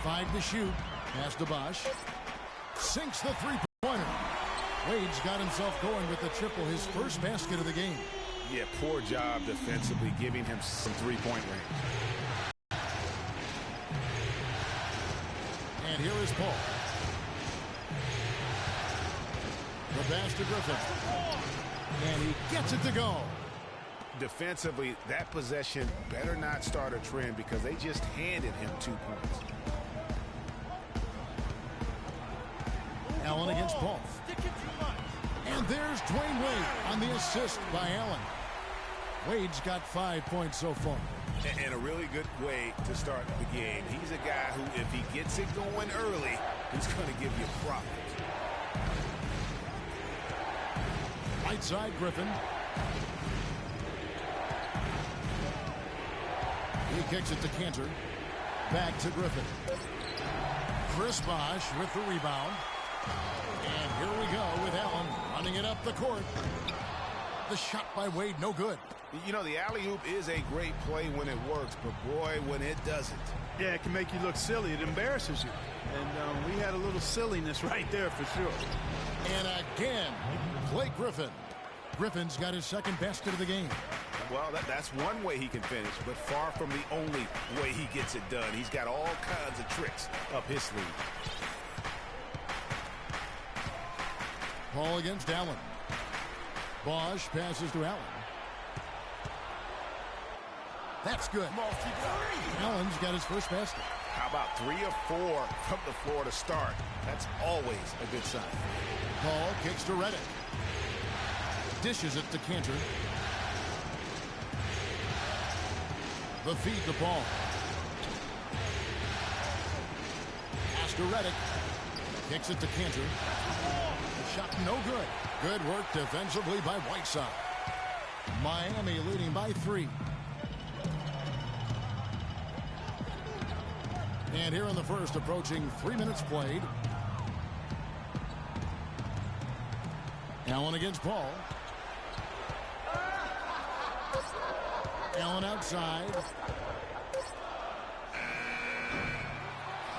5 to shoot. Pass to Bosch. Sinks the three-pointer. Wade's got himself going with the triple, his first basket of the game. Yeah, poor job defensively, giving him some three-point range. And here is Paul. The pass to Griffin. And he gets it to go. Defensively, that possession better not start a trend because they just handed him 2 points. Allen against Paul. And there's Dwayne Wade on the assist by Allen. Wade's got 5 points so far. And a really good way to start the game. He's a guy who, if he gets it going early, he's going to give you problems. Right side, Griffin. He kicks it to Cantor. Back to Griffin. Chris Bosh with the rebound. And here we go with Allen running it up the court. The shot by Wade, no good. You know, the alley-oop is a great play when it works, but boy, when it doesn't. Yeah, it can make you look silly. It embarrasses you. And we had a little silliness right there for sure. And again, Blake Griffin. Griffin's got his second basket of the game. Well, that's one way he can finish, but far from the only way he gets it done. He's got all kinds of tricks up his sleeve. Paul against Allen. Bosch passes to Allen. That's good. Allen's got his first basket. How about 3 or 4 from the floor to start? That's always a good sign. Paul kicks to Redick. Dishes it to Cantor. The feed to Paul. Pass to Redick. Kicks it to Cantor. The shot no good. Good work defensively by Whiteside. Miami leading by 3. And here in the first, approaching 3 minutes played. Allen against Paul. Allen outside.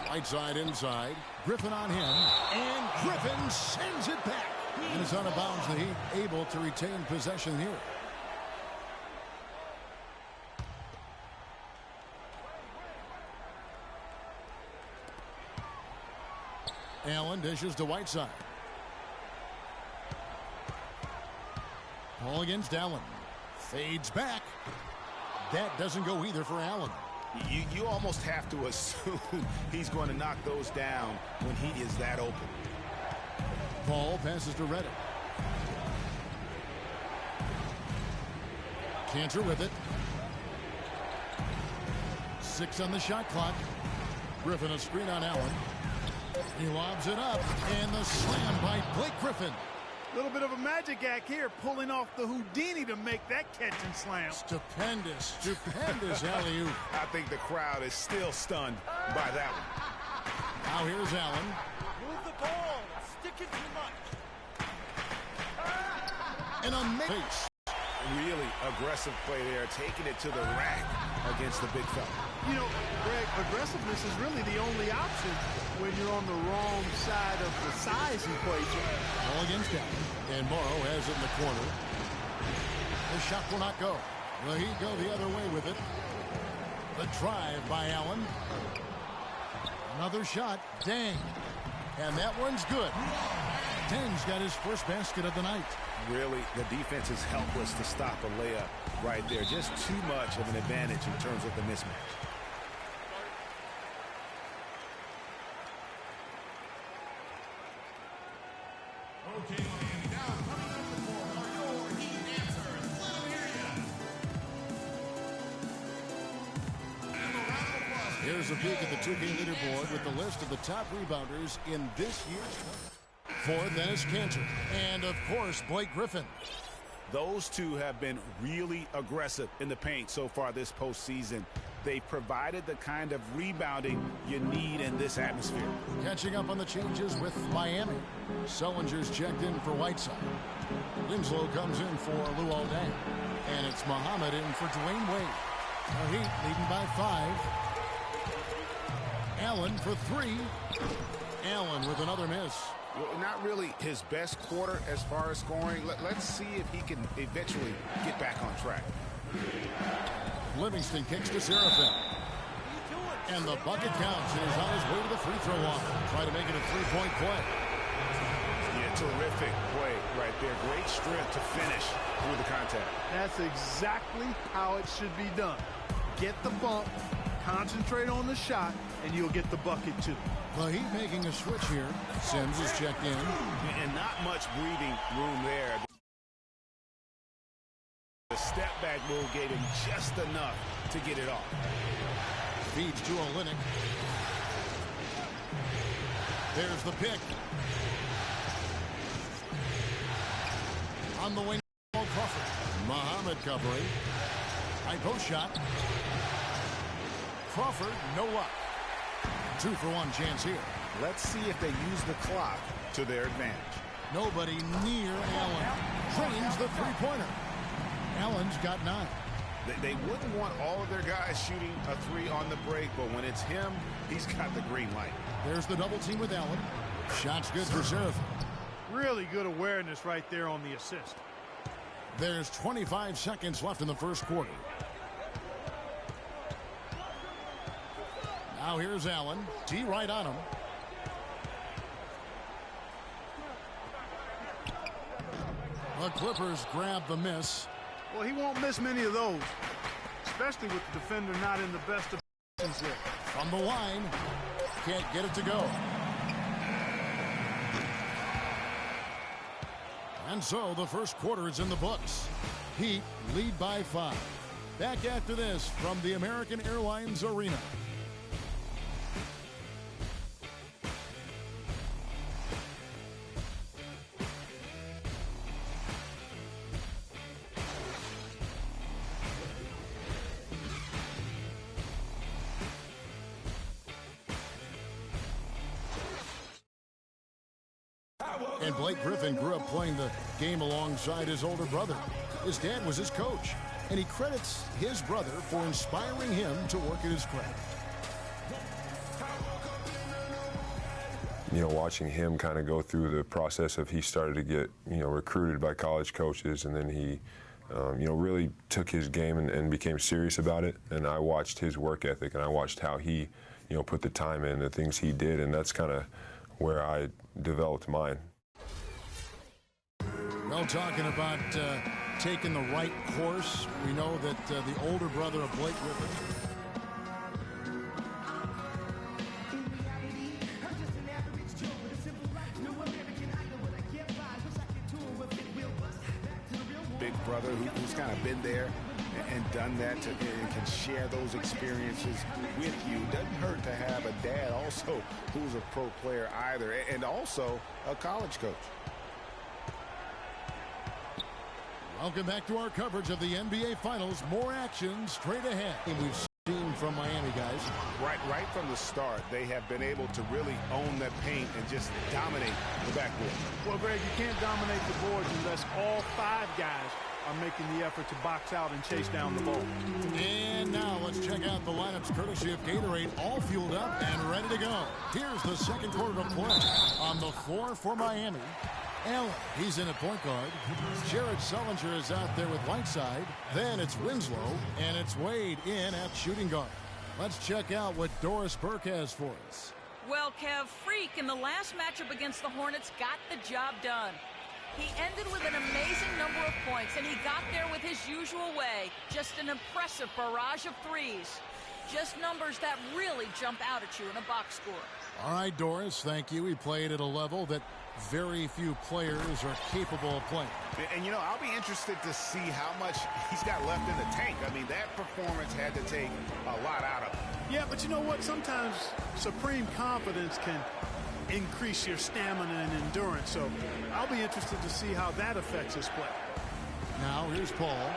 Whiteside inside. Griffin on him. And Griffin sends it back. And it's out of bounds. The Heat able to retain possession here. Allen dishes to Whiteside. Paul against Allen. Fades back. That doesn't go either for Allen. You almost have to assume he's going to knock those down when he is that open. Paul passes to Redick. Cantor with it. 6 on the shot clock. Griffin a screen on Allen. He lobs it up, and the slam by Blake Griffin. A little bit of a magic act here, pulling off the Houdini to make that catch and slam. Stupendous, stupendous alley-oop. I think the crowd is still stunned by that one. Now here's Allen. Move the ball. Stick it too much. And a face. Really aggressive play there, taking it to the rack against the big fella. You know, Greg, aggressiveness is really the only option when you're on the wrong side of the size equation. All against Allen. And Morrow has it in the corner. The shot will not go. The Heat go the other way with it. The drive by Allen. Another shot. Deng. And that one's good. Deng's got his first basket of the night. Really, the defense is helpless to stop a layup right there. Just too much of an advantage in terms of the mismatch. Okay, Miami, now coming up the floor are your Heat answers. Let them hear ya. Here's a peek at the 2K leaderboard with the list of the top rebounders in this year's. Fourth, Dennis Cantor. And, of course, Blake Griffin. Those two have been really aggressive in the paint so far this postseason. They've provided the kind of rebounding you need in this atmosphere. Catching up on the changes with Miami. Sullinger's checked in for Whiteside. Winslow comes in for Luol Deng. And it's Muhammad in for Dwayne Wade. The Heat leading by 5. Allen for three. Allen with another miss. Well, not really his best quarter as far as scoring. Let's see if he can eventually get back on track. Livingston kicks to Serafin. And the bucket counts, and he's on his way to the free throw line. Try to make it a three-point play. Yeah, terrific play right there. Great strength to finish through the contact. That's exactly how it should be done. Get the bump, concentrate on the shot, and you'll get the bucket too. The Heat making a switch here. Sims is checked in. And not much breathing room there. The step-back move gave him just enough to get it off. Feeds to Olynyk. There's the pick. On the wing, Crawford. Muhammad covering. High post shot. Crawford, no luck. 2-for-1 chance here. Let's see if they use the clock to their advantage. Nobody near Allen. Drains the three-pointer. Allen's got 9. They wouldn't want all of their guys shooting a three on the break, but when it's him, he's got the green light. There's the double team with Allen. Shot's good for Serafin. Really good awareness right there on the assist. There's 25 seconds left in the first quarter. Now here's Allen. D right on him. The Clippers grab the miss. Well, he won't miss many of those, especially with the defender not in the best of positions there. From the line. Can't get it to go. And so the first quarter is in the books. Heat lead by 5. Back after this from the American Airlines Arena. And Blake Griffin grew up playing the game alongside his older brother. His dad was his coach, and he credits his brother for inspiring him to work at his craft. You know, watching him kind of go through the process of he started to get, recruited by college coaches, and then he, really took his game and became serious about it. And I watched his work ethic, and I watched how he, put the time in, the things he did, and that's kind of where I developed mine. Well, talking about taking the right course, we know that the older brother of Blake Griffin. Big brother who's kind of been there and done that and can share those experiences with you. Doesn't hurt to have a dad also who's a pro player either, and also a college coach. Welcome back to our coverage of the NBA Finals. More action straight ahead. We've seen from Miami, guys. Right from the start, they have been able to really own that paint and just dominate the backboard. Well, Greg, you can't dominate the boards unless all 5 guys are making the effort to box out and chase down the ball. And now let's check out the lineups courtesy of Gatorade, all fueled up and ready to go. Here's the second quarter of play. On the floor for Miami, Allen, he's in at point guard. Jared Sullinger is out there with Whiteside. Then it's Winslow, and it's Wade in at shooting guard. Let's check out what Doris Burke has for us. Well, Kev, Freak in the last matchup against the Hornets got the job done. He ended with an amazing number of points, and he got there with his usual way. Just an impressive barrage of threes. Just numbers that really jump out at you in a box score. All right, Doris, thank you. He played at a level that very few players are capable of playing. And, I'll be interested to see how much he's got left in the tank. I mean, that performance had to take a lot out of him. Yeah, but you know what? Sometimes supreme confidence can increase your stamina and endurance. So I'll be interested to see how that affects his play. Now here's Paul.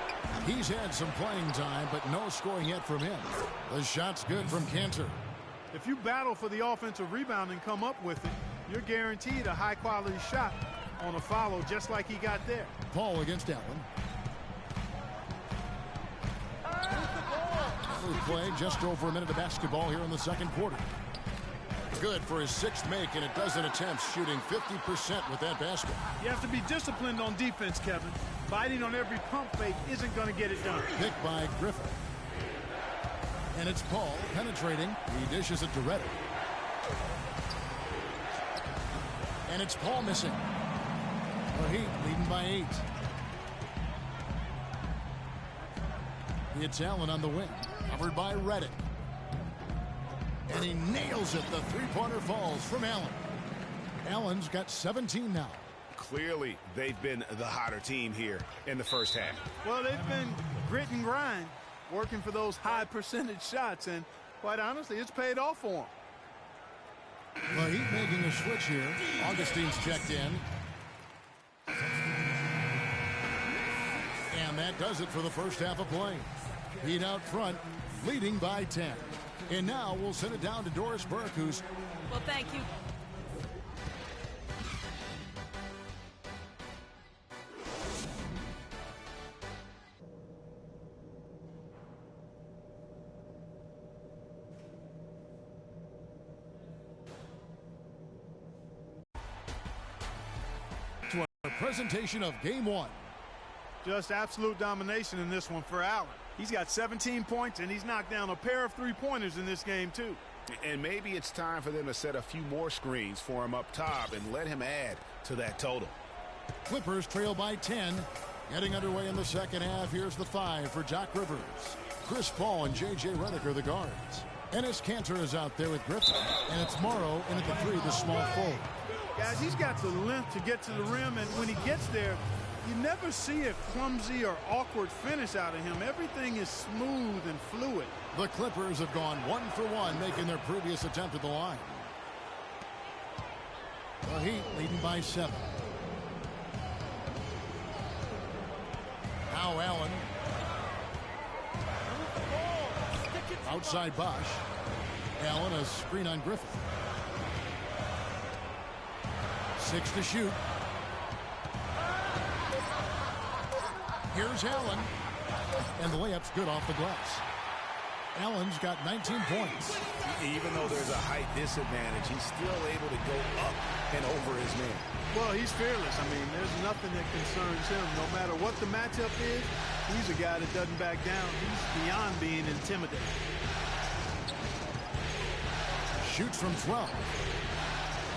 He's had some playing time, but no scoring yet from him. The shot's good from Cantor. If you battle for the offensive rebound and come up with it, you're guaranteed a high-quality shot on a follow just like he got there. Paul against Allen. We played just over a minute of basketball here in the second quarter. Good for his 6th make in a dozen attempts, shooting 50% with that basket. You have to be disciplined on defense, Kevin. Biting on every pump fake isn't going to get it done. Picked by Griffin. And it's Paul penetrating. He dishes it to Redick. And it's Paul missing. The Heat leading by 8. It's Allen on the wing. Covered by Redick. And he nails it. The three-pointer falls from Allen. Allen's got 17 now. Clearly, they've been the hotter team here in the first half. Well, they've been grit and grind, working for those high percentage shots, and quite honestly, it's paid off for them. The Heat making a switch here. Augustine's checked in. And that does it for the first half of play. Heat out front, leading by 10. And now we'll send it down to Doris Burke, who's... Well, thank you. to our presentation of Game 1. Just absolute domination in this one for Allen. He's got 17 points, and he's knocked down a pair of three-pointers in this game, too. And maybe it's time for them to set a few more screens for him up top and let him add to that total. Clippers trail by 10. Getting underway in the second half. Here's the 5 for Doc Rivers. Chris Paul and J.J. Redick are the guards. Enes Kanter is out there with Griffin. And it's Morrow in at the 3, the small forward. Guys, he's got the length to get to the rim, and when he gets there, you never see a clumsy or awkward finish out of him. Everything is smooth and fluid. The Clippers have gone 1 for 1, making their previous attempt at the line. The Heat leading by 7. Now Allen. Outside Bosch. Allen, a screen on Griffin. 6 to shoot. Here's Allen. And the layup's good off the glass. Allen's got 19 points. Even though there's a height disadvantage, he's still able to go up and over his man. Well, he's fearless. I mean, there's nothing that concerns him. No matter what the matchup is, he's a guy that doesn't back down. He's beyond being intimidated. Shoots from 12.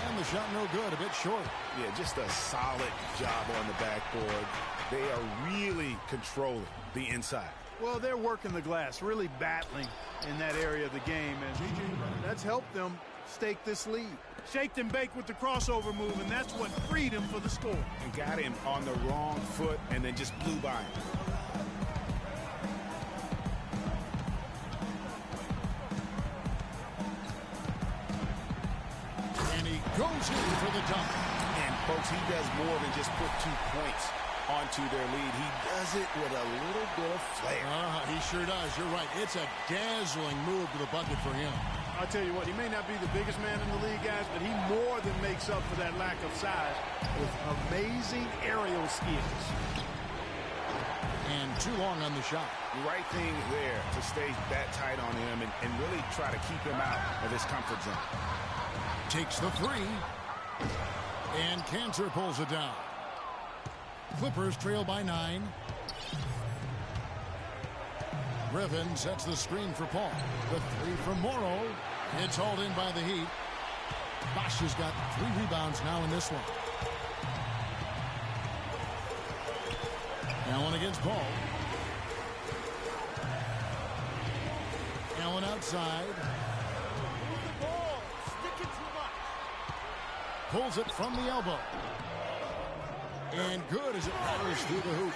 And the shot no good, a bit short. Yeah, just a solid job on the backboard. They are really controlling the inside. Well, they're working the glass, really battling in that area of the game, and that's helped them stake this lead. Shaked and baked with the crossover move, and that's what freed him for the score. And got him on the wrong foot and then just blew by him. And he goes in for the dunk. And, folks, he does more than just put 2 points onto their lead. He does it with a little bit of flair. He sure does. You're right. It's a dazzling move to the bucket for him. I'll tell you what, he may not be the biggest man in the league, guys, but he more than makes up for that lack of size with amazing aerial skills. And too long on the shot. The right thing there to stay that tight on him and really try to keep him out of his comfort zone. Takes the 3. And Kanter pulls it down. Clippers trail by 9. Griffin sets the screen for Paul. The 3 from Morrow. It's hauled in by the Heat. Bosch has got 3 rebounds now in this one. Allen against Paul. Allen outside. Pulls it from the elbow. And good as it powers through the hoop.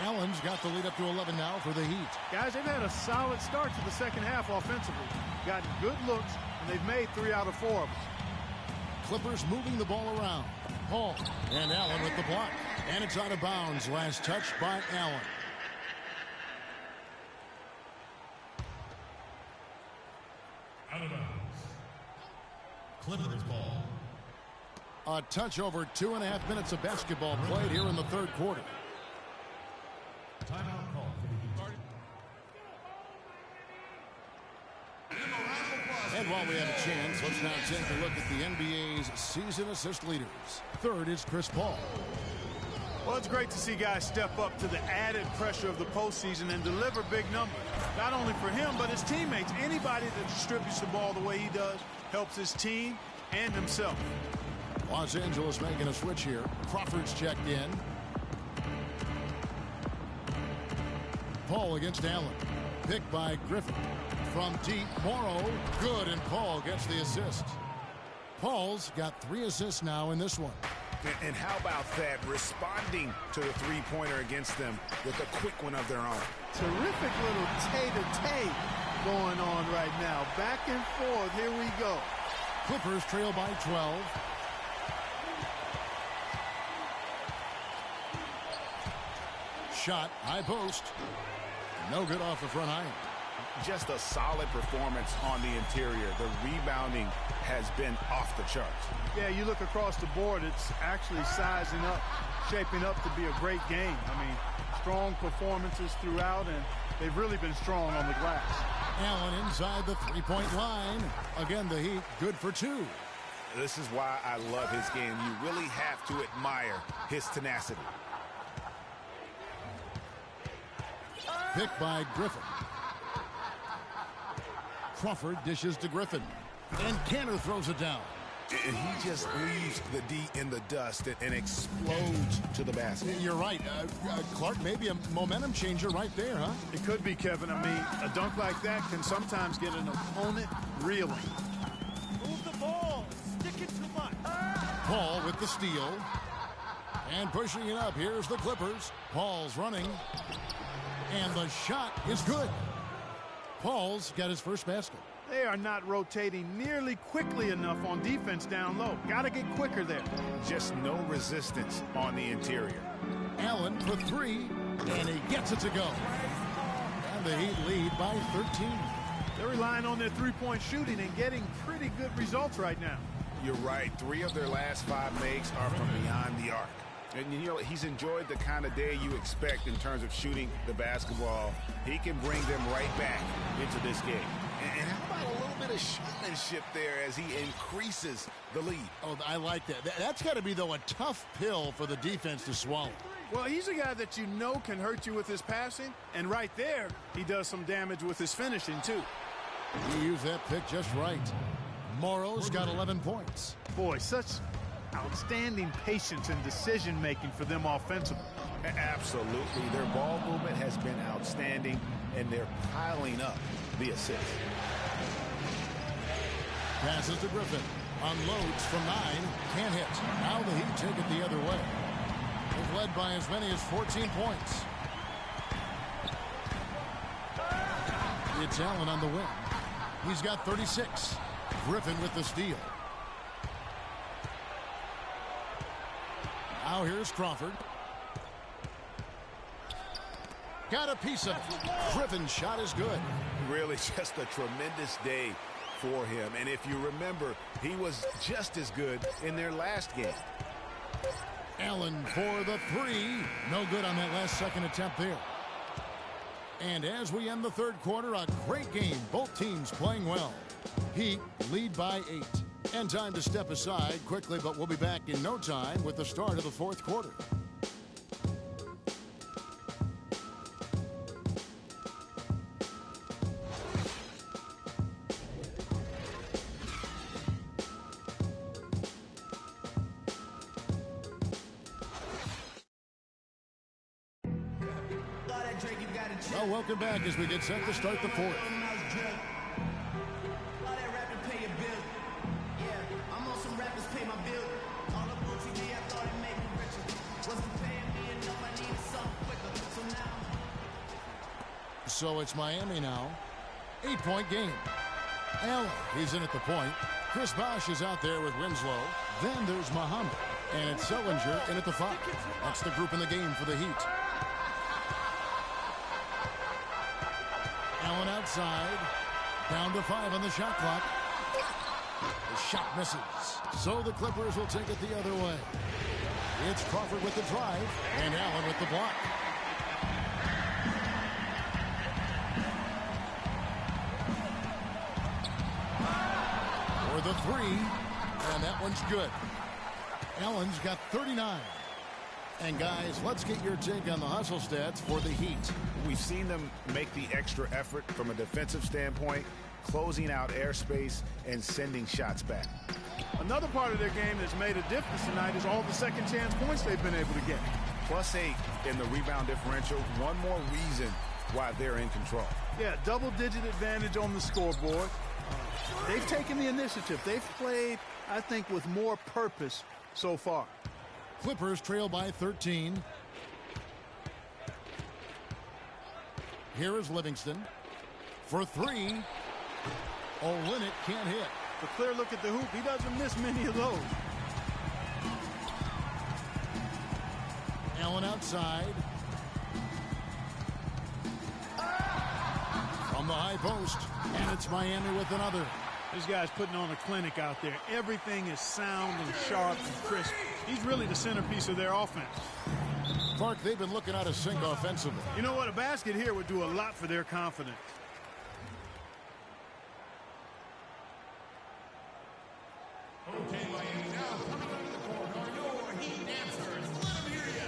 Allen's got the lead up to 11 now for the Heat. Guys, they've had a solid start to the second half offensively. Gotten good looks, and they've made 3 out of 4 of them. Clippers moving the ball around. Paul and Allen with the block. And it's out of bounds. Last touch by Allen. Out of bounds. Clippers ball. A touch over 2.5 minutes of basketball played here in the third quarter. Timeout call for the Heat. And while we have a chance, let's now take a look at the NBA's season assist leaders. Third is Chris Paul. Well, it's great to see guys step up to the added pressure of the postseason and deliver big numbers. Not only for him, but his teammates. Anybody that distributes the ball the way he does helps his team and himself. Los Angeles making a switch here. Crawford's checked in. Paul against Allen. Picked by Griffin. From deep, Morrow. Good, and Paul gets the assist. Paul's got 3 assists now in this one. And how about that, responding to the three-pointer against them with a quick one of their own. Terrific little tay-to-tay going on right now. Back and forth. Here we go. Clippers trail by 12. Shot, high post. No good off the front iron. Just a solid performance on the interior. The rebounding has been off the charts. Yeah, you look across the board, it's actually sizing up, shaping up to be a great game. I mean, strong performances throughout, and they've really been strong on the glass. Allen inside the three-point line. Again, the Heat good for 2. This is why I love his game. You really have to admire his tenacity. Picked by Griffin. Crawford dishes to Griffin. And Kanter throws it down. And he just leaves the D in the dust and explodes to the basket. You're right. Clark, maybe a momentum changer right there, huh? It could be, Kevin. I mean, a dunk like that can sometimes get an opponent reeling. Move the ball. Stick it too much. Paul with the steal. And pushing it up. Here's the Clippers. Paul's running. And the shot is good. Paul's got his first basket. They are not rotating nearly quickly enough on defense down low. Got to get quicker there. Just no resistance on the interior. Allen for 3, and he gets it to go. And the Heat lead by 13. They're relying on their three-point shooting and getting pretty good results right now. You're right. 3 of their last 5 makes are from beyond the arc. And, you know, he's enjoyed the kind of day you expect in terms of shooting the basketball. He can bring them right back into this game. And how about a little bit of showmanship there as he increases the lead? Oh, I like that. That's got to be, though, a tough pill for the defense to swallow. Well, he's a guy that you know can hurt you with his passing. And right there, he does some damage with his finishing, too. He used that pick just right. Morrow's got 11 points. Boy, such outstanding patience and decision-making for them offensively. Absolutely. Their ball movement has been outstanding, and they're piling up the assists. Passes to Griffin. Unloads from 9. Can't hit. Now the Heat take it the other way. They've led by as many as 14 points. It's Allen on the wing. He's got 36. Griffin with the steal. Now here's Crawford. Got a piece of it. Griffin's shot is good. Really just a tremendous day for him. And if you remember, he was just as good in their last game. Allen for the 3. No good on that last second attempt there. And as we end the third quarter, a great game. Both teams playing well. Heat lead by 8. And time to step aside quickly, but we'll be back in no time with the start of the fourth quarter. Well, welcome back as we get set to start the fourth. So it's Miami now. 8-point game. Allen, he's in at the point. Chris Bosh is out there with Winslow. Then there's Muhammad. And it's Sellinger in at the 5. That's the group in the game for the Heat. Allen outside. Down to 5 on the shot clock. The shot misses. So the Clippers will take it the other way. It's Crawford with the drive. And Allen with the block. with a three, and that one's good. Allen's got 39. And guys, let's get your take on the hustle stats for the Heat. We've seen them make the extra effort from a defensive standpoint, closing out airspace and sending shots back. Another part of their game that's made a difference tonight is all the second chance points they've been able to get. +8 in the rebound differential. One more reason why they're in control. Yeah, double-digit advantage on the scoreboard. They've taken the initiative. They've played, I think, with more purpose so far. Clippers trail by 13. Here is Livingston for three. Olynyk can't hit. A clear look at the hoop. He doesn't miss many of those. Allen outside. From the high post. And it's Miami with another. This guy's putting on a clinic out there. Everything is sound and sharp and crisp. He's really the centerpiece of their offense. Clark, they've been looking out of sync offensively. You know what? A basket here would do a lot for their confidence. Okay, Miami, now coming onto the court are your Heat dancers. Let them hear ya.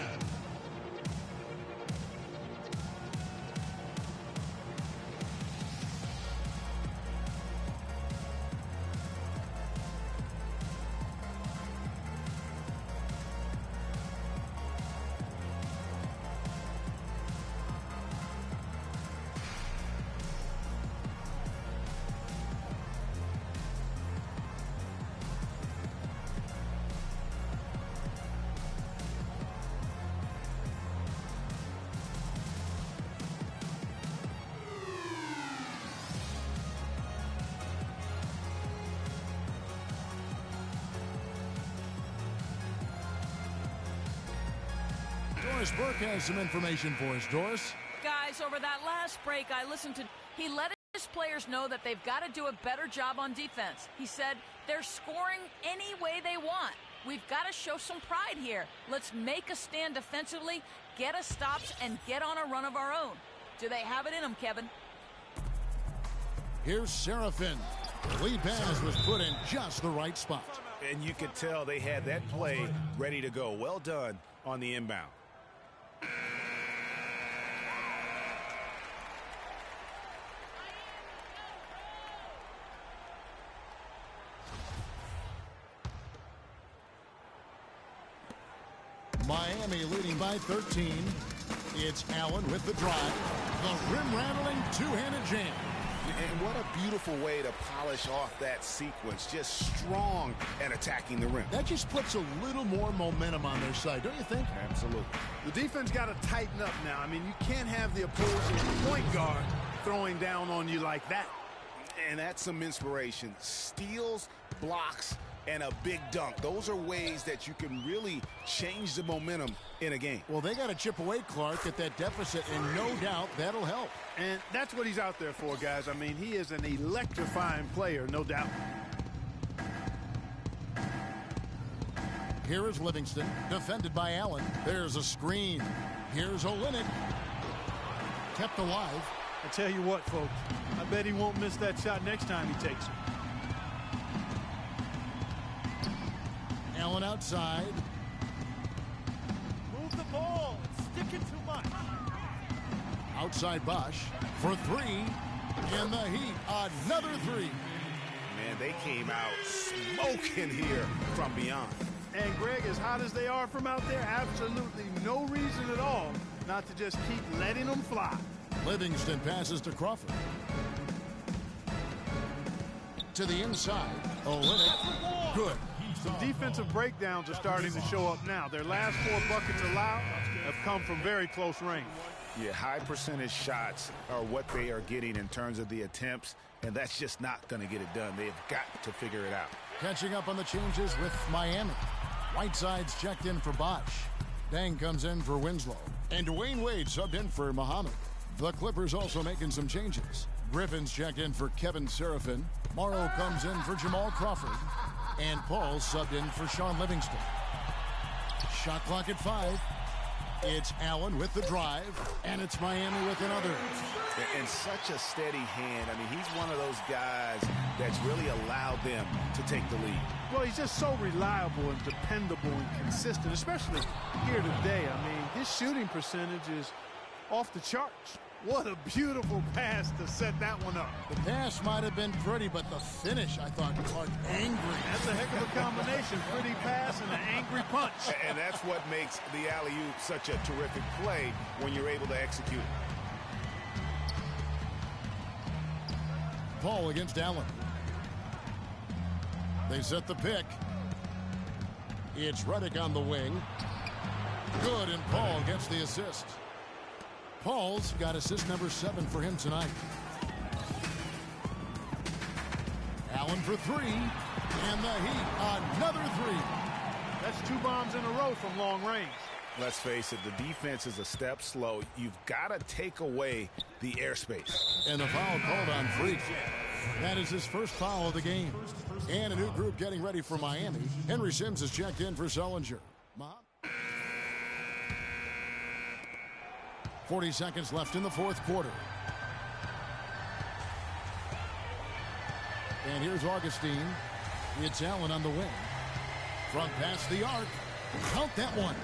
Doris Burke has some information for us. Doris? Guys, over that last break, I listened to... He let his players know that they've got to do a better job on defense. He said they're scoring any way they want. We've got to show some pride here. Let's make a stand defensively, get us stops, and get on a run of our own. Do they have it in them, Kevin? Here's Serafin. The lead pass was put in just the right spot. And you could tell they had that play ready to go. Well done on the inbound. Miami leading by 13. It's Allen with the drive. The rim-rattling two-handed jam. And what a beautiful way to polish off that sequence. Just strong and attacking the rim. That just puts a little more momentum on their side, don't you think? Absolutely. The defense got to tighten up now. I mean, you can't have the opposing point guard throwing down on you like that. And that's some inspiration. Steals, blocks, and a big dunk. Those are ways that you can really change the momentum in a game. Well, they got to chip away, Clark, at that deficit, and no doubt that'll help. And that's what he's out there for, guys. I mean, he is an electrifying player, no doubt. Here is Livingston, defended by Allen. There's a screen. Here's Olynyk. Kept alive. I tell you what, folks, I bet he won't miss that shot next time he takes it. Allen outside. Move the ball. It's sticking too much. Outside Bosch for three. In the Heat, another three. Man, they came out smoking here from beyond. And, Greg, as hot as they are from out there, absolutely no reason at all not to just keep letting them fly. Livingston passes to Crawford. To the inside. Olynyk. Good. Some defensive breakdowns are starting to show up now. Their last 4 buckets allowed have come from very close range. Yeah, high percentage shots are what they are getting in terms of the attempts, and that's just not going to get it done. They've got to figure it out. Catching up on the changes with Miami. Whiteside's checked in for Bosch. Dang comes in for Winslow. And Dwayne Wade subbed in for Muhammad. The Clippers also making some changes. Griffin's checked in for Kevin Serafin. Morrow comes in for Jamal Crawford. And Paul subbed in for Sean Livingston. Shot clock at 5. It's Allen with the drive, and it's Miami with another. And such a steady hand. I mean, he's one of those guys that's really allowed them to take the lead. Well, he's just so reliable and dependable and consistent, especially here today. I mean, his shooting percentage is off the charts. What a beautiful pass to set that one up. The pass might have been pretty, but the finish, I thought, Clark, angry. That's a heck of a combination. Pretty pass and an angry punch. And that's what makes the alley-oop such a terrific play when you're able to execute it. Paul against Allen. They set the pick. It's Redick on the wing. Good, and Paul gets the assist. Paul's got assist number 7 for him tonight. Allen for 3, and the Heat, another 3. That's 2 bombs in a row from long range. Let's face it, the defense is a step slow. You've got to take away the airspace. And the foul called on Freak. That is his first foul of the game. And a new group getting ready for Miami. Henry Sims has checked in for Sullinger. 40 seconds left in the fourth quarter. And here's Augustine. It's Allen on the wing. Front past the arc. Count that one.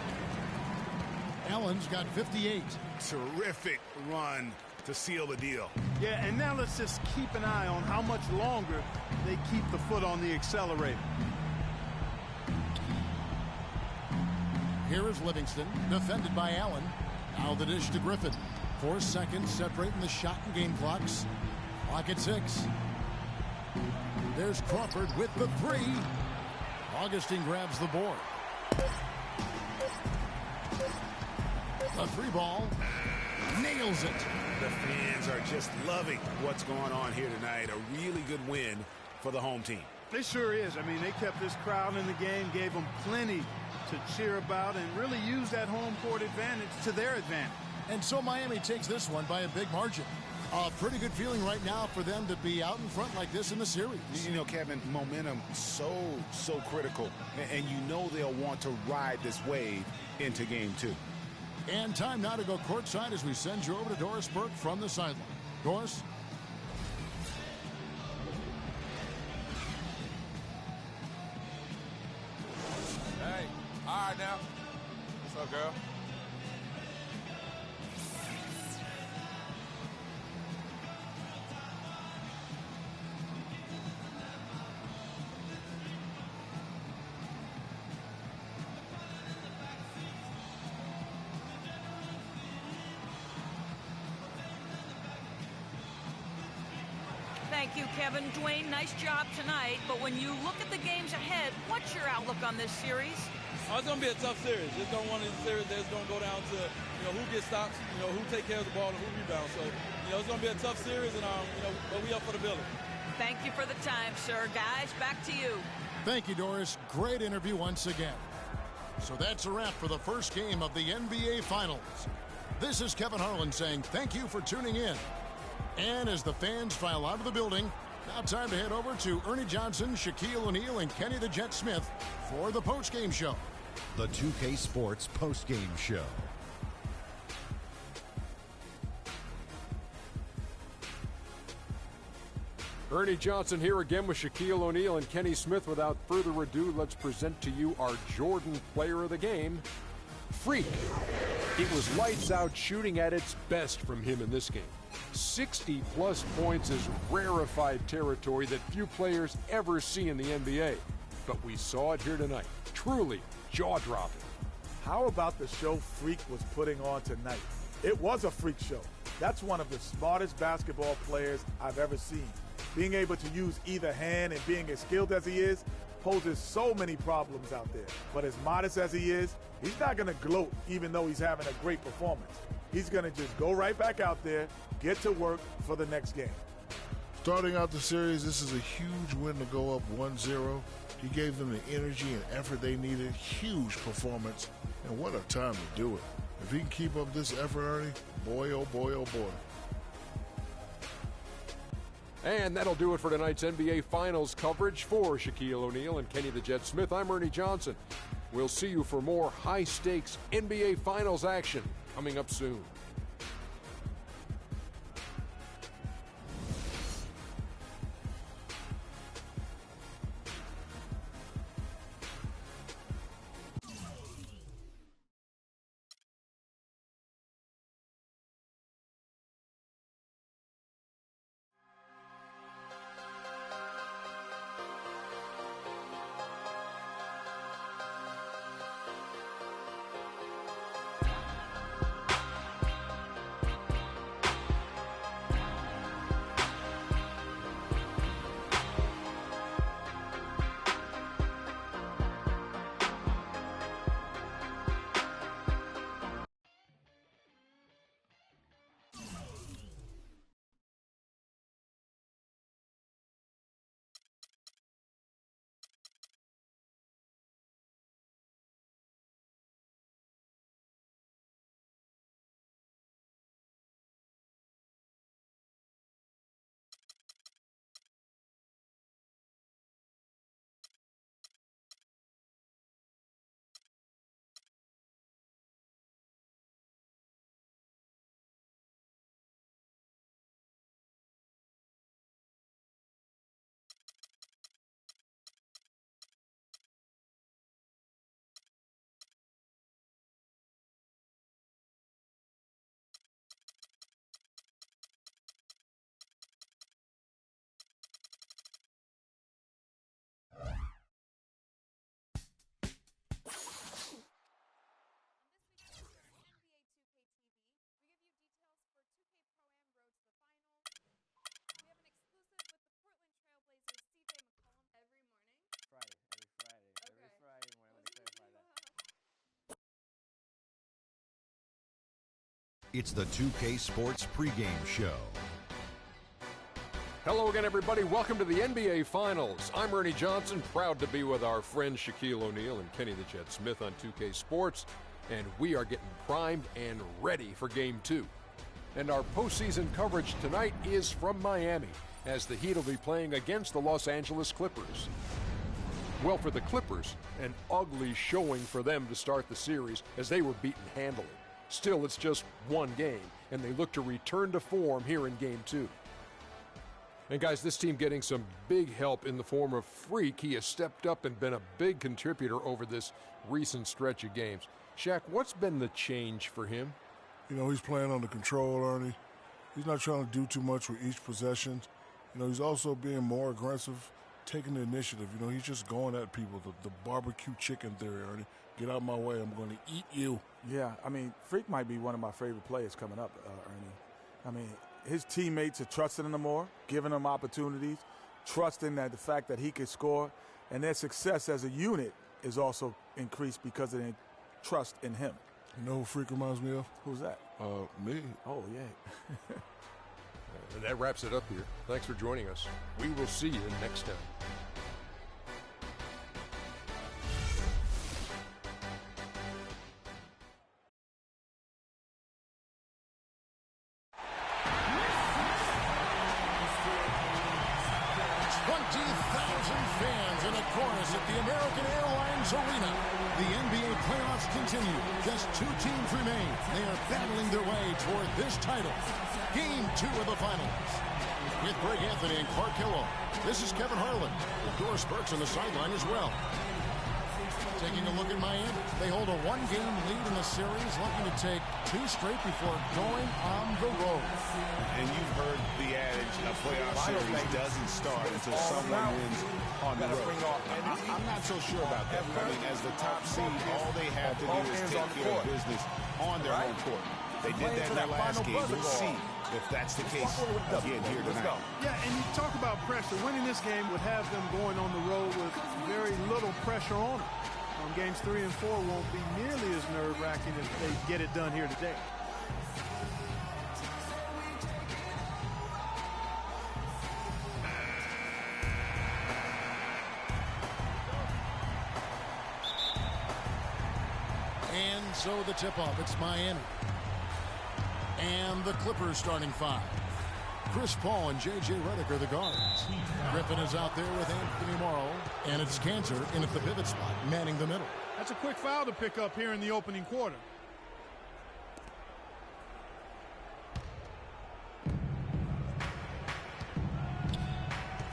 Allen's got 58. Terrific run to seal the deal. Yeah, and now let's just keep an eye on how much longer they keep the foot on the accelerator. Here is Livingston, defended by Allen. Now the dish to Griffin. 4 seconds separating the shot and game clocks. Clock at 6. There's Crawford with the 3. Augustine grabs the board. The 3 ball. Nails it. The fans are just loving what's going on here tonight. A really good win for the home team. It sure is. I mean, they kept this crowd in the game, gave them plenty to cheer about, and really used that home court advantage to their advantage. And so Miami takes this one by a big margin. A pretty good feeling right now for them to be out in front like this in the series. You know, Kevin, momentum so critical. And you know they'll want to ride this wave into game 2. And time now to go courtside as we send you over to Doris Burke from the sideline. Doris? Hey, all right now. What's up, girl? Thank you, Kevin. Dwayne, nice job tonight. But when you look at the games ahead, what's your outlook on this series? Oh, it's going to be a tough series. Just don't want a series that's going to go down to, who gets stops, who take care of the ball and who rebounds. So, it's going to be a tough series, and, but we up for the building. Thank you for the time, sir. Guys, back to you. Thank you, Doris. Great interview once again. So that's a wrap for the first game of the NBA Finals. This is Kevin Harlan saying thank you for tuning in. And as the fans file out of the building, now time to head over to Ernie Johnson, Shaquille O'Neal, and Kenny the Jet Smith for the postgame show. The 2K Sports postgame show. Ernie Johnson here again with Shaquille O'Neal and Kenny Smith. Without further ado, let's present to you our Jordan player of the game, Freak. It was lights out shooting at its best from him in this game. 60-plus points is rarefied territory that few players ever see in the NBA. But we saw it here tonight. Truly jaw-dropping. How about the show Freak was putting on tonight? It was a freak show. That's one of the smartest basketball players I've ever seen. Being able to use either hand and being as skilled as he is poses so many problems out there. But as modest as he is, he's not going to gloat even though he's having a great performance. He's going to just go right back out there, get to work for the next game. Starting out the series, this is a huge win to go up 1-0. He gave them the energy and effort they needed. Huge performance, and what a time to do it. If he can keep up this effort, Ernie, boy, oh boy, oh boy. And that'll do it for tonight's NBA Finals coverage. For Shaquille O'Neal and Kenny the Jet Smith, I'm Ernie Johnson. We'll see you for more high-stakes NBA Finals action coming up soon. It's the 2K Sports pregame show. Hello again, everybody. Welcome to the NBA Finals. I'm Ernie Johnson, proud to be with our friends Shaquille O'Neal and Kenny the Jet Smith on 2K Sports, and we are getting primed and ready for Game 2. And our postseason coverage tonight is from Miami, as the Heat will be playing against the Los Angeles Clippers. Well, for the Clippers, an ugly showing for them to start the series, as they were beaten handily. Still, it's just one game, and they look to return to form here in Game 2. And guys, this team getting some big help in the form of Freak. He has stepped up and been a big contributor over this recent stretch of games. Shaq, what's been the change for him? You know, he's playing under control, Ernie. He's not trying to do too much with each possession. You know, he's also being more aggressive, taking the initiative. You know, he's just going at people. The barbecue chicken theory, Ernie. Get out of my way. I'm going to eat you. Yeah, I mean, Freak might be one of my favorite players coming up, Ernie. I mean, his teammates are trusting him more, giving him opportunities, trusting that the fact that he can score, and their success as a unit is also increased because of their trust in him. You know who Freak reminds me of? Who's that? Me. Oh, yeah. And that wraps it up here. Thanks for joining us. We will see you next time. Fans in a chorus at the American Airlines Arena. The NBA playoffs continue. Just 2 teams remain. They are battling their way toward this title. Game 2 of the finals. With Greg Anthony and Clark Hillo, this is Kevin Harlan. Doris Burks on the sideline as well. Taking a look at Miami. They hold a 1-game lead in the series, looking to take 2 straight before going on the road. And you've heard the adage, a playoff series doesn't start until someone wins on the road. I'm not so sure about that. I mean, as the top seed, all they have to do is take care of business on their own court. They did that in their last game. We'll see if that's the case again here tonight. Yeah, and you talk about pressure. Winning this game would have them going on the road with very little pressure on them. Games 3 and 4 won't be nearly as nerve-wracking if they get it done here today. And so the tip-off, it's Miami. And the Clippers starting 5. Chris Paul and J.J. Redick are the guards. Griffin is out there with Anthony Morrow, and it's Cantor in at the pivot spot, manning the middle. That's a quick foul to pick up here in the opening quarter.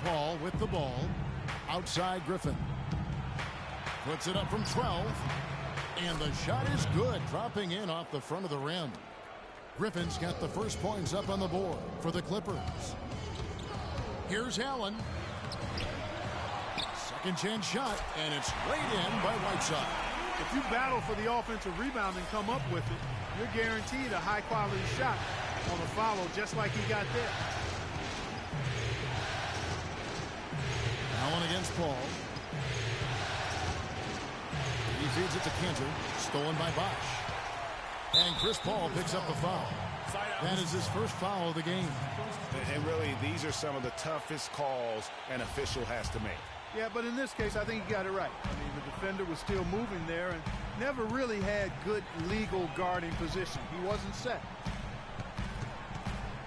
Paul with the ball. Outside Griffin. Puts it up from 12. And the shot is good, dropping in off the front of the rim. Griffin's got the first points up on the board for the Clippers. Here's Allen. Second chance shot, and it's laid in by Whiteside. If you battle for the offensive rebound and come up with it, you're guaranteed a high-quality shot on a follow, just like he got there. Allen against Paul. He feeds it to Cantor, stolen by Bosh. And Chris Paul picks up the foul. That is his first foul of the game. And really, these are some of the toughest calls an official has to make. Yeah, but in this case, I think he got it right. I mean, the defender was still moving there and never really had good legal guarding position. He wasn't set.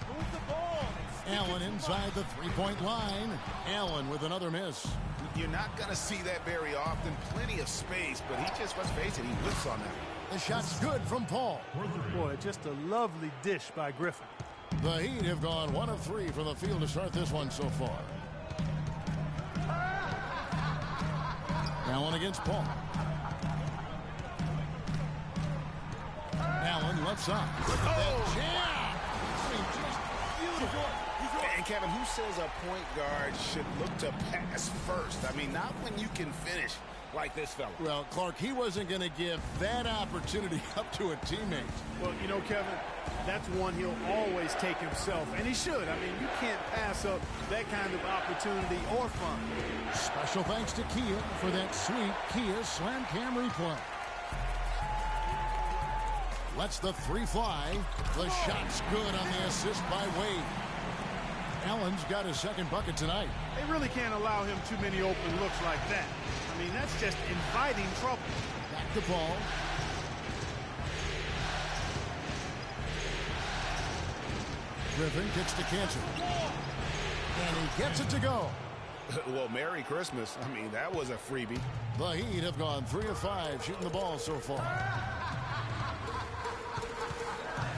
Move the ball. Allen inside the three-point line. Allen with another miss. You're not going to see that very often. Plenty of space, but he just, let's face it, he whiffs on that. The shot's good from Paul. Boy, just a lovely dish by Griffin. The Heat have gone 1 of 3 from the field to start this one so far. Allen against Paul. Allen left side. Oh! Jam! I mean, just beautiful. And Kevin, who says a point guard should look to pass first? I mean, not when you can finish like this fella. Well, Clark, he wasn't going to give that opportunity up to a teammate. Well, you know, Kevin, that's one he'll always take himself, and he should. I mean, you can't pass up that kind of opportunity or fun. Special thanks to Kia for that sweet Kia Slam Cam replay. Lets the three fly. The shot's good on the assist by Wade. Allen's got his second bucket tonight. They really can't allow him too many open looks like that. I mean, that's just inviting trouble. Back to Paul. Griffin kicks to Cantor. And he gets it to go. Well, Merry Christmas. I mean, that was a freebie. The Heat have gone 3 of 5 shooting the ball so far.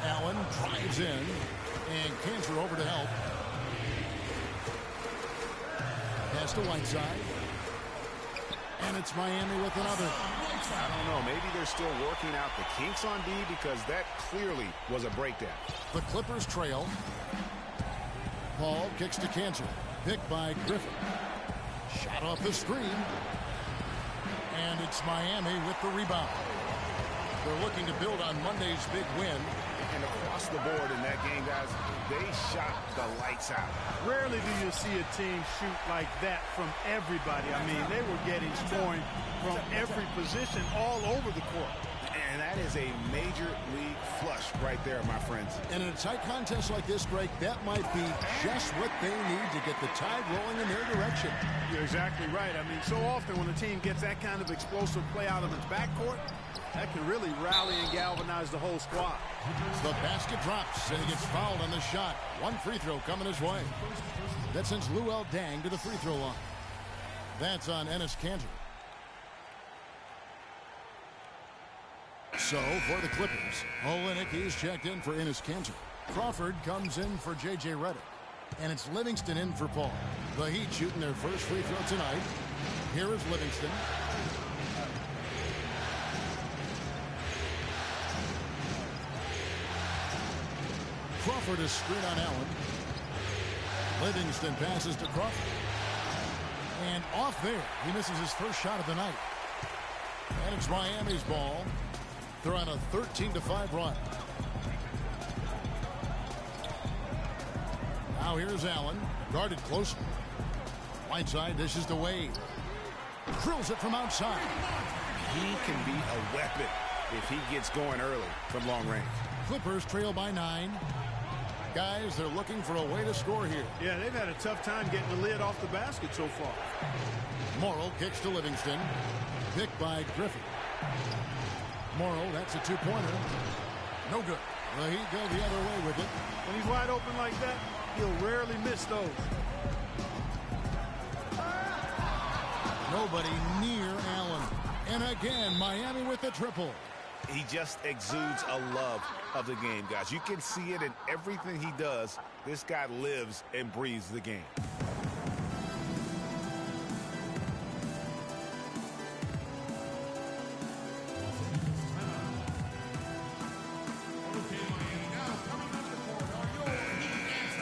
Allen drives in, and Cantor over to help. Pass to Whiteside. And it's Miami with another. I don't know. Maybe they're still working out the kinks on D because that clearly was a breakdown. The Clippers trail. Paul kicks to Cantor. Picked by Griffin. Shot off the screen. And it's Miami with the rebound. They're looking to build on Monday's big win. And across the board in that game, guys, they shot the lights out. Rarely do you see a team shoot like that from everybody. I mean, they were getting scoring from every position all over the court. And that is a major league flush right there, my friends. And in a tight contest like this, Greg, that might be just what they need to get the tide rolling in their direction. You're exactly right. I mean, so often when a team gets that kind of explosive play out of its backcourt, that can really rally and galvanize the whole squad. The basket drops, and he gets fouled on the shot. One free throw coming his way. That sends Luol Deng to the free throw line. That's on Enes Kanter. So, for the Clippers, Olynyk is checked in for Enes Kanter. Crawford comes in for J.J. Redick. And it's Livingston in for Paul. The Heat shooting their first free throw tonight. Here is Livingston. Crawford is screen on Allen. Livingston passes to Crawford. And off there, he misses his first shot of the night. And it's Miami's ball. They're on a 13-5 run. Now here's Allen, guarded closely. Whiteside dishes to Wade. Drills it from outside. He can be a weapon if he gets going early from long range. Clippers trail by 9. Guys, they're looking for a way to score here. Yeah, they've had a tough time getting the lid off the basket so far. Morrow kicks to Livingston. Picked by Griffin. Morrow, that's a two-pointer. No good. The Heat go the other way with it. When he's wide open like that, he'll rarely miss those. Nobody near Allen. And again, Miami with the triple. He just exudes a love of the game, guys. You can see it in everything he does. This guy lives and breathes the game.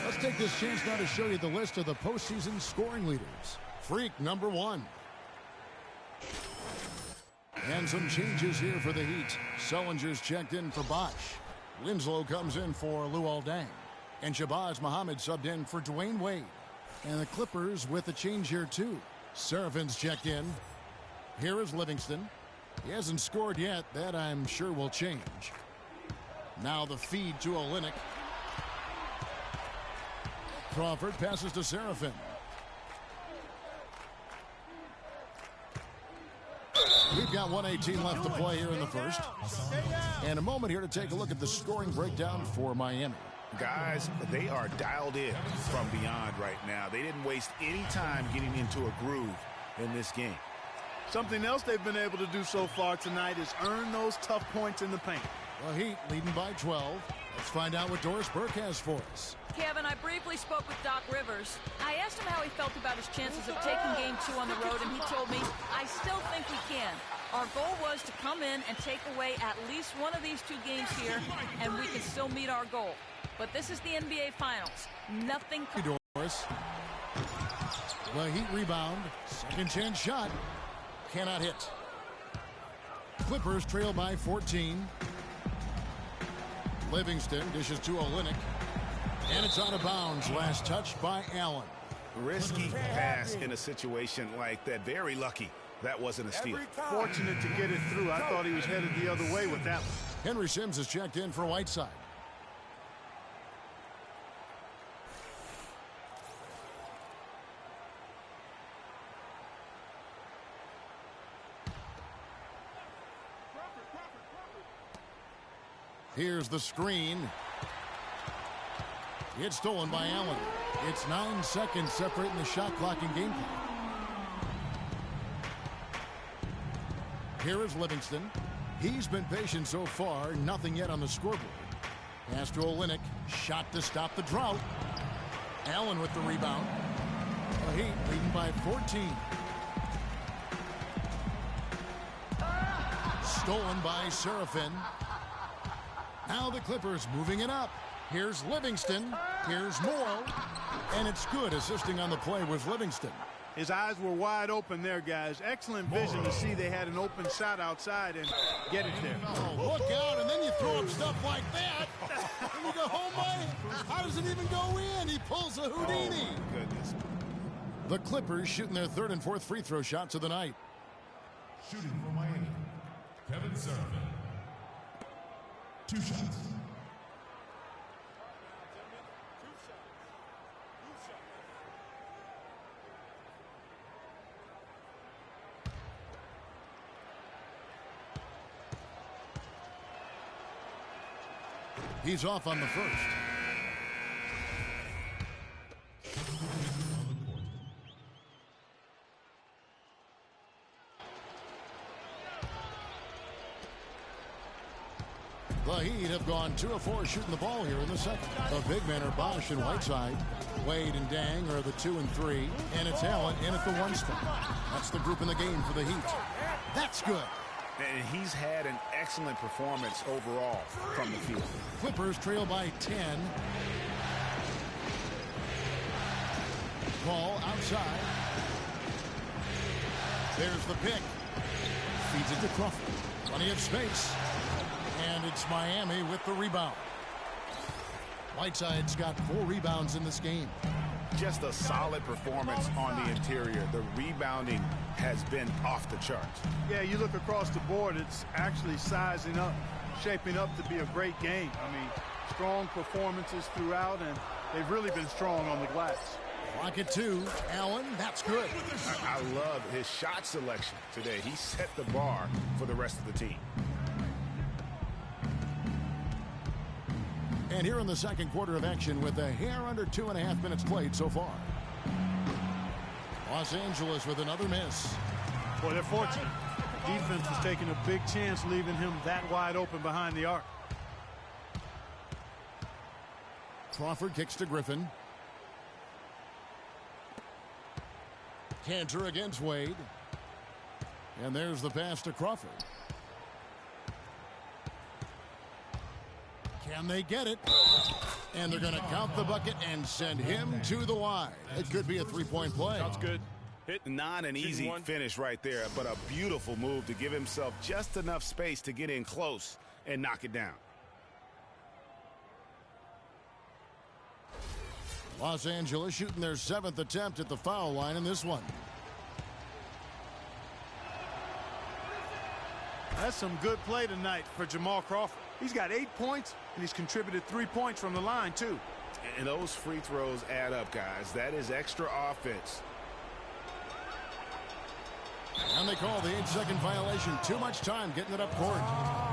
Let's take this chance now to show you the list of the postseason scoring leaders. Freak number 1. And some changes here for the Heat. Sullinger's checked in for Bosh. Winslow comes in for Luol Deng. And Shabazz Muhammad subbed in for Dwayne Wade. And the Clippers with a change here too. Serafin's checked in. Here is Livingston. He hasn't scored yet. That I'm sure will change. Now the feed to Olynyk. Crawford passes to Serafin. We've got 1:18 left to play here in the first. And a moment here to take a look at the scoring breakdown for Miami. Guys, they are dialed in from beyond right now. They didn't waste any time getting into a groove in this game. Something else they've been able to do so far tonight is earn those tough points in the paint. The Heat leading by 12. Let's find out what Doris Burke has for us. Kevin, I briefly spoke with Doc Rivers. I asked him how he felt about his chances of taking Game 2 on the road, and he told me, I still think we can. Our goal was to come in and take away at least one of these 2 games here, and we can still meet our goal. But this is the NBA Finals. Nothing. Doris. The Heat rebound. Second chance shot. Cannot hit. Clippers trail by 14. Livingston dishes to Olynyk. And it's out of bounds. Last touch by Allen. Risky pass in a situation like that. Very lucky that wasn't a steal. Fortunate to get it through. I thought he was headed the other way with that one. Henry Sims is checked in for Whiteside. Here's the screen. It's stolen by Allen. It's 9 seconds separating the shot clock and game clock. Here is Livingston. He's been patient so far. Nothing yet on the scoreboard. Pass to Olynyk. Shot to stop the drought. Allen with the rebound. The Heat leading by 14. Stolen by Serafin. Now the Clippers moving it up. Here's Livingston. Here's Moore. And it's good. Assisting on the play was Livingston. His eyes were wide open there, guys. Excellent vision to see they had an open shot outside and get it there. Oh, look out, and then you throw up stuff like that. And you go, oh my, how does it even go in? He pulls a Houdini. Oh, goodness. The Clippers shooting their third and fourth free throw shots of the night. Shooting for Miami, Kevin Serafin. 2 shots. He's off on the first. The Heat have gone 2 of 4 shooting the ball here in the second. The big men are Bosch and Whiteside. Wade and Dang are the 2 and 3. And it's Allen in at the 1 spot. That's the group in the game for the Heat. That's good. And he's had an excellent performance overall from the field. Clippers trail by 10. Ball outside. There's the pick. Feeds it to Crawford. Plenty of space. And it's Miami with the rebound. Whiteside's got 4 rebounds in this game. Just a solid performance on the interior. The rebounding has been off the charts. Yeah, you look across the board, it's actually sizing up, shaping up to be a great game. I mean, strong performances throughout, and they've really been strong on the glass. Clock at 2. Allen, that's good. I love his shot selection today. He set the bar for the rest of the team. And here in the second quarter of action with a hair under 2.5 minutes played so far. Los Angeles with another miss. Boy, they're fortunate. Defense was taking a big chance leaving him that wide open behind the arc. Crawford kicks to Griffin. Cantor against Wade. And there's the pass to Crawford. Can they get it? And they're going to count the bucket and send him to the line. It could be a 3-point play. Sounds good. Not an easy finish right there, but a beautiful move to give himself just enough space to get in close and knock it down. Los Angeles shooting their 7th attempt at the foul line in this one. That's some good play tonight for Jamal Crawford. He's got 8 points, and he's contributed 3 points from the line, too. And those free throws add up, guys. That is extra offense. And they call the 8-second violation. Too much time getting it up court.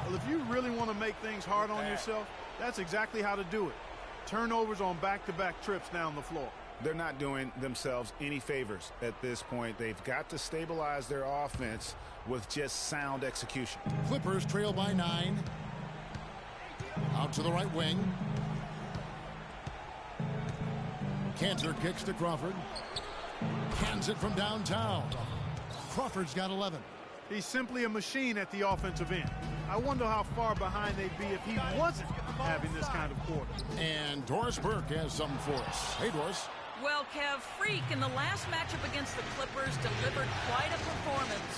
Well, if you really want to make things hard on yourself, that's exactly how to do it. Turnovers on back-to-back trips down the floor. They're not doing themselves any favors at this point. They've got to stabilize their offense with just sound execution. Clippers trail by 9. Out to the right wing. Cantor kicks to Crawford. Cans it from downtown. Crawford's got 11. He's simply a machine at the offensive end. I wonder how far behind they'd be if he wasn't having this kind of quarter. And Doris Burke has something for us. Hey, Doris. Well, Kev, Freak in the last matchup against the Clippers delivered quite a performance.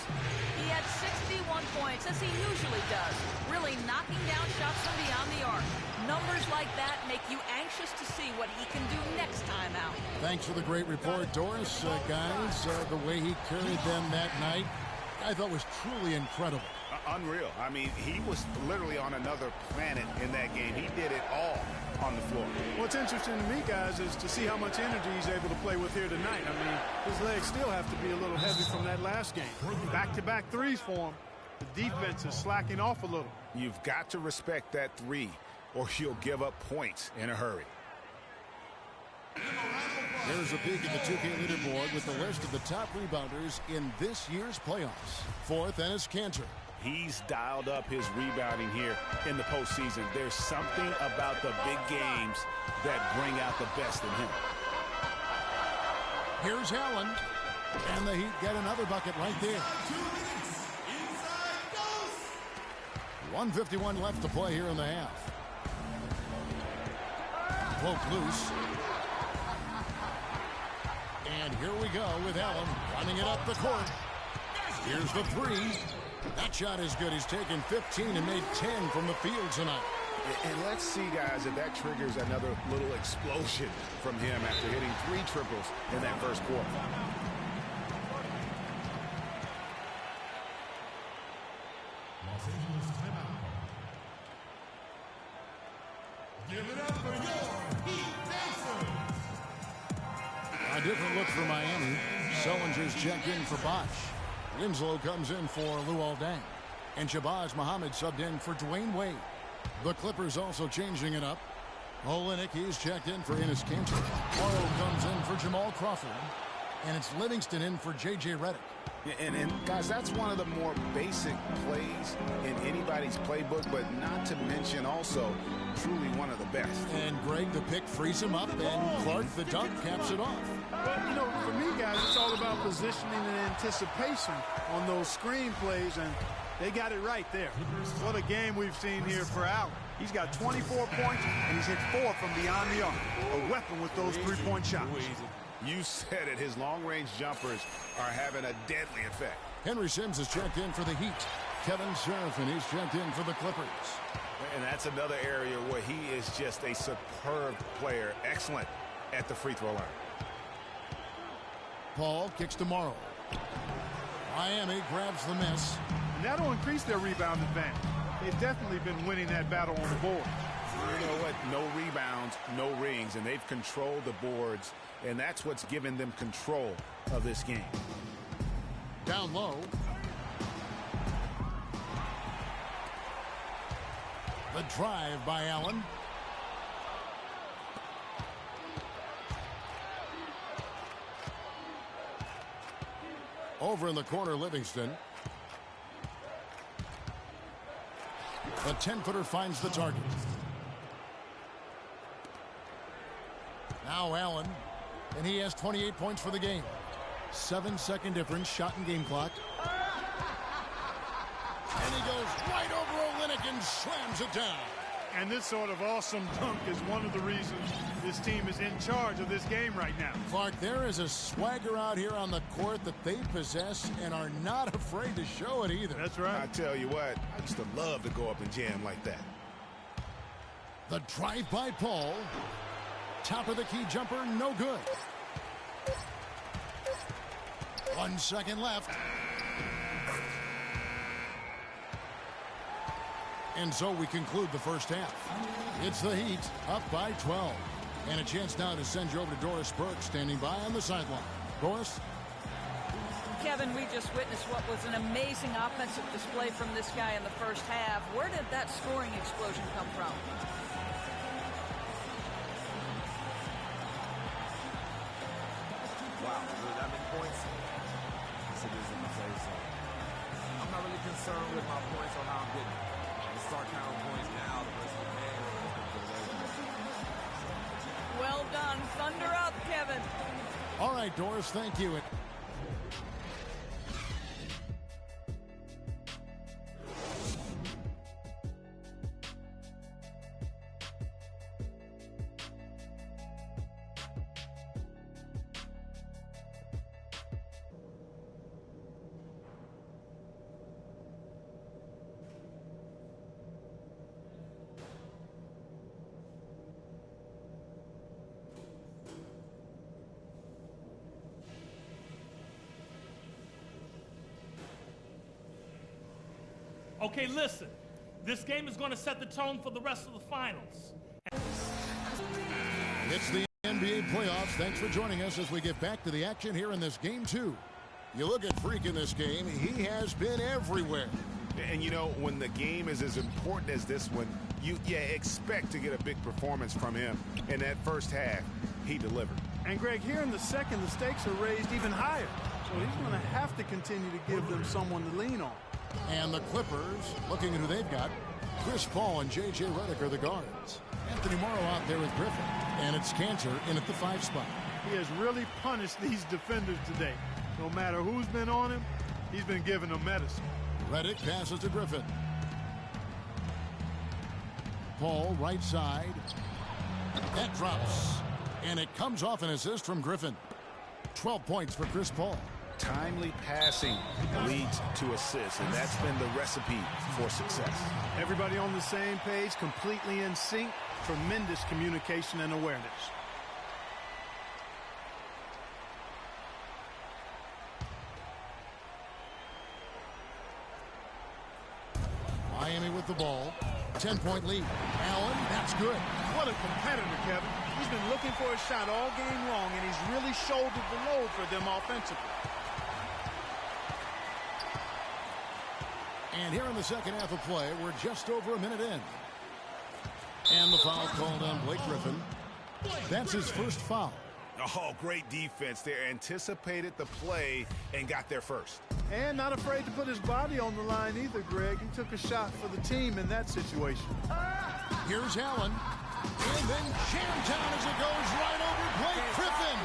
He had 61 points, as he usually does, really knocking down shots from beyond the arc. Numbers like that make you anxious to see what he can do next time out. Thanks for the great report, Doris. Guys, the way he carried them that night, I thought was truly incredible. Unreal. I mean, he was literally on another planet in that game. He did it all on the floor. What's interesting to me, guys, is to see how much energy he's able to play with here tonight. I mean, his legs still have to be a little heavy from that last game. Back-to-back threes for him. The defense is slacking off a little. You've got to respect that three, or you'll give up points in a hurry. Here's a peek at the 2K leaderboard with the list of the top rebounders in this year's playoffs. Fourth, Enes Kanter. He's dialed up his rebounding here in the postseason. There's something about the big games that bring out the best in him. Here's Allen. And the Heat get another bucket right there. 1:51 left to play here in the half. Broke loose. And here we go with Allen running it up the court. Here's the three. That shot is good. He's taken 15 and made 10 from the field tonight. And let's see, guys, if that triggers another little explosion from him after hitting 3 triples in that first quarter. Los Angeles timeout. Give it up for your Heat Dancers. A different look for Miami. Sellinger's checked in for Bosch. Winslow comes in for Luol Deng. And Shabazz Muhammad subbed in for Dwayne Wade. The Clippers also changing it up. Olynyk, he's checked in for Enes Kanter. Morrow comes in for Jamal Crawford. And it's Livingston in for J.J. Redick. And guys, that's one of the more basic plays in anybody's playbook, but not to mention also truly one of the best. And Greg, the pick frees him up, and Clark, the dunk, caps it off. Well, you know, for me, guys, it's all about positioning and anticipation on those screen plays, and they got it right there. What a game we've seen here for Allen. He's got 24 points, and he's hit 4 from beyond the arc. A weapon with those three-point shots. You said it. His long-range jumpers are having a deadly effect. Henry Sims is checked in for the Heat. Kevin Seraphin is checked in for the Clippers. And that's another area where he is just a superb player. Excellent at the free throw line. Paul kicks to Morrow. Miami grabs the miss. And that'll increase their rebound advantage. They've definitely been winning that battle on the board. You know what? No rebounds, no rings, and they've controlled the boards, and that's what's given them control of this game. Down low. The drive by Allen. Over in the corner, Livingston. The 10-footer finds the target. Now Allen, and he has 28 points for the game. 7-second difference, shot and game clock. And he goes right over Olynyk and slams it down. And this sort of awesome dunk is one of the reasons this team is in charge of this game right now. Clark, there is a swagger out here on the court that they possess and are not afraid to show it either. That's right. I tell you what, I used to love to go up and jam like that. The drive by Paul. Top of the key jumper, no good. 1 second left. And so we conclude the first half. It's the Heat up by 12. And a chance now to send you over to Doris Burke standing by on the sideline. Doris? Kevin, we just witnessed what was an amazing offensive display from this guy in the first half. Where did that scoring explosion come from? Wow, really that many points? Yes, it is in the play, so I'm not really concerned with my points or how I'm getting. Let's start counting points now. The rest of the game. Well done. Thunder up, Kevin. All right, Doris, thank you. Okay, listen. This game is going to set the tone for the rest of the finals. It's the NBA playoffs. Thanks for joining us as we get back to the action here in this game 2. You look at Freak in this game, he has been everywhere. And you know, when the game is as important as this one, you expect to get a big performance from him. In that first half, he delivered. And Greg, here in the second, the stakes are raised even higher. So he's going to have to continue to give them someone to lean on. And the Clippers, looking at who they've got, Chris Paul and J.J. Redick are the guards. Anthony Morrow out there with Griffin. And it's Cantor in at the 5 spot. He has really punished these defenders today. No matter who's been on him, he's been giving them medicine. Redick passes to Griffin. Paul, right side. That drops. And it comes off an assist from Griffin. 12 points for Chris Paul. Timely passing leads to assists, and that's been the recipe for success. Everybody on the same page, completely in sync. Tremendous communication and awareness. Miami with the ball. 10-point lead. Allen, that's good. What a competitor, Kevin. He's been looking for a shot all game long, and he's really shouldered the load for them offensively. And here in the second half of play, we're just over a minute in. And the foul called on Blake Griffin. That's his first foul. Oh, great defense there. Anticipated the play and got there first. And not afraid to put his body on the line either, Greg. He took a shot for the team in that situation. Here's Allen. And then jam down as it goes right over Blake Griffin.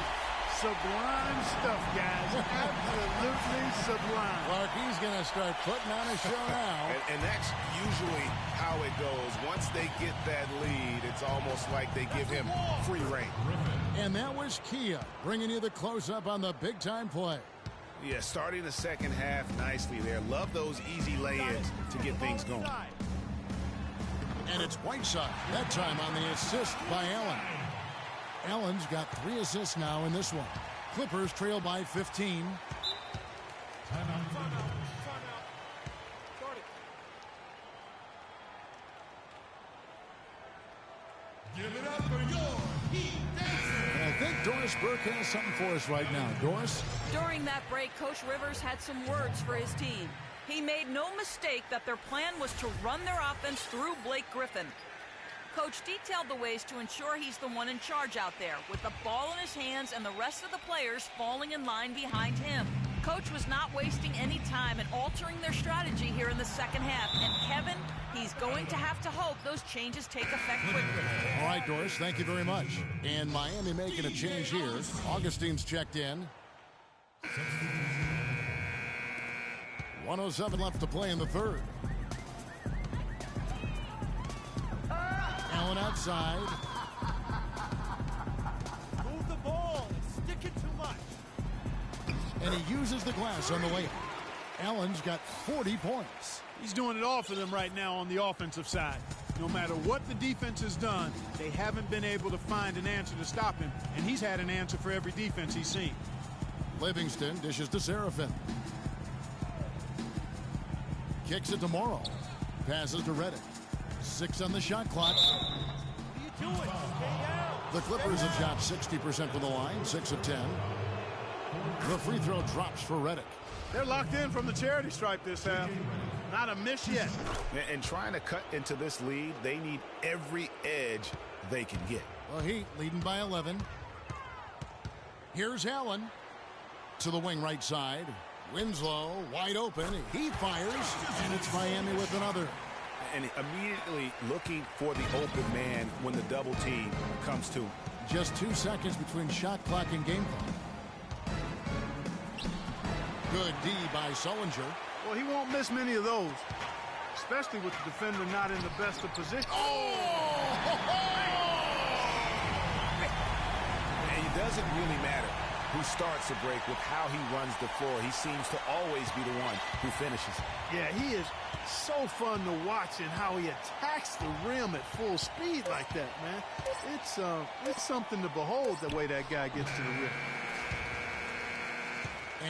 Sublime stuff, guys. Absolutely sublime. Clark, he's going to start putting on a show now. And that's usually how it goes. Once they get that lead, it's almost like they give him free reign. And that was Kia bringing you the close-up on the big-time play. Yeah, starting the second half nicely there. Love those easy lay-ins to get things going. And it's Whiteside, that time on the assist by Allen. Allen's got 3 assists now in this one. Clippers trail by 15. Give it up for your Heat Dancers. And I think Doris Burke has something for us right now. Doris? During that break, Coach Rivers had some words for his team. He made no mistake that their plan was to run their offense through Blake Griffin. Coach detailed the ways to ensure he's the one in charge out there, with the ball in his hands and the rest of the players falling in line behind him. Coach was not wasting any time in altering their strategy here in the second half. And Kevin, he's going to have to hope those changes take effect quickly. All right, Doris, thank you very much. And Miami making a change here. Augustine's checked in. 1:07 left to play in the third. Allen outside. Move the ball and stick it too much. And he uses the glass on the layup. Allen's got 40 points. He's doing it all for them right now on the offensive side. No matter what the defense has done, they haven't been able to find an answer to stop him, and he's had an answer for every defense he's seen. Livingston dishes to Seraphin. Kicks it to Morrow. Passes to Redick. 6 on the shot clock. The Clippers have shot 60% from the line, 6 of 10. The free throw drops for Redick. They're locked in from the charity stripe this half. Not a miss yet. And trying to cut into this lead, they need every edge they can get. The Heat leading by 11. Here's Allen to the wing right side. Winslow wide open. He fires, and it's Miami with another. And immediately looking for the open man when the double team comes to him. Just 2 seconds between shot clock and game clock. Good D by Sullinger. Well, he won't miss many of those, especially with the defender not in the best of positions. And it doesn't really matter who starts the break with how he runs the floor. He seems to always be the one who finishes. Yeah, he is so fun to watch and how he attacks the rim at full speed like that, man. It's something to behold the way that guy gets to the rim.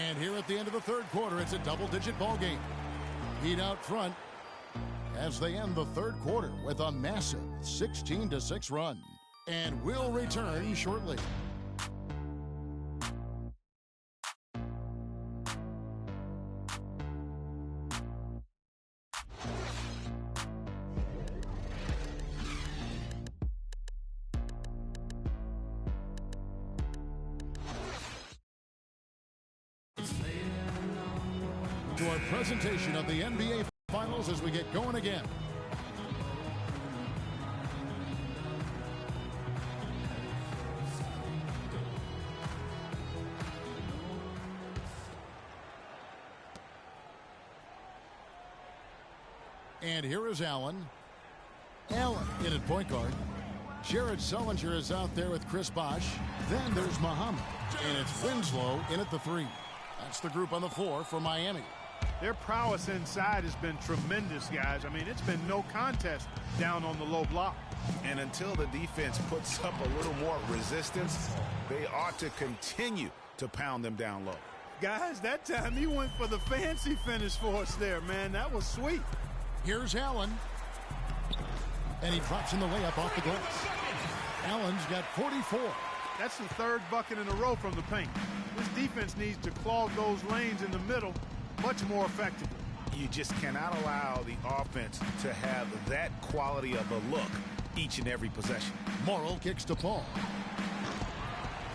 And here at the end of the third quarter, it's a double-digit ball game. Heat out front, as they end the third quarter with a massive 16-6 run. And we'll return shortly. To our presentation of the NBA Finals as we get going again. And here is Allen. Allen in at point guard. Jared Sullinger is out there with Chris Bosh. Then there's Muhammad. And it's Winslow in at the 3. That's the group on the floor for Miami. Their prowess inside has been tremendous, guys. I mean, it's been no contest down on the low block. And until the defense puts up a little more resistance, they ought to continue to pound them down low. Guys, that time he went for the fancy finish for us there, man. That was sweet. Here's Allen. And he drops in the layup off the glass. Allen's got 44. That's the third bucket in a row from the paint. This defense needs to clog those lanes in the middle much more effectively. You just cannot allow the offense to have that quality of a look each and every possession. Morrill kicks to Paul.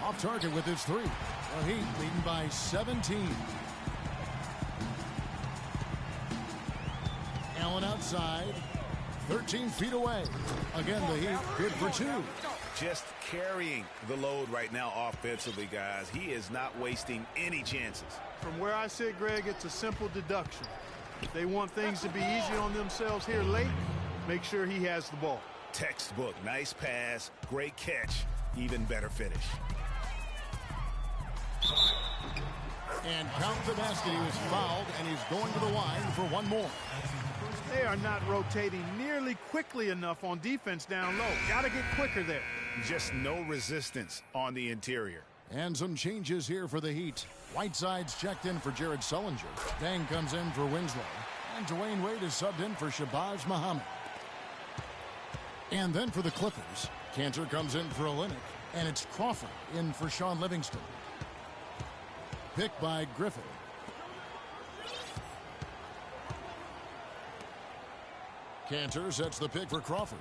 Off target with his 3. The Heat leading by 17. Allen outside. 13 feet away. Again, the Heat good for 2. Just carrying the load right now offensively, guys. He is not wasting any chances. From where I sit, Greg, it's a simple deduction. If they want things to be easy on themselves here late, make sure he has the ball. Textbook. Nice pass, great catch, even better finish. And count the basket. He was fouled, and he's going to the line for one more. They are not rotating nearly quickly enough on defense down low. Got to get quicker there. Just no resistance on the interior. And some changes here for the Heat. Whiteside's checked in for Jared Sullinger. Dang comes in for Winslow. And Dwayne Wade is subbed in for Shabazz Muhammad. And then for the Clippers, Cantor comes in for Olynyk. And it's Crawford in for Sean Livingston. Picked by Griffin. Cantor sets the pick for Crawford.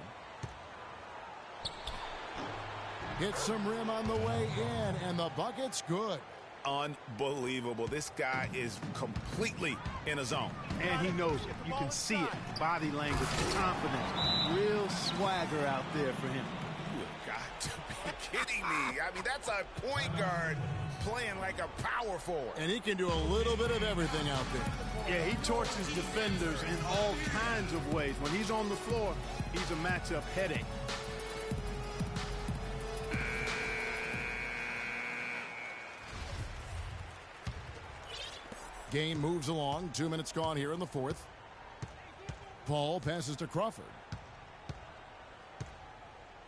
Hits some rim on the way in, and the bucket's good. Unbelievable. This guy is completely in a zone. And he knows it. You can see it. Body language, confidence, real swagger out there for him. You have got to be kidding me. I mean, that's a point guard playing like a power forward. And he can do a little bit of everything out there. Yeah, he torches defenders in all kinds of ways. When he's on the floor, he's a matchup headache. Game moves along. 2 minutes gone here in the fourth. Paul passes to Crawford.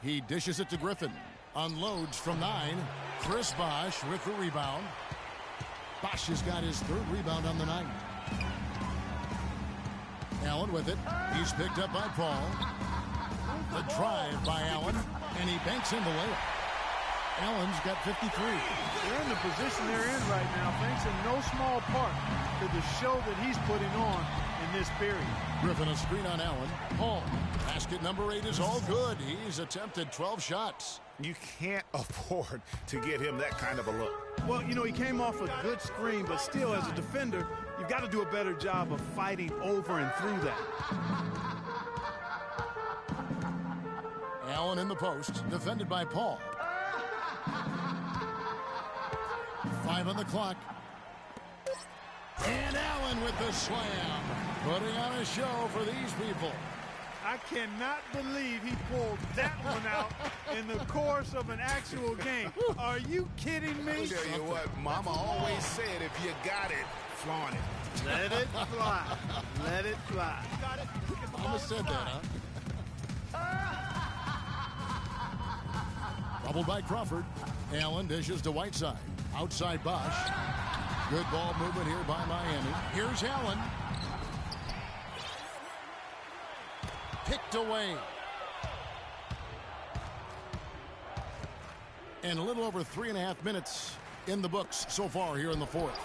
He dishes it to Griffin. Unloads from 9. Chris Bosh with the rebound. Bosh has got his 3rd rebound on the night. Allen with it. He's picked up by Paul. The drive by Allen. And he banks in the layup. Allen's got 53. They're in the position they're in right now, thanks in no small part to the show that he's putting on in this period. Griffin a screen on Allen. Paul. Basket number 8 is all good. He's attempted 12 shots. You can't afford to get him that kind of a look. Well, you know, he came off a good screen, but still, as a defender, you've got to do a better job of fighting over and through that. Allen in the post, defended by Paul. 5 on the clock. And Allen with the slam. Putting on a show for these people. I cannot believe he pulled that one out in the course of an actual game. Are you kidding me? I'll tell you what, Mama always said, if you got it, flaunt it. Let it fly. Let it fly. Mama said that, huh? Bubbled by Crawford. Allen dishes to Whiteside. Outside Bosh. Good ball movement here by Miami. Here's Allen. picked away. And a little over 3.5 minutes in the books so far here in the fourth.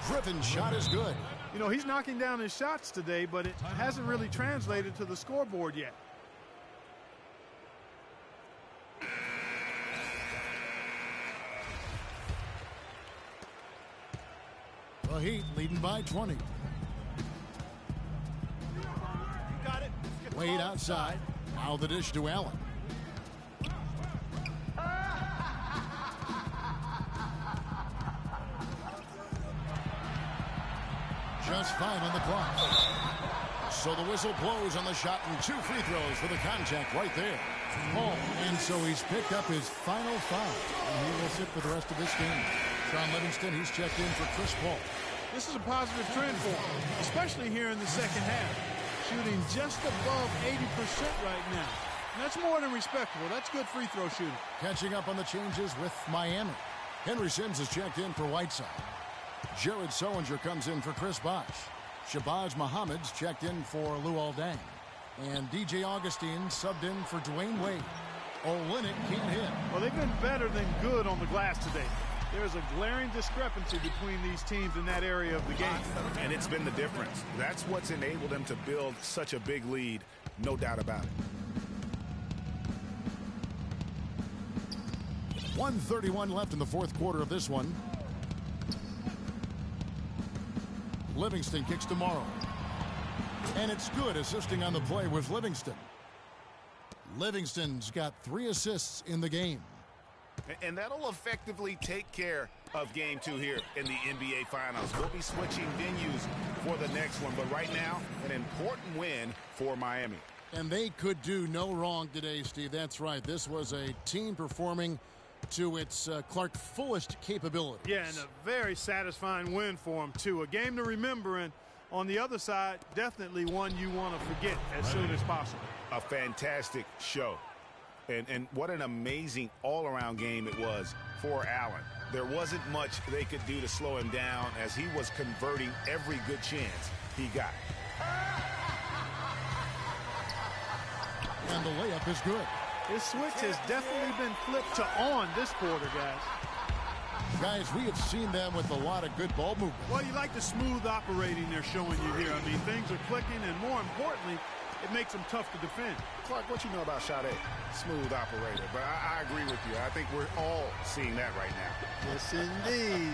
Griffin's shot is good. You know, he's knocking down his shots today, but it hasn't really translated to the scoreboard yet. The Heat leading by 20. Got it. Wade outside. Now the dish to Allen. Just 5 on the clock. So the whistle blows on the shot and 2 free throws for the contact right there. Paul. And so he's picked up his final foul. And he will sit for the rest of this game. Shaun Livingston, he's checked in for Chris Paul. This is a positive trend for him, especially here in the second half. Shooting just above 80% right now. And that's more than respectable. That's good free throw shooting. Catching up on the changes with Miami. Henry Sims is checked in for Whiteside. Jared Sullinger comes in for Chris Bosh. Shabazz Muhammad's checked in for Luol Deng. And DJ Augustine subbed in for Dwayne Wade. Olynyk can't hit. Well, they've been better than good on the glass today. There's a glaring discrepancy between these teams in that area of the game. And it's been the difference. That's what's enabled them to build such a big lead, no doubt about it. 1:31 left in the fourth quarter of this one. Livingston kicks to Morrow. And it's good. Assisting on the play was Livingston. Livingston's got 3 assists in the game. And that'll effectively take care of game 2 here in the NBA Finals. We'll be switching venues for the next one. But right now, an important win for Miami. And they could do no wrong today, Steve. That's right. This was a team performing to its Clark fullest capabilities. Yeah, and a very satisfying win for them, too. A game to remember, and on the other side, definitely one you want to forget as soon as possible. A fantastic show. And what an amazing all-around game it was for Allen. There wasn't much they could do to slow him down as he was converting every good chance he got. And the layup is good. His switch has definitely been flipped to on this quarter, guys. Guys, we have seen them with a lot of good ball movement. Well, you like the smooth operating they're showing you here. I mean, things are clicking, and more importantly, it makes them tough to defend. Clark, what you know about Sade? Smooth operator. But I agree with you. I think we're all seeing that right now. Yes, indeed.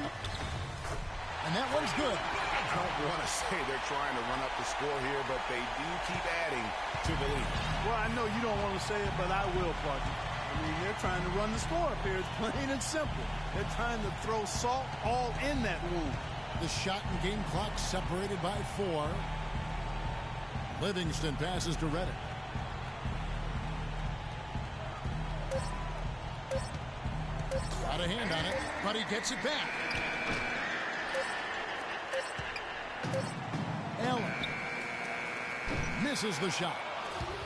And that one's good. I don't want to say they're trying to run up the score here, but they do keep adding to the lead. Well, I know you don't want to say it, but I will, partner. I mean, they're trying to run the score up here. It's plain and simple. They're trying to throw salt all in that wound. The shot and game clock separated by 4. Livingston passes to Redick. Got a hand on it, but he gets it back. Allen misses the shot.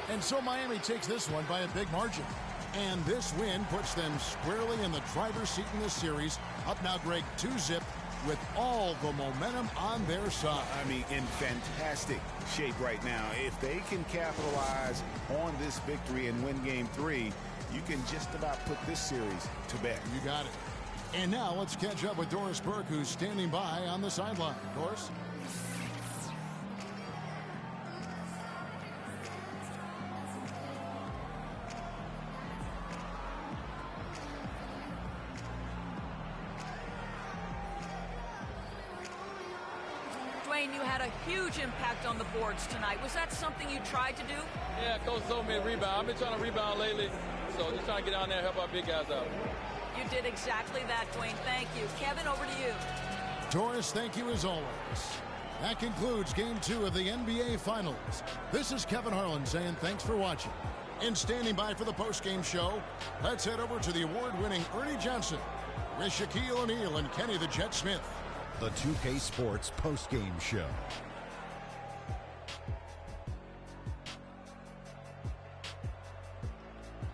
And so Miami takes this one by a big margin. And this win puts them squarely in the driver's seat in this series. Up now, Greg, 2-zip with all the momentum on their side. I mean, in fantastic shape right now. If they can capitalize on this victory and win game 3, you can just about put this series to bed. You got it. And now let's catch up with Doris Burke, who's standing by on the sideline. Doris? Dwayne, you had a huge impact on the boards tonight. Was that something you tried to do? Yeah, Coach told me to rebound. I've been trying to rebound lately, so just trying to get down there and help our big guys out. You did exactly that, Dwayne. Thank you. Kevin, over to you. Doris, thank you as always. That concludes Game 2 of the NBA Finals. This is Kevin Harlan saying thanks for watching. And standing by for the post-game show, let's head over to the award-winning Ernie Johnson with Shaquille O'Neal and Kenny the Jet Smith. The 2K Sports post-game show.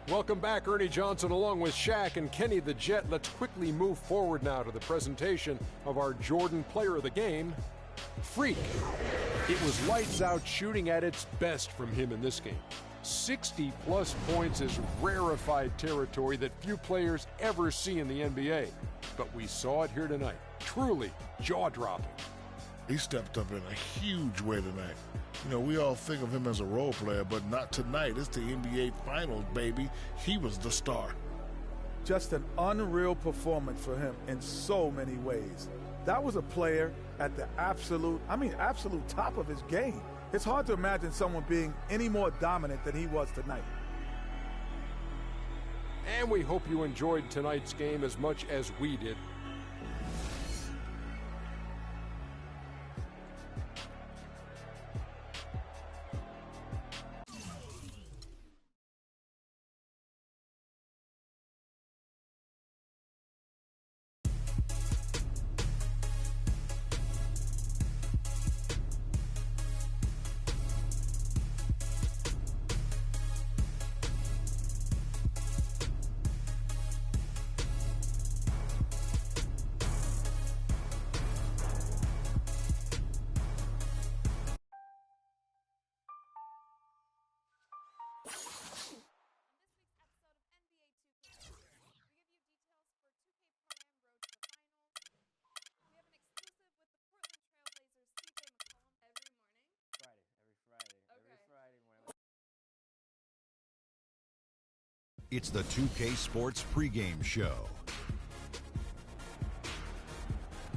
Welcome back, Ernie Johnson along with Shaq and Kenny the Jet. Let's quickly move forward now to the presentation of our Jordan Player of the Game, Freak. It was lights out shooting at its best from him in this game. 60-plus points is rarefied territory that few players ever see in the NBA. But we saw it here tonight. Truly jaw-dropping. He stepped up in a huge way tonight. You know, we all think of him as a role player, but not tonight. It's the NBA Finals, baby. He was the star. Just an unreal performance for him in so many ways. That was a player at the absolute top of his game. It's hard to imagine someone being any more dominant than he was tonight. And we hope you enjoyed tonight's game as much as we did. It's the 2K Sports pregame show.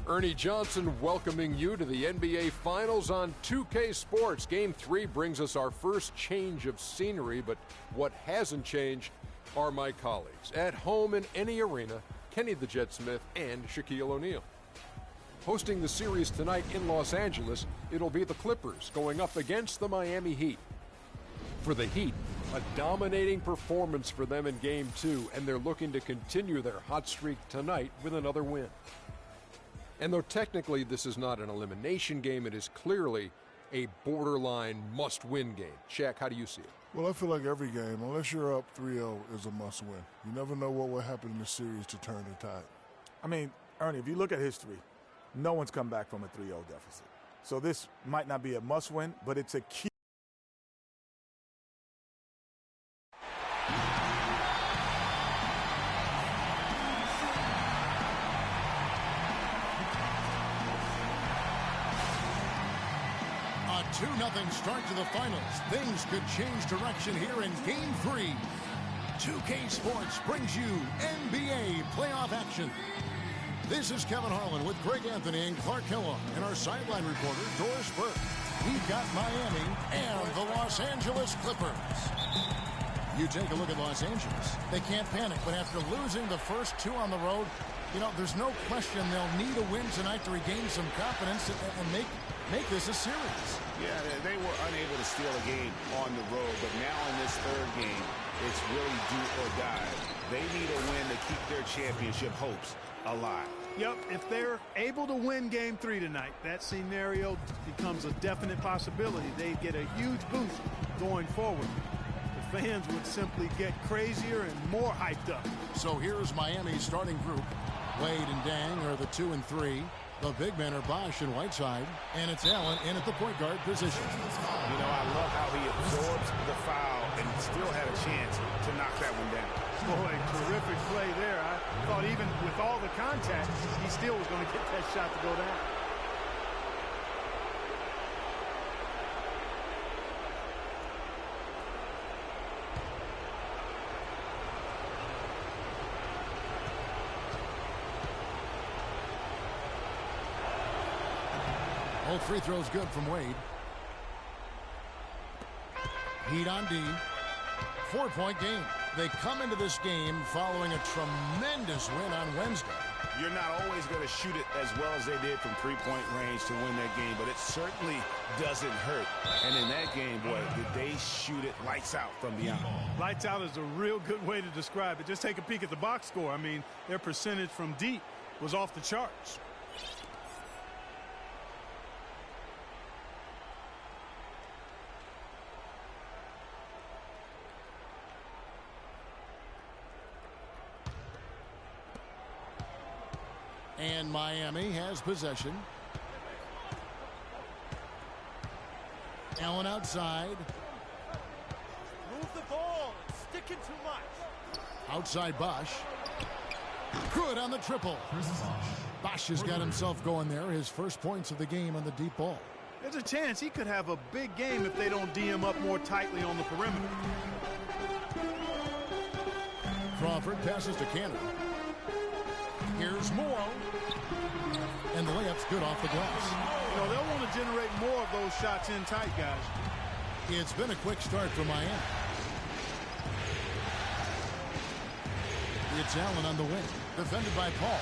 Ernie Johnson welcoming you to the NBA Finals on 2K Sports. Game 3 brings us our first change of scenery, but what hasn't changed are my colleagues. At home in any arena, Kenny the Jet Smith and Shaquille O'Neal. Hosting the series tonight in Los Angeles, it'll be the Clippers going up against the Miami Heat. For the Heat, a dominating performance for them in Game 2, and they're looking to continue their hot streak tonight with another win. And though technically this is not an elimination game, it is clearly a borderline must-win game. Shaq, how do you see it? Well, I feel like every game, unless you're up 3-0, is a must-win. You never know what will happen in the series to turn the tide. I mean, Ernie, if you look at history, no one's come back from a 3-0 deficit. So this might not be a must-win, but it's a key. A 2-0 start to the finals. Things could change direction here in Game 3. 2K Sports brings you NBA playoff action. This is Kevin Harlan with Greg Anthony and Clark Kellogg and our sideline reporter, Doris Burke. We've got Miami and the Los Angeles Clippers. You take a look at Los Angeles. They can't panic, but after losing the first 2 on the road, you know, there's no question they'll need a win tonight to regain some confidence and make this a series. Yeah, they were unable to steal a game on the road, but now in this third game, it's really do or die. They need a win to keep their championship hopes alive. Yep, if they're able to win Game 3 tonight, that scenario becomes a definite possibility. They get a huge boost going forward. The fans would simply get crazier and more hyped up. So here's Miami's starting group. Wade and Dang are the 2 and 3. The big men are Bosh and Whiteside, and it's Allen in at the point guard position. You know, I love how he absorbs the foul and still had a chance to knock that one down. Boy, terrific play there. I thought even with all the contact, he still was going to get that shot to go down. All free throws good from Wade. Heat on D. 4-point game. They come into this game following a tremendous win on Wednesday. You're not always going to shoot it as well as they did from three-point range to win that game, but it certainly doesn't hurt. And in that game, boy, did they shoot it lights out from beyond. Lights out is a real good way to describe it. Just take a peek at the box score. I mean, their percentage from deep was off the charts. And Miami has possession. Allen outside. Move the ball. It's sticking too much. Outside Bosch. Good on the triple. Bosch has got himself going there. His first points of the game on the deep ball. There's a chance he could have a big game if they don't D him up more tightly on the perimeter. Crawford passes to Cantor. Here's Morrow. And the layup's good off the glass. You know, they'll want to generate more of those shots in tight, guys. It's been a quick start for Miami. It's Allen on the wing. Defended by Paul.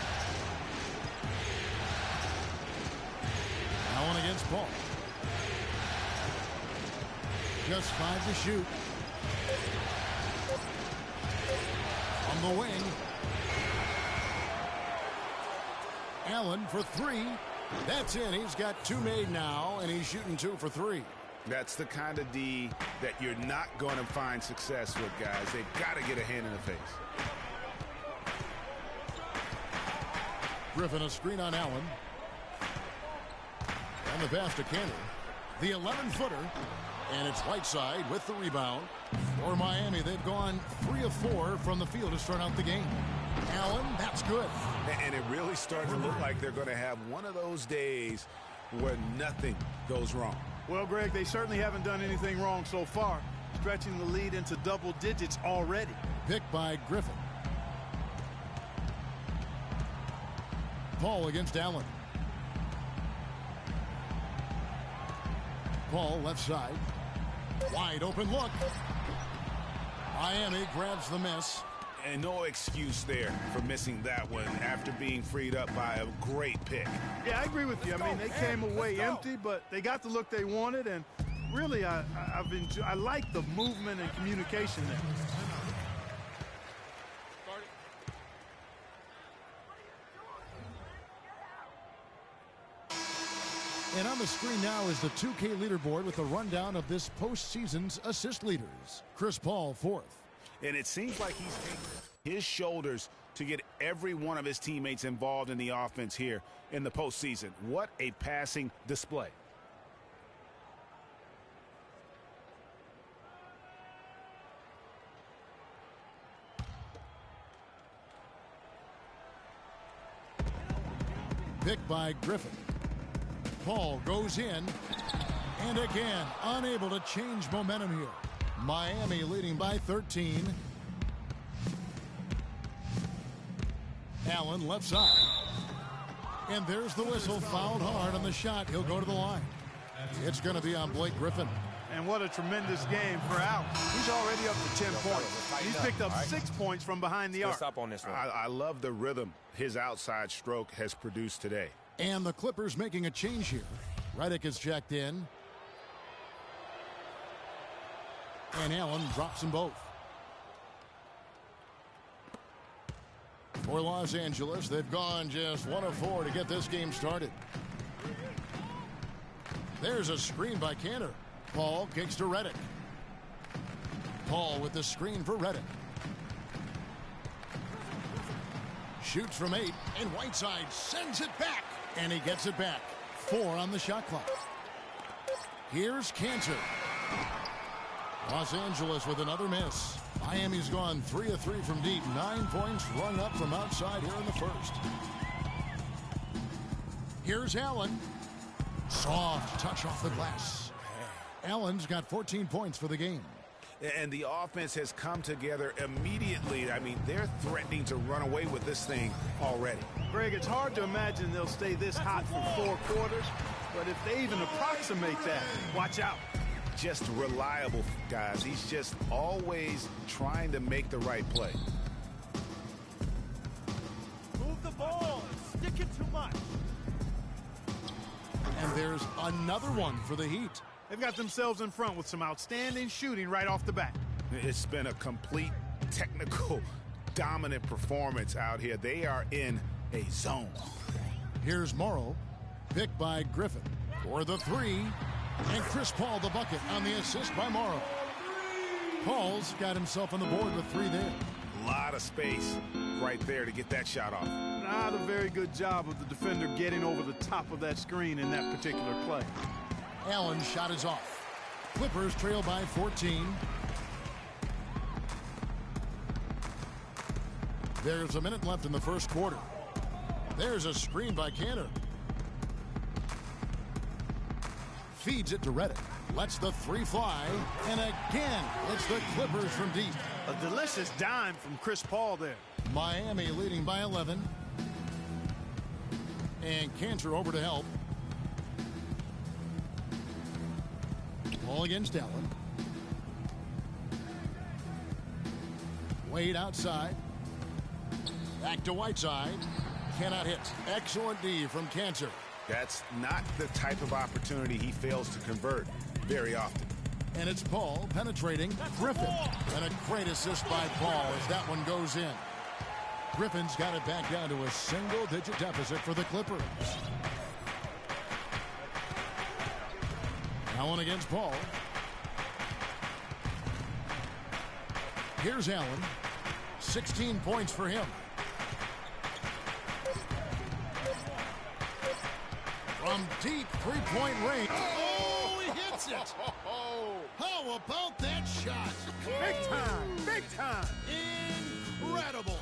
Allen against Paul. Just 5 to shoot. On the wing. Allen for 3. That's it. He's got 2 made now, and he's shooting 2 for 3. That's the kind of D that you're not going to find success with, guys. They've got to get a hand in the face. Griffin a screen on Allen. And the pass to Cantor. The 11-footer. And it's Whiteside with the rebound. For Miami, they've gone 3 of 4 from the field to start out the game. Allen, that's good. And it really started to look like they're going to have one of those days where nothing goes wrong. Well, Greg, they certainly haven't done anything wrong so far. Stretching the lead into double digits already. Picked by Griffin. Paul against Allen. Paul left side. Wide open look. Miami grabs the miss. And no excuse there for missing that one after being freed up by a great pick. Yeah, I agree with you. I mean, they came away empty, but they got the look they wanted, and really, I like the movement and communication there. And on the screen now is the 2K leaderboard with a rundown of this postseason's assist leaders. Chris Paul, 4th. And it seems like he's taking his shoulders to get every one of his teammates involved in the offense here in the postseason. What a passing display. Picked by Griffin. Paul goes in, and again, unable to change momentum here. Miami leading by 13. Allen left side. And there's the whistle, fouled hard on the shot. He'll go to the line. It's going to be on Blake Griffin. And what a tremendous game for Allen. He's already up to 10 points. He's picked up 6 points from behind the arc. On this one. I love the rhythm his outside stroke has produced today. And the Clippers making a change here. Redick is checked in. And Allen drops them both. For Los Angeles, they've gone just 1 of 4 to get this game started. There's a screen by Cantor. Paul kicks to Redick. Paul with the screen for Redick. Shoots from 8, and Whiteside sends it back. And he gets it back. 4 on the shot clock. Here's Cantor. Los Angeles with another miss. Miami's gone 3 of 3 from deep. 9 points rung up from outside here in the first. Here's Allen. Soft touch off the glass. Allen's got 14 points for the game. And the offense has come together immediately. I mean, they're threatening to run away with this thing already. Greg, it's hard to imagine they'll stay this hot for 4 quarters, but if they even approximate that, watch out. Just reliable, guys. He's just always trying to make the right play. Move the ball. It's sticking too much. And there's another one for the Heat. They've got themselves in front with some outstanding shooting right off the bat. It's been a complete technical dominant performance out here. They are in a zone. Here's Morrow, picked by Griffin for the 3. And Chris Paul the bucket on the assist by Morrow. Paul's got himself on the board with 3 there. A lot of space right there to get that shot off. Not a very good job of the defender getting over the top of that screen in that particular play. Allen's shot is off. Clippers trail by 14. There's a minute left in the first quarter. There's a screen by Kanter. Feeds it to Redick. Lets the three fly. And again, it's the Clippers from deep. A delicious dime from Chris Paul there. Miami leading by 11. And Kanter over to help. Ball against Allen. Wade outside. Back to Whiteside. Cannot hit. Excellent D from Kanter. That's not the type of opportunity he fails to convert very often. And it's Paul penetrating Griffin. And a great assist by Paul as that one goes in. Griffin's got it back down to a single-digit deficit for the Clippers. Allen against Paul. Here's Allen. 16 points for him. From deep three-point range. Oh, he hits it. How about that shot? Big time. Big time. Incredible.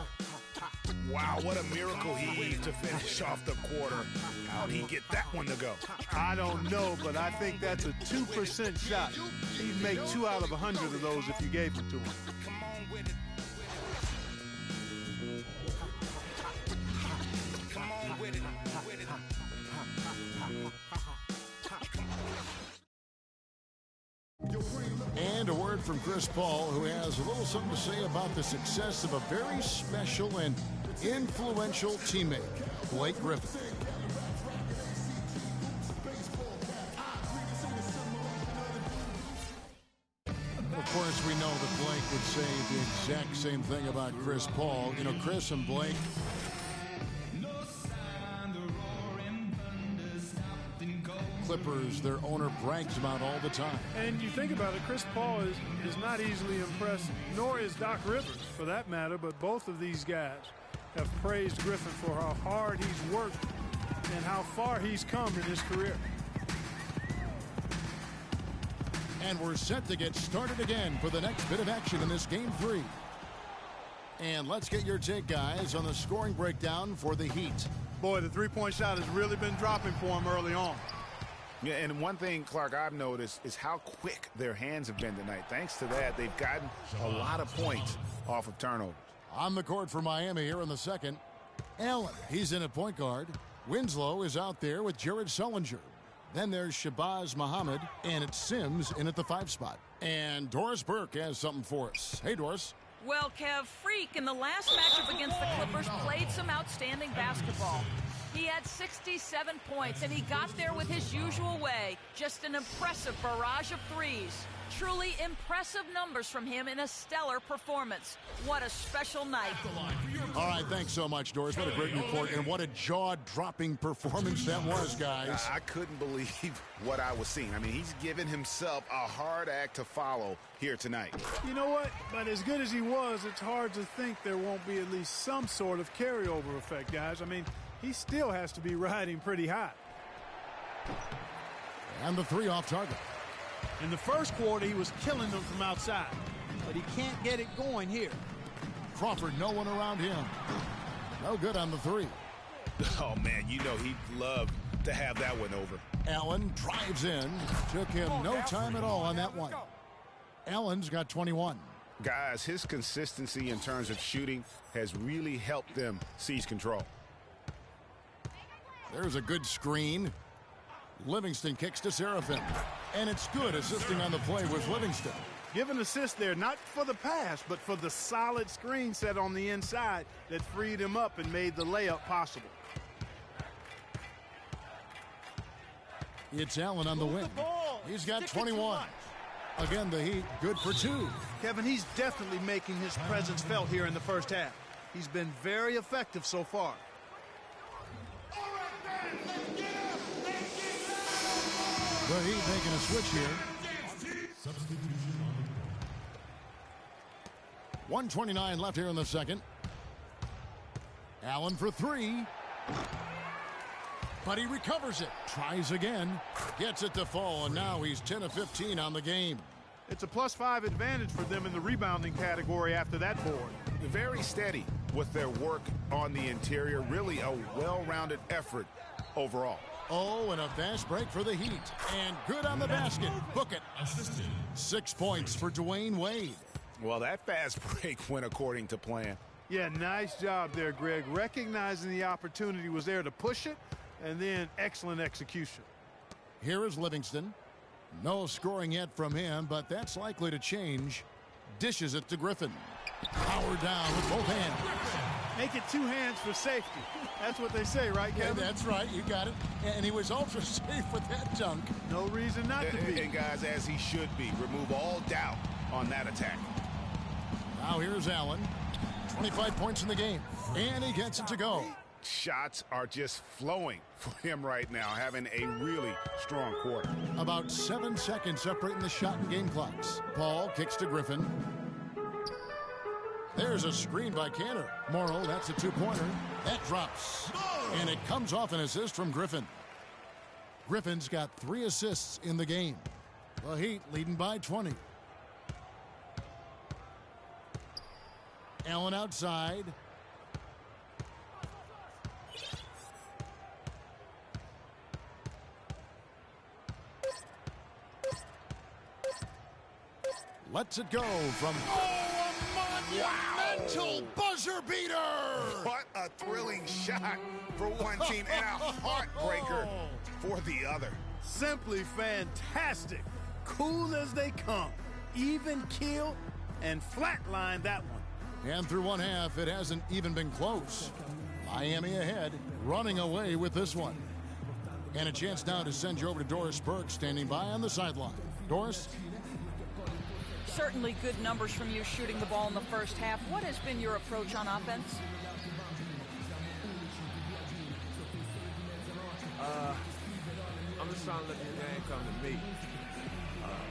Wow, what a miracle he heaved to finish off the quarter. How'd he get that one to go? I don't know, but I think that's a 2% shot. He'd make 2 out of 100 of those if you gave it to him. And a word from Chris Paul, who has a little something to say about the success of a very special and influential teammate, Blake Griffin. Of course, we know that Blake would say the exact same thing about Chris Paul. You know, Chris and Blake, Clippers, their owner brags about all the time. And you think about it, Chris Paul is not easily impressed, nor is Doc Rivers, for that matter, but both of these guys have praised Griffin for how hard he's worked and how far he's come in his career. And we're set to get started again for the next bit of action in this Game 3. And let's get your take, guys, on the scoring breakdown for the Heat. Boy, the three-point shot has really been dropping for him early on. Yeah, and one thing, Clark, I've noticed is how quick their hands have been tonight. Thanks to that, they've gotten a lot of points off of turnovers. On the court for Miami here in the second, Allen, he's in at point guard. Winslow is out there with Jared Sullinger. Then there's Shabazz Muhammad, and it's Sims in at the 5 spot. And Doris Burke has something for us. Hey, Doris. Well, Kev, Freak in the last matchup against the Clippers played some outstanding basketball. He had 67 points, and he got there with his usual way. Just an impressive barrage of threes. Truly impressive numbers from him in a stellar performance. What a special night. All right, thanks so much, Doris. What a great report, and what a jaw-dropping performance that was, guys. I couldn't believe what I was seeing. I mean, he's given himself a hard act to follow here tonight. You know what? But as good as he was, it's hard to think there won't be at least some sort of carryover effect, guys. I mean, he still has to be riding pretty high. And the 3 off target. In the first quarter, he was killing them from outside, but he can't get it going here. Crawford, no one around him. No good on the 3. Oh, man, you know he'd love to have that one over. Allen drives in. Took him no time at all on that one. Allen's got 21. Guys, his consistency in terms of shooting has really helped them seize control. There's a good screen. Livingston kicks to Serafin. And it's good, assisting on the play with Livingston. Give an assist there, not for the pass, but for the solid screen set on the inside that freed him up and made the layup possible. It's Allen on the wing. He's got 21. Again, the Heat good for 2. Kevin, he's definitely making his presence felt here in the first half. He's been very effective so far. The Heat making a switch here. 1:29 left here in the second. Allen for 3. but he recovers it. Tries again. Gets it to fall, and now he's 10 of 15 on the game. It's a +5 advantage for them in the rebounding category after that board. Very steady with their work on the interior. Really a well-rounded effort overall. Oh, and a fast break for the Heat. And good on the basket. Book it. 6 points for Dwayne Wade. Well, that fast break went according to plan. Yeah, nice job there, Greg. Recognizing the opportunity was there to push it, and then excellent execution. Here is Livingston. No scoring yet from him, but that's likely to change. Dishes it to Griffin. Power down with both hands. Make it 2 hands for safety. That's what they say, right, Kevin? Yeah, that's right. You got it. And he was ultra safe with that dunk. No reason not to be. And guys, as he should be. Remove all doubt on that attack. Now here's Allen. 25 points in the game. And he gets it to go. Shots are just flowing for him right now, having a really strong quarter. About 7 seconds separating the shot and game clocks. Paul kicks to Griffin. There's a screen by Cantor. Morrow, that's a 2-pointer. That drops. And it comes off an assist from Griffin. Griffin's got 3 assists in the game. The Heat leading by 20. Allen outside. Lets it go from... Oh, a monumental buzzer beater! What a thrilling shot for one team and a heartbreaker for the other. Simply fantastic. Cool as they come. Even keel and flatline that one. And through one half, it hasn't even been close. Miami ahead, running away with this one. And a chance now to send you over to Doris Burke, standing by on the sideline. Doris? Certainly good numbers from you shooting the ball in the first half. What has been your approach on offense? I'm just trying to let the game come to me.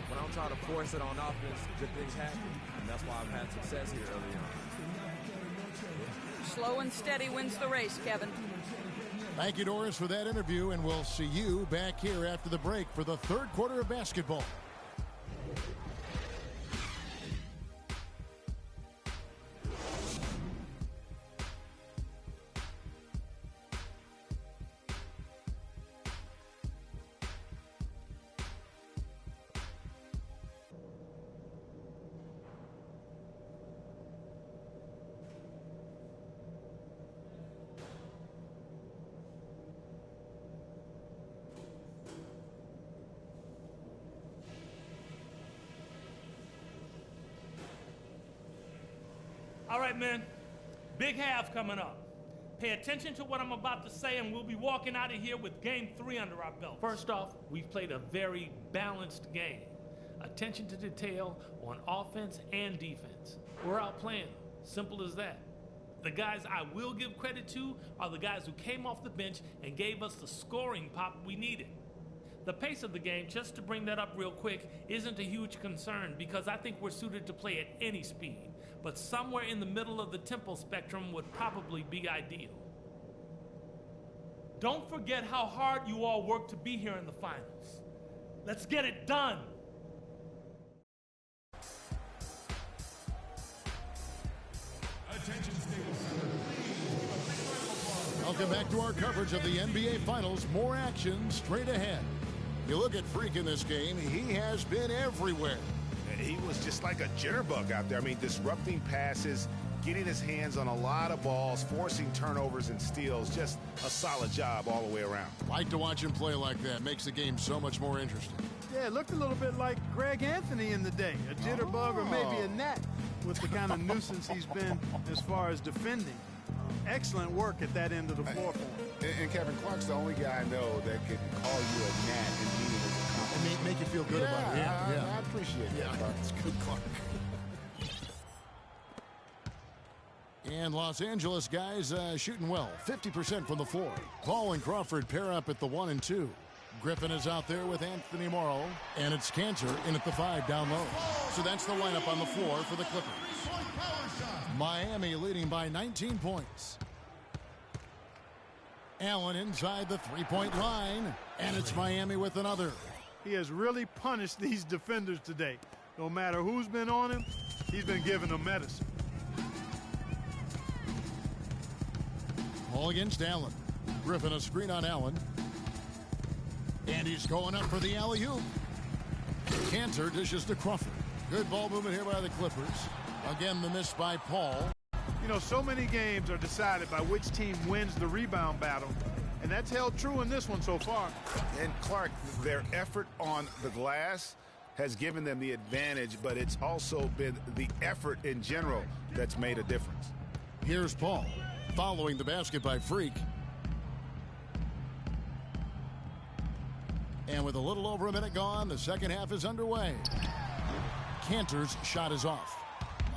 When I'm trying to force it on offense, good things happen. And that's why I've had success here early on. Slow and steady wins the race, Kevin. Thank you, Doris, for that interview, and we'll see you back here after the break for the third quarter of basketball. All right, men, big half coming up. Pay attention to what I'm about to say, and we'll be walking out of here with game 3 under our belt. First off, we've played a very balanced game. Attention to detail on offense and defense. We're outplaying them. Simple as that. The guys I will give credit to are the guys who came off the bench and gave us the scoring pop we needed. The pace of the game, just to bring that up real quick, isn't a huge concern because I think we're suited to play at any speed. But somewhere in the middle of the tempo spectrum would probably be ideal. Don't forget how hard you all worked to be here in the finals. Let's get it done. Welcome back to our coverage of the NBA Finals. More action straight ahead. You look at Freak in this game, he has been everywhere. He was just like a jitterbug out there. I mean, disrupting passes, getting his hands on a lot of balls, forcing turnovers and steals. Just a solid job all the way around. Like to watch him play like that. Makes the game so much more interesting. Yeah, it looked a little bit like Greg Anthony in the day. A jitterbug or maybe a gnat with the kind of nuisance he's been as far as defending. Excellent work at that end of the floor for him. And Kevin Clark's the only guy I know that can call you a gnat and mean it as a compliment. And make you feel good about it. I appreciate that, Clark. It's good, Clark. And Los Angeles guys shooting well. 50% from the floor. Paul and Crawford pair up at the 1 and 2. Griffin is out there with Anthony Morrow. And it's Cantor in at the 5 down low. So that's the lineup on the floor for the Clippers. Miami leading by 19 points. Allen inside the three-point line, and it's Miami with another. He has really punished these defenders today. No matter who's been on him, he's been giving them medicine. Ball against Allen. Griffin a screen on Allen. And he's going up for the alley-oop. Cantor dishes to Crawford. Good ball movement here by the Clippers. Again, the miss by Paul. You know, so many games are decided by which team wins the rebound battle, and that's held true in this one so far. And Clark, their effort on the glass has given them the advantage, but it's also been the effort in general that's made a difference. Here's Paul following the basket by Freak. And with a little over a minute gone, the second half is underway. Cantor's shot is off.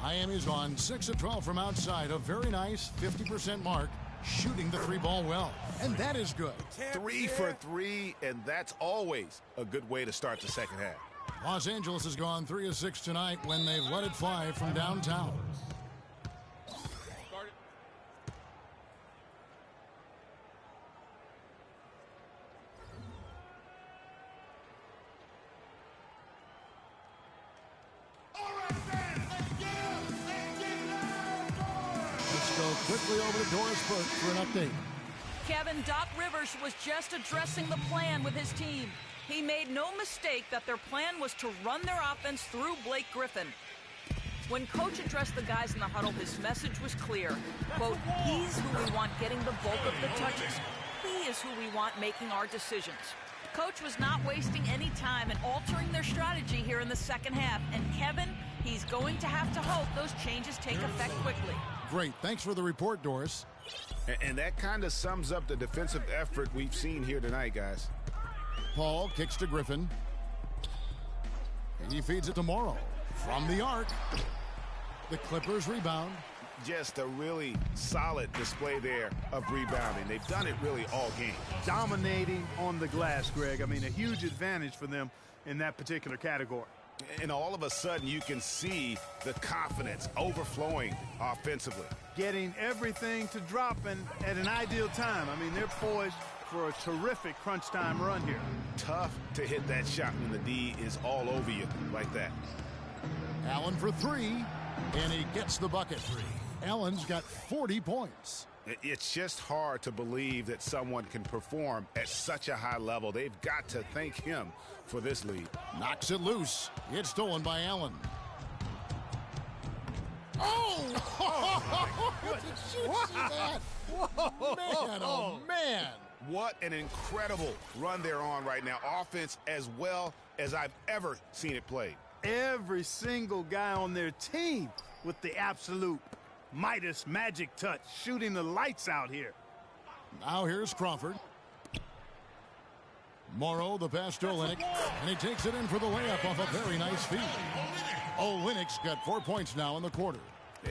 Miami's on 6 of 12 from outside. A very nice 50% mark, shooting the three ball well. And that is good. 3 for 3, and that's always a good way to start the second half. Los Angeles has gone 3 of 6 tonight when they've let it fly from downtown. Quickly over to Doris Burke for an update. Kevin, Doc Rivers was just addressing the plan with his team. He made no mistake that their plan was to run their offense through Blake Griffin. When Coach addressed the guys in the huddle, his message was clear. Quote, he's who we want getting the bulk of the touches. He is who we want making our decisions. Coach was not wasting any time in altering their strategy here in the second half. And Kevin, he's going to have to hope those changes take effect quickly. Great. Thanks for the report, Doris. And that kind of sums up the defensive effort we've seen here tonight, guys. Paul kicks to Griffin. And he feeds it to Morrow. From the arc. The Clippers rebound. Just a really solid display there of rebounding. They've done it really all game. Dominating on the glass, Greg. I mean, a huge advantage for them in that particular category. And all of a sudden, you can see the confidence overflowing offensively. Getting everything to drop at an ideal time. I mean, they're poised for a terrific crunch time run here. Tough to hit that shot when the D is all over you like that. Allen for 3, and he gets the bucket. Allen's got 40 points. It's just hard to believe that someone can perform at such a high level. They've got to thank him for this lead. Knocks it loose. It's stolen by Allen. Oh! Did you see that? Whoa. Man, oh, man. What an incredible run they're on right now. Offense as well as I've ever seen it played. Every single guy on their team with the absolute Midas magic touch, shooting the lights out here. Now here's Crawford. Morrow, the pass to Olynyk, and he takes it in for the layup off a very nice feed. Olynyk's got 4 points now in the quarter.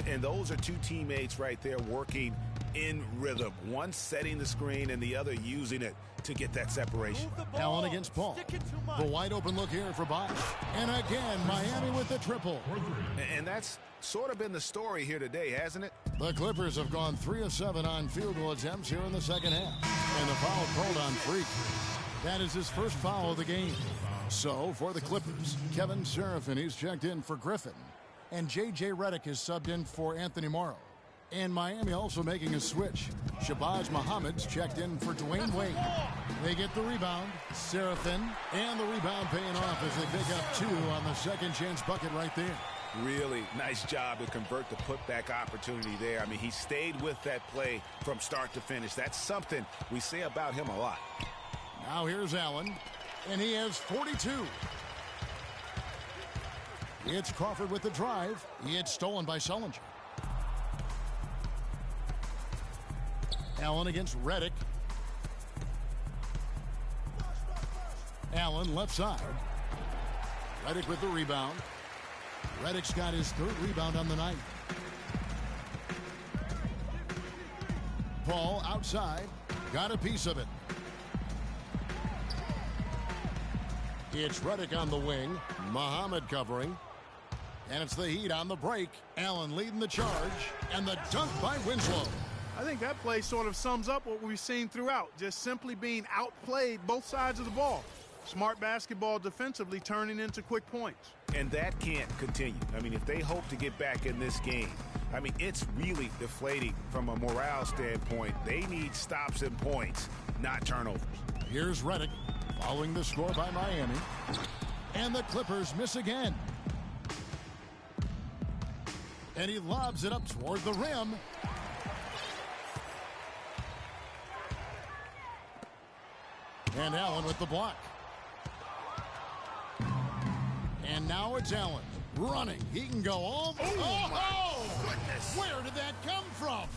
And those are two teammates right there working in rhythm. One setting the screen and the other using it to get that separation. Allen against Paul. The wide open look here for Bosh. And again, Miami with the triple. And that's sort of been the story here today, hasn't it? The Clippers have gone 3 of 7 on field goal attempts here in the second half. And the foul called on Freak. That is his first foul of the game. So for the Clippers, Kevin Serafin is checked in for Griffin. And J.J. Redick is subbed in for Anthony Morrow. And Miami also making a switch. Shabazz Muhammad's checked in for Dwayne Wade. They get the rebound. Serafin, and the rebound paying off as they pick up 2 on the second chance bucket right there. Really nice job to convert the putback opportunity there. I mean, he stayed with that play from start to finish. That's something we say about him a lot. Now here's Allen, and he has 42. It's Crawford with the drive. It's stolen by Sullinger. Allen against Redick. Allen left side. Redick with the rebound. Redick's got his 3rd rebound on the night. Paul outside. Got a piece of it. It's Redick on the wing. Muhammad covering. And it's the Heat on the break. Allen leading the charge. And the dunk by Winslow. I think that play sort of sums up what we've seen throughout, just simply being outplayed both sides of the ball. Smart basketball defensively turning into quick points. And that can't continue. I mean, if they hope to get back in this game, I mean, it's really deflating from a morale standpoint. They need stops and points, not turnovers. Here's Redick following the score by Miami. And the Clippers miss again. And he lobs it up toward the rim. And Allen with the block. And now it's Allen running. He can go all. Oh, my goodness. Where did that come from?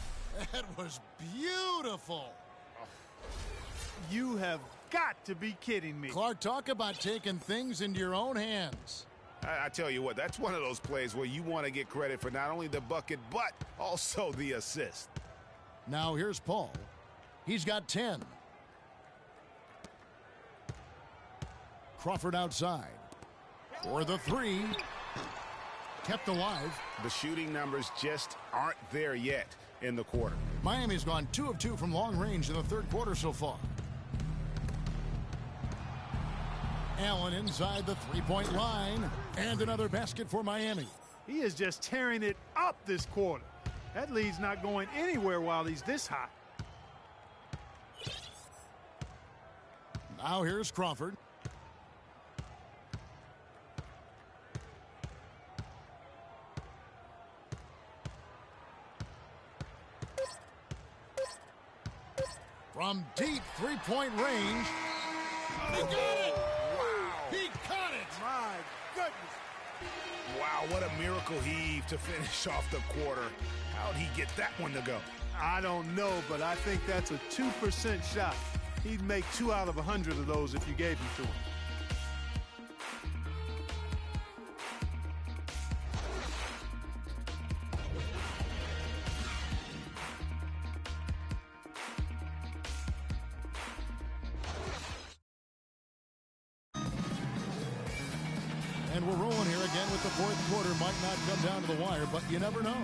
That was beautiful. You have got to be kidding me. Clark, talk about taking things into your own hands. I tell you what, that's one of those plays where you want to get credit for not only the bucket, but also the assist. Now here's Paul. He's got 10. Crawford outside. For the three. Kept alive. The shooting numbers just aren't there yet in the quarter. Miami's gone 2 of 2 from long range in the third quarter so far. Allen inside the three-point line. And another basket for Miami. He is just tearing it up this quarter. That lead's not going anywhere while he's this hot. Now here's Crawford. From deep three-point range. He got it! Wow! He caught it! My goodness! Wow, what a miracle heave to finish off the quarter. How'd he get that one to go? I don't know, but I think that's a 2% shot. He'd make 2 out of 100 of those if you gave them to him. And we're rolling here again with the fourth quarter. Might not come down to the wire, but you never know.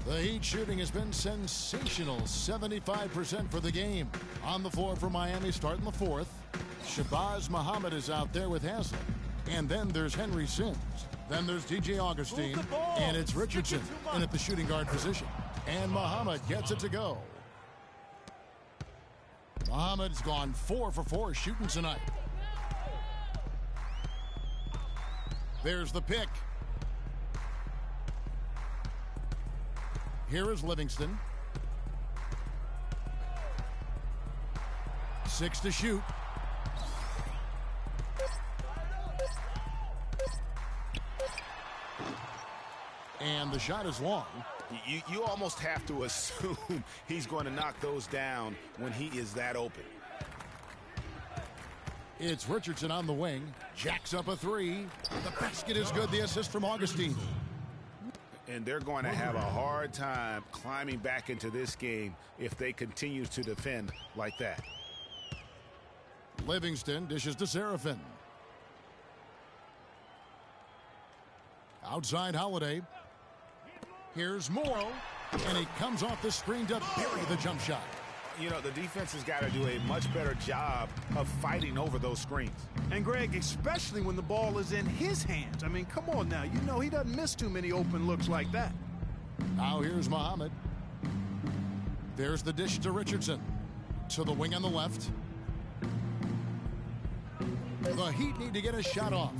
The Heat shooting has been sensational. 75% for the game. On the floor for Miami starting the fourth. Shabazz Muhammad is out there with Haslem. And then there's Henry Sims. Then there's DJ Augustine. And it's Richardson in at the shooting guard position. And Muhammad gets it to go. Muhammad's gone 4 for 4 shooting tonight. There's the pick. Here is Livingston. 6 to shoot. And the shot is long. You almost have to assume he's going to knock those down when he is that open. It's Richardson on the wing. Jacks up a three. The basket is good. The assist from Augustine. And they're going to have a hard time climbing back into this game if they continue to defend like that. Livingston dishes to Serafin. Outside Holiday. Here's Morrow. And he comes off the screen to bury the jump shot. You know, the defense has got to do a much better job of fighting over those screens. And, Greg, especially when the ball is in his hands. I mean, come on now. You know he doesn't miss too many open looks like that. Now here's Muhammad. There's the dish to Richardson. To the wing on the left. The Heat need to get a shot off.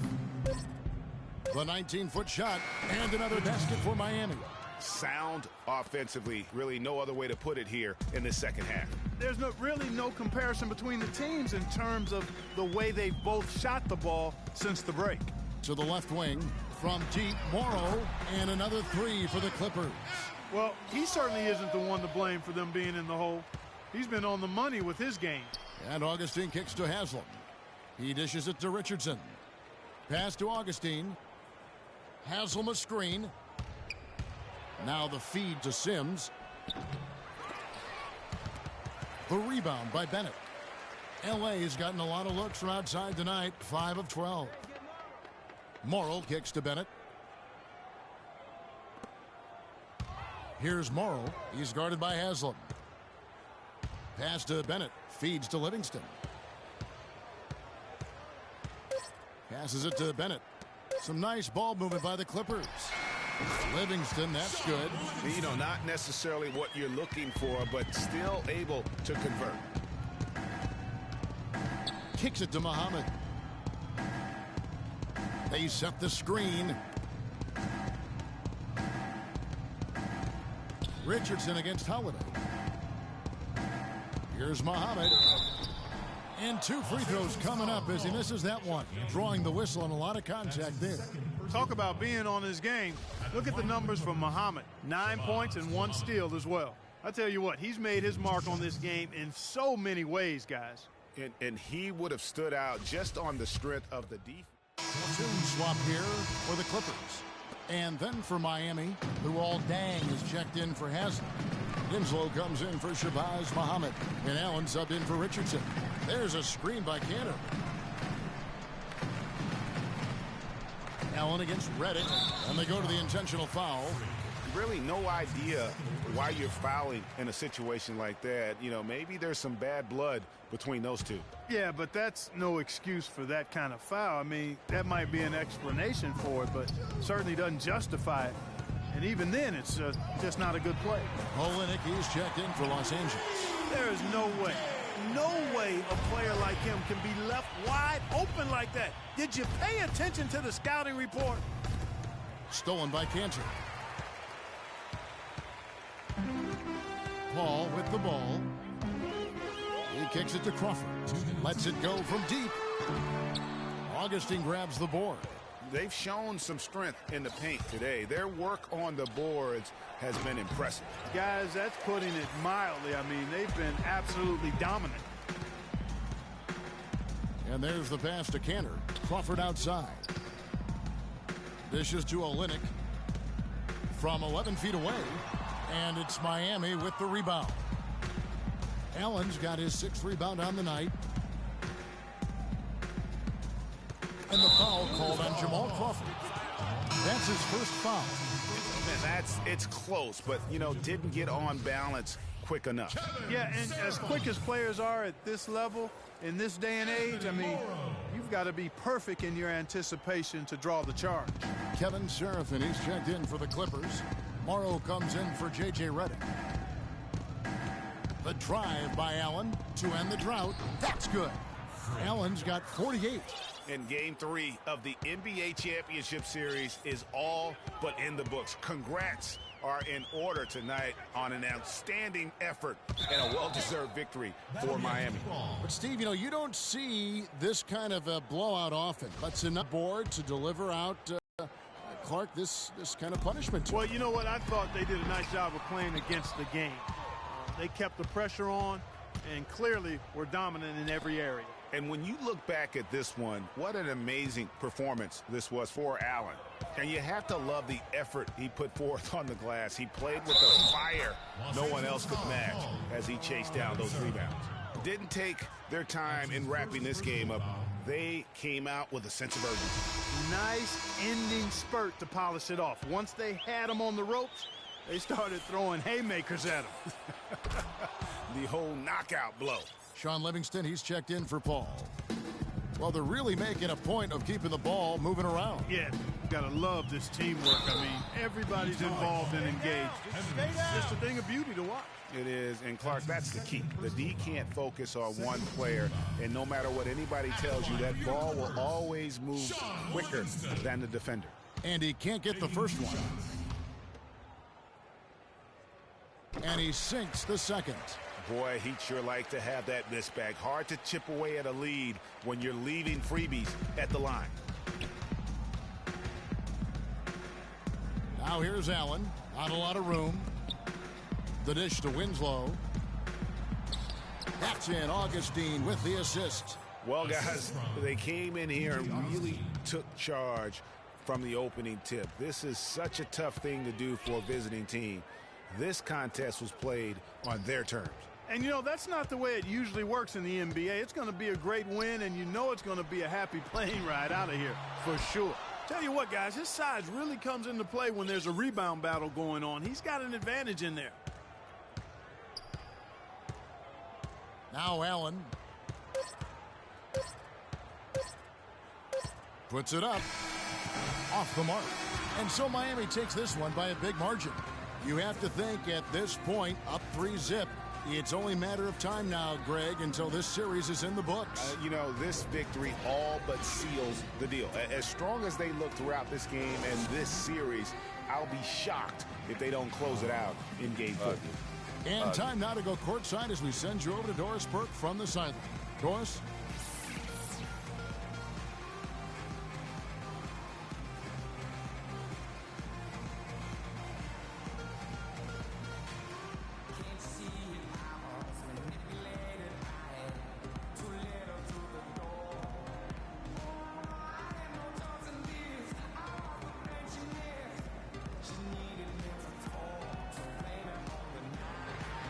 The 19-foot shot and another basket for Miami. Sound offensively, really no other way to put it here in the second half. There's really no comparison between the teams in terms of the way they've both shot the ball since the break. To the left wing from deep, Morrow, and another three for the Clippers. Well, he certainly isn't the one to blame for them being in the hole. He's been on the money with his game. And Augustine kicks to Haslem. He dishes it to Richardson. Pass to Augustine. Haslem a screen. Now the feed to Sims. The rebound by Bennett. LA's gotten a lot of looks from outside tonight, 5 of 12. Morrill kicks to Bennett. Here's Morrill. He's guarded by Haslam. Pass to Bennett. Feeds to Livingston. Passes it to Bennett. Some nice ball movement by the Clippers. Livingston, that's good. You know, not necessarily what you're looking for, but still able to convert. Kicks it to Muhammad. They set the screen. Richardson against Holiday. Here's Muhammad. And 2 free throws coming up as he misses that one. Drawing the whistle and a lot of contact there. Talk about being on his game. Look at the numbers from Muhammad. 9 points and 1 steal as well. I tell you what, he's made his mark on this game in so many ways, guys. And he would have stood out just on the strength of the defense. Platoon swap here for the Clippers. And then for Miami, Luol Deng is checked in for Haslam. Winslow comes in for Shabazz Muhammad. And Allen subbed in for Richardson. There's a screen by Cantor. Allen against Reddick. And they go to the intentional foul. Really no idea why you're fouling in a situation like that. You know, maybe there's some bad blood between those two. Yeah, but that's no excuse for that kind of foul. I mean, that might be an explanation for it, but certainly doesn't justify it. And even then, it's just not a good play. Olynyk, he's checked in for Los Angeles. There is no way a player like him can be left wide open like that. Did you pay attention to the scouting report? Stolen by Cantor. Paul with the ball. He kicks it to Crawford. Lets it go from deep. Augustine grabs the board. They've shown some strength in the paint today. Their work on the boards has been impressive. Guys, that's putting it mildly. I mean, they've been absolutely dominant. And there's the pass to Cantor. Crawford outside. Dishes to Olynyk from 11 feet away. And it's Miami with the rebound. Allen's got his 6th rebound on the night. And the foul called on Jamal Crawford. That's his first foul. Man, it's close, but, you know, didn't get on balance quick enough. Yeah, and as quick as players are at this level, in this day and age, I mean, you've got to be perfect in your anticipation to draw the charge. Kevin Seraphin, he's checked in for the Clippers. Morrow comes in for J.J. Redick. The drive by Allen to end the drought. That's good. Allen's got 48. And Game 3 of the NBA Championship Series is all but in the books. Congrats are in order tonight on an outstanding effort and a well-deserved victory for Miami. But, Steve, you know, you don't see this kind of a blowout often. That's enough board to deliver out Clark this kind of punishment. Well, you know what? I thought they did a nice job of playing against the game. They kept the pressure on and clearly were dominant in every area. And when you look back at this one, what an amazing performance this was for Allen. And you have to love the effort he put forth on the glass. He played with a fire no one else could match as he chased down those rebounds. Didn't take their time in wrapping this game up. They came out with a sense of urgency. Nice ending spurt to polish it off. Once they had him on the ropes, they started throwing haymakers at him. The whole knockout blow. Sean Livingston, he's checked in for Paul. Well, they're really making a point of keeping the ball moving around. Yeah, you got to love this teamwork. I mean, everybody's involved and engaged. It's just a thing of beauty to watch. It is, and Clark, that's the key. The D can't focus on one player, and no matter what anybody tells you, that ball will always move quicker than the defender. And he can't get the first one. And he sinks the second. Boy, he'd sure like to have that miss back. Hard to chip away at a lead when you're leaving freebies at the line. Now here's Allen. Not a lot of room. The dish to Winslow. That's in. Augustine with the assist. Well, guys, they came in here and really took charge from the opening tip. This is such a tough thing to do for a visiting team. This contest was played on their terms. And, you know, that's not the way it usually works in the NBA. It's going to be a great win, and you know it's going to be a happy plane ride out of here for sure. Tell you what, guys, his size really comes into play when there's a rebound battle going on. He's got an advantage in there. Now Allen puts it up off the mark. And so Miami takes this one by a big margin. You have to think at this point, up 3-zip. It's only a matter of time now, Greg, until this series is in the books. You know, this victory all but seals the deal. As strong as they look throughout this game and this series, I'll be shocked if they don't close it out in Game 4. And time now to go courtside as we send you over to Doris Burke from the sideline. Doris?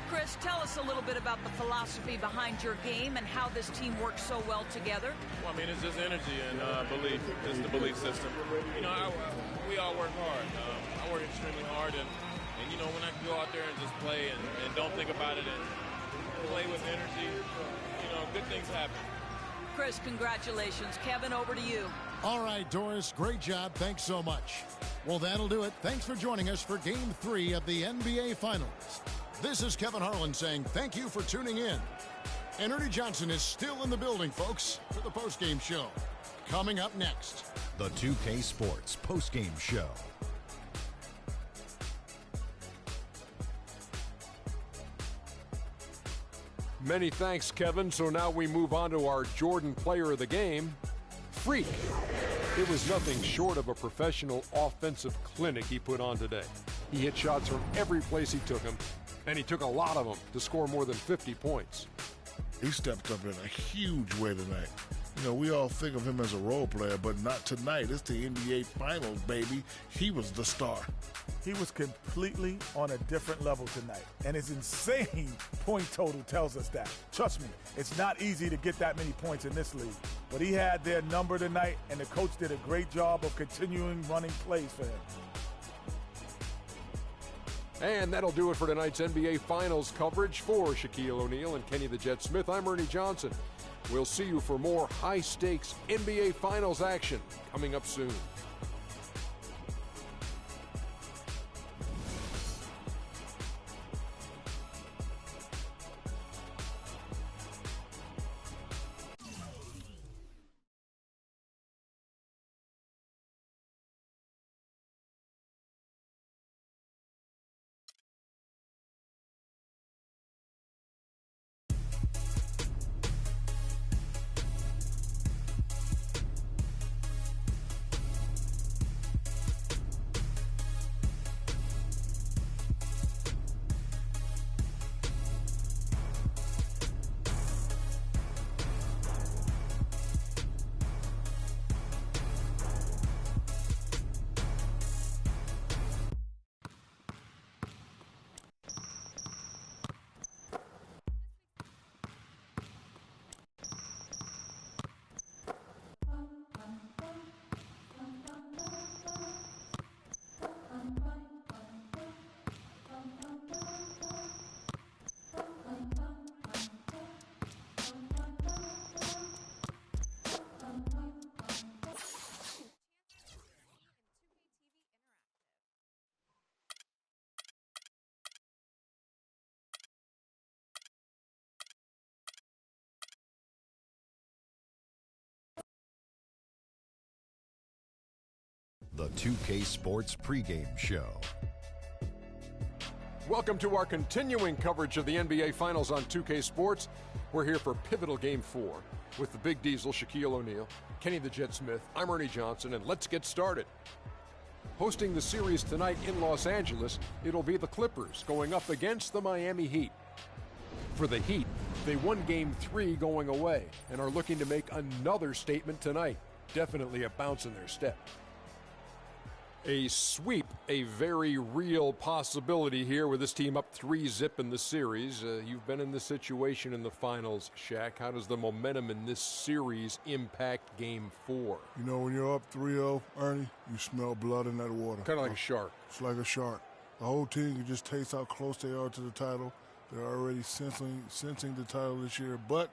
Chris, tell us a little bit about the philosophy behind your game and how this team works so well together. Well, I mean, it's just energy and belief. It's the belief system. You know, we all work hard. I work extremely hard, and you know, when I can go out there and just play and don't think about it and play with energy, you know, good things happen. Chris, congratulations. Kevin, over to you. All right, Doris, great job. Thanks so much. Well, that'll do it. Thanks for joining us for Game 3 of the NBA Finals. This is Kevin Harlan saying thank you for tuning in. And Ernie Johnson is still in the building, folks, for the postgame show. Coming up next, the 2K Sports postgame show. Many thanks, Kevin. So now we move on to our Jordan Player of the Game, Freak. It was nothing short of a professional offensive clinic he put on today. He hit shots from every place he took them, and he took a lot of them to score more than 50 points. He stepped up in a huge way tonight. You know, we all think of him as a role player, but not tonight. It's the NBA Finals, baby. He was the star. He was completely on a different level tonight, and his insane point total tells us that. Trust me, it's not easy to get that many points in this league, but he had their number tonight, and the coach did a great job of continuing running plays for him. And that'll do it for tonight's NBA Finals coverage. For Shaquille O'Neal and Kenny the Jet Smith, I'm Ernie Johnson. We'll see you for more high-stakes NBA Finals action coming up soon. The 2K Sports pregame show. Welcome to our continuing coverage of the NBA Finals on 2K Sports. We're here for pivotal Game 4 with the Big Diesel, Shaquille O'Neal, Kenny the Jet Smith. I'm Ernie Johnson, and let's get started. Hosting the series tonight in Los Angeles, it'll be the Clippers going up against the Miami Heat. For the Heat, they won Game 3 going away and are looking to make another statement tonight. Definitely a bounce in their step. A sweep, a very real possibility here with this team up 3-0 in the series. You've been in this situation in the finals, Shaq. How does the momentum in this series impact Game 4? You know, when you're up 3-0, Ernie, you smell blood in that water. Kind of like a shark. It's like a shark. The whole team can just taste how close they are to the title. They're already sensing the title this year, but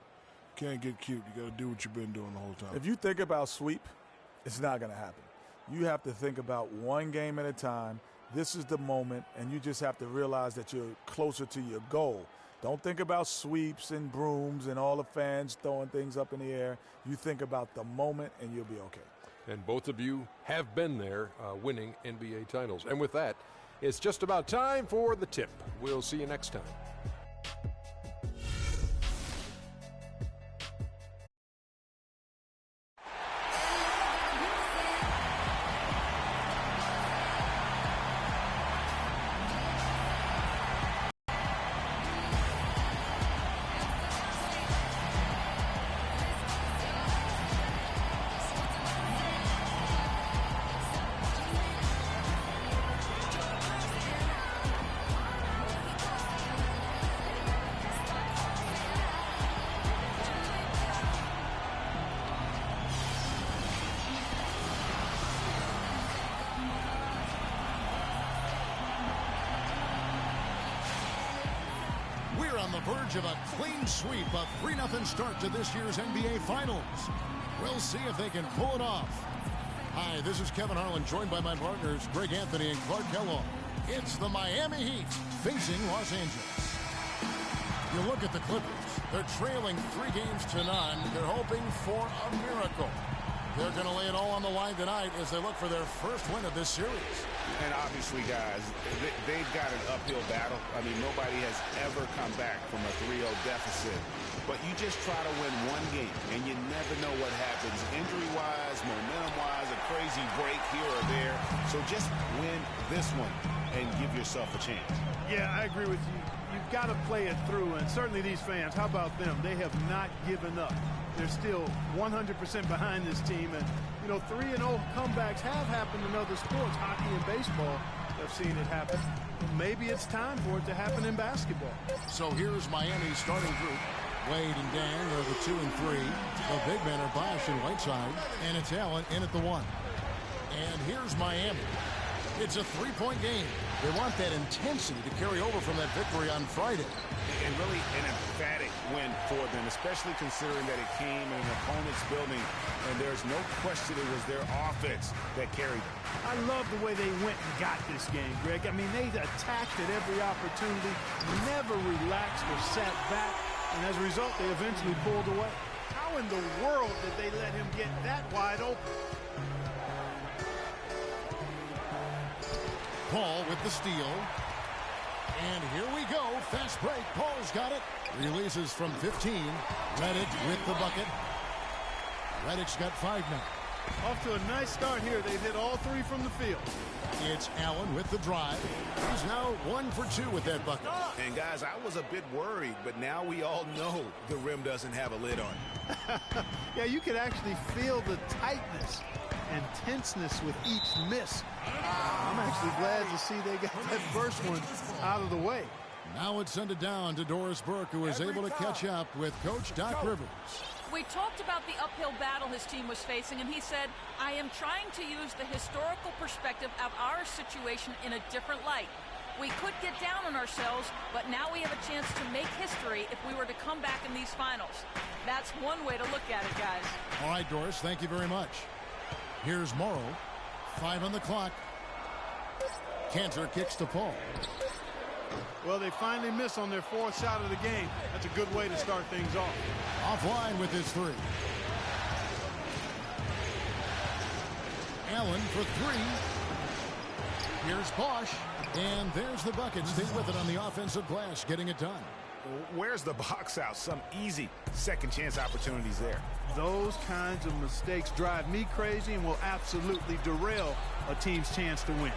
can't get cute. You got to do what you've been doing the whole time. If you think about sweep, it's not going to happen. You have to think about one game at a time. This is the moment, and you just have to realize that you're closer to your goal. Don't think about sweeps and brooms and all the fans throwing things up in the air. You think about the moment, and you'll be okay. And both of you have been there winning NBA titles. And with that, it's just about time for the tip. We'll see you next time. On the verge of a clean sweep, a 3-0 start to this year's NBA Finals. We'll see if they can pull it off. Hi, this is Kevin Harlan, joined by my partners Greg Anthony and Clark Kellogg. It's the Miami Heat facing Los Angeles. You look at the Clippers. They're trailing 3 games to none. They're hoping for a miracle. They're going to lay it all on the line tonight as they look for their first win of this series. And obviously, guys, they've got an uphill battle. I mean, nobody has ever come back from a 3-0 deficit. But you just try to win one game, and you never know what happens injury-wise, momentum-wise, a crazy break here or there. So just win this one and give yourself a chance. Yeah, I agree with you. You've got to play it through, and certainly these fans, how about them? They have not given up. They're still 100% behind this team, and, you know, 3-0 comebacks have happened in other sports. Hockey and baseball have seen it happen. Maybe it's time for it to happen in basketball. So here's Miami's starting group. Wade and Dan are the 2 and 3. The big men are Bosch and Whiteside, and it's Allen in at the 1. And here's Miami. It's a 3-point game. They want that intensity to carry over from that victory on Friday. And really an emphatic win for them, especially considering that it came in an opponent's building, and there's no question it was their offense that carried them. I love the way they went and got this game, Greg. I mean, they attacked at every opportunity, never relaxed or sat back, and as a result, they eventually pulled away. How in the world did they let him get that wide open? Paul with the steal. And here we go. Fast break. Paul's got it. Releases from 15. Redick with the bucket. Redick's got 5 now. Off to a nice start here. They've hit all 3 from the field. It's Allen with the drive. He's now 1 for 2 with that bucket. And, guys, I was a bit worried, but now we all know the rim doesn't have a lid on it. Yeah, you could actually feel the tightness and tenseness with each miss. I'm actually glad to see they got that first one out of the way. Now it's sent it down to Doris Burke, who is able to catch up with Coach Doc Rivers. We talked about the uphill battle his team was facing, and he said, I am trying to use the historical perspective of our situation in a different light. We could get down on ourselves, but now we have a chance to make history if we were to come back in these finals. That's one way to look at it, guys. All right, Doris, thank you very much. Here's Morrow. 5 on the clock. Cantor kicks to Paul. Well, they finally miss on their 4th shot of the game. That's a good way to start things off. Offline with his 3. Allen for 3. Here's Bosch. And there's the bucket. Stay with it on the offensive glass, getting it done. Where's the box out? Some easy second chance opportunities there. Those kinds of mistakes drive me crazy and will absolutely derail a team's chance to win.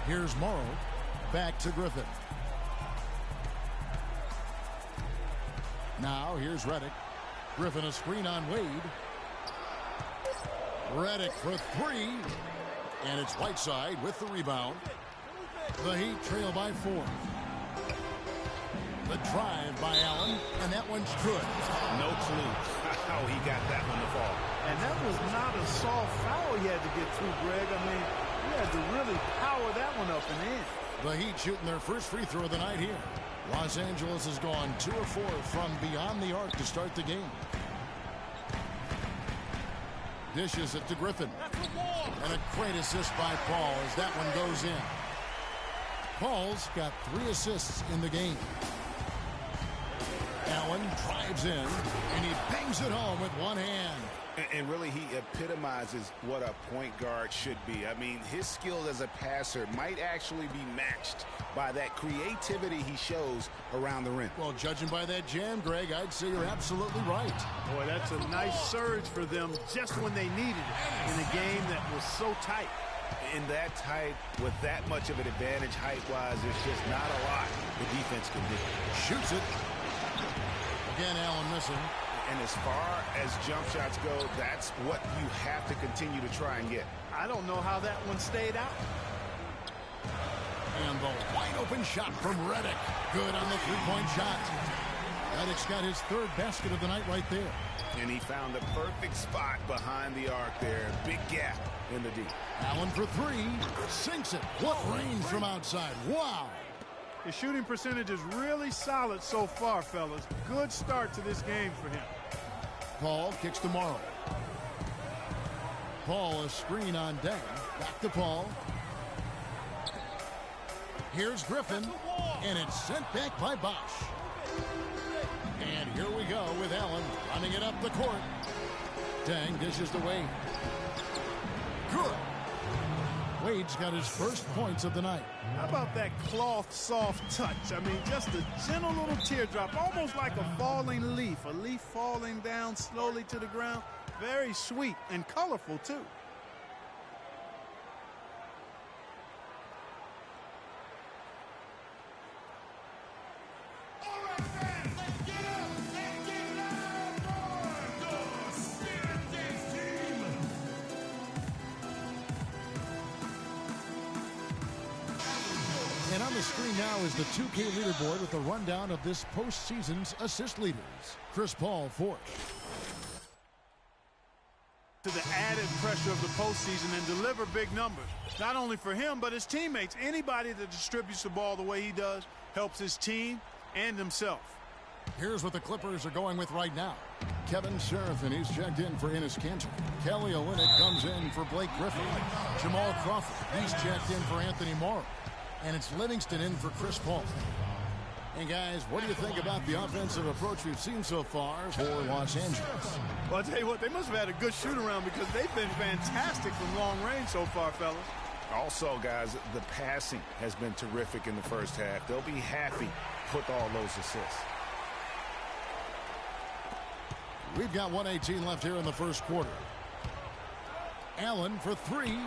Here's Morrow. Back to Griffin. Now here's Redick. Griffin a screen on Wade. Redick for 3. And it's Whiteside with the rebound. The Heat trail by 4. The drive by Allen, and that one's good. No clue how he got that one to fall. And that was not a soft foul he had to get through, Greg. I mean, he had to really power that one up and in. The Heat shooting their first free throw of the night here. Los Angeles has gone 2 of 4 from beyond the arc to start the game. Dishes it to Griffin. And a great assist by Paul as that one goes in. Paul's got 3 assists in the game. Allen drives in, and he bangs it home with one hand. And really, he epitomizes what a point guard should be. I mean, his skill as a passer might actually be matched by that creativity he shows around the rim. Well, judging by that jam, Greg, I'd say you're absolutely right. Boy, that's a nice surge for them just when they needed it in a game that was so tight. In that tight, with that much of an advantage height-wise, there's just not a lot the defense can do. Shoots it. Again, Allen missing. And as far as jump shots go, that's what you have to continue to try and get. I don't know how that one stayed out. And the wide open shot from Redick. Good on the three-point shot. Redick's got his 3rd basket of the night right there. And he found the perfect spot behind the arc there. Big gap in the D. Allen for 3. Sinks it. What range from outside. Wow. His shooting percentage is really solid so far, fellas. Good start to this game for him. Paul kicks to Morrow. Paul, a screen on Deng. Back to Paul. Here's Griffin, and it's sent back by Bosch. And here we go with Allen running it up the court. Deng dishes to Wade. Good. Wade's got his first points of the night. How about that cloth soft touch? I mean, just a gentle little teardrop, almost like a falling leaf. A leaf falling down slowly to the ground. Very sweet and colorful, too. And on the screen now is the 2K leaderboard with a rundown of this postseason's assist leaders. Chris Paul, 4th. To the added pressure of the postseason and deliver big numbers. Not only for him, but his teammates. Anybody that distributes the ball the way he does helps his team and himself. Here's what the Clippers are going with right now. Kevin Seraphin, he's checked in for Enes Kanter. Kelly Olynyk comes in for Blake Griffin. Jamal Crawford, he's checked in for Anthony Morrow. And it's Livingston in for Chris Paul. And guys, what do you think about the offensive approach we've seen so far for Los Angeles? Well, I'll tell you what, they must have had a good shoot-around because they've been fantastic from long range so far, fellas. Also, guys, the passing has been terrific in the first half. They'll be happy with all those assists. We've got 1:18 left here in the first quarter. Allen for 3.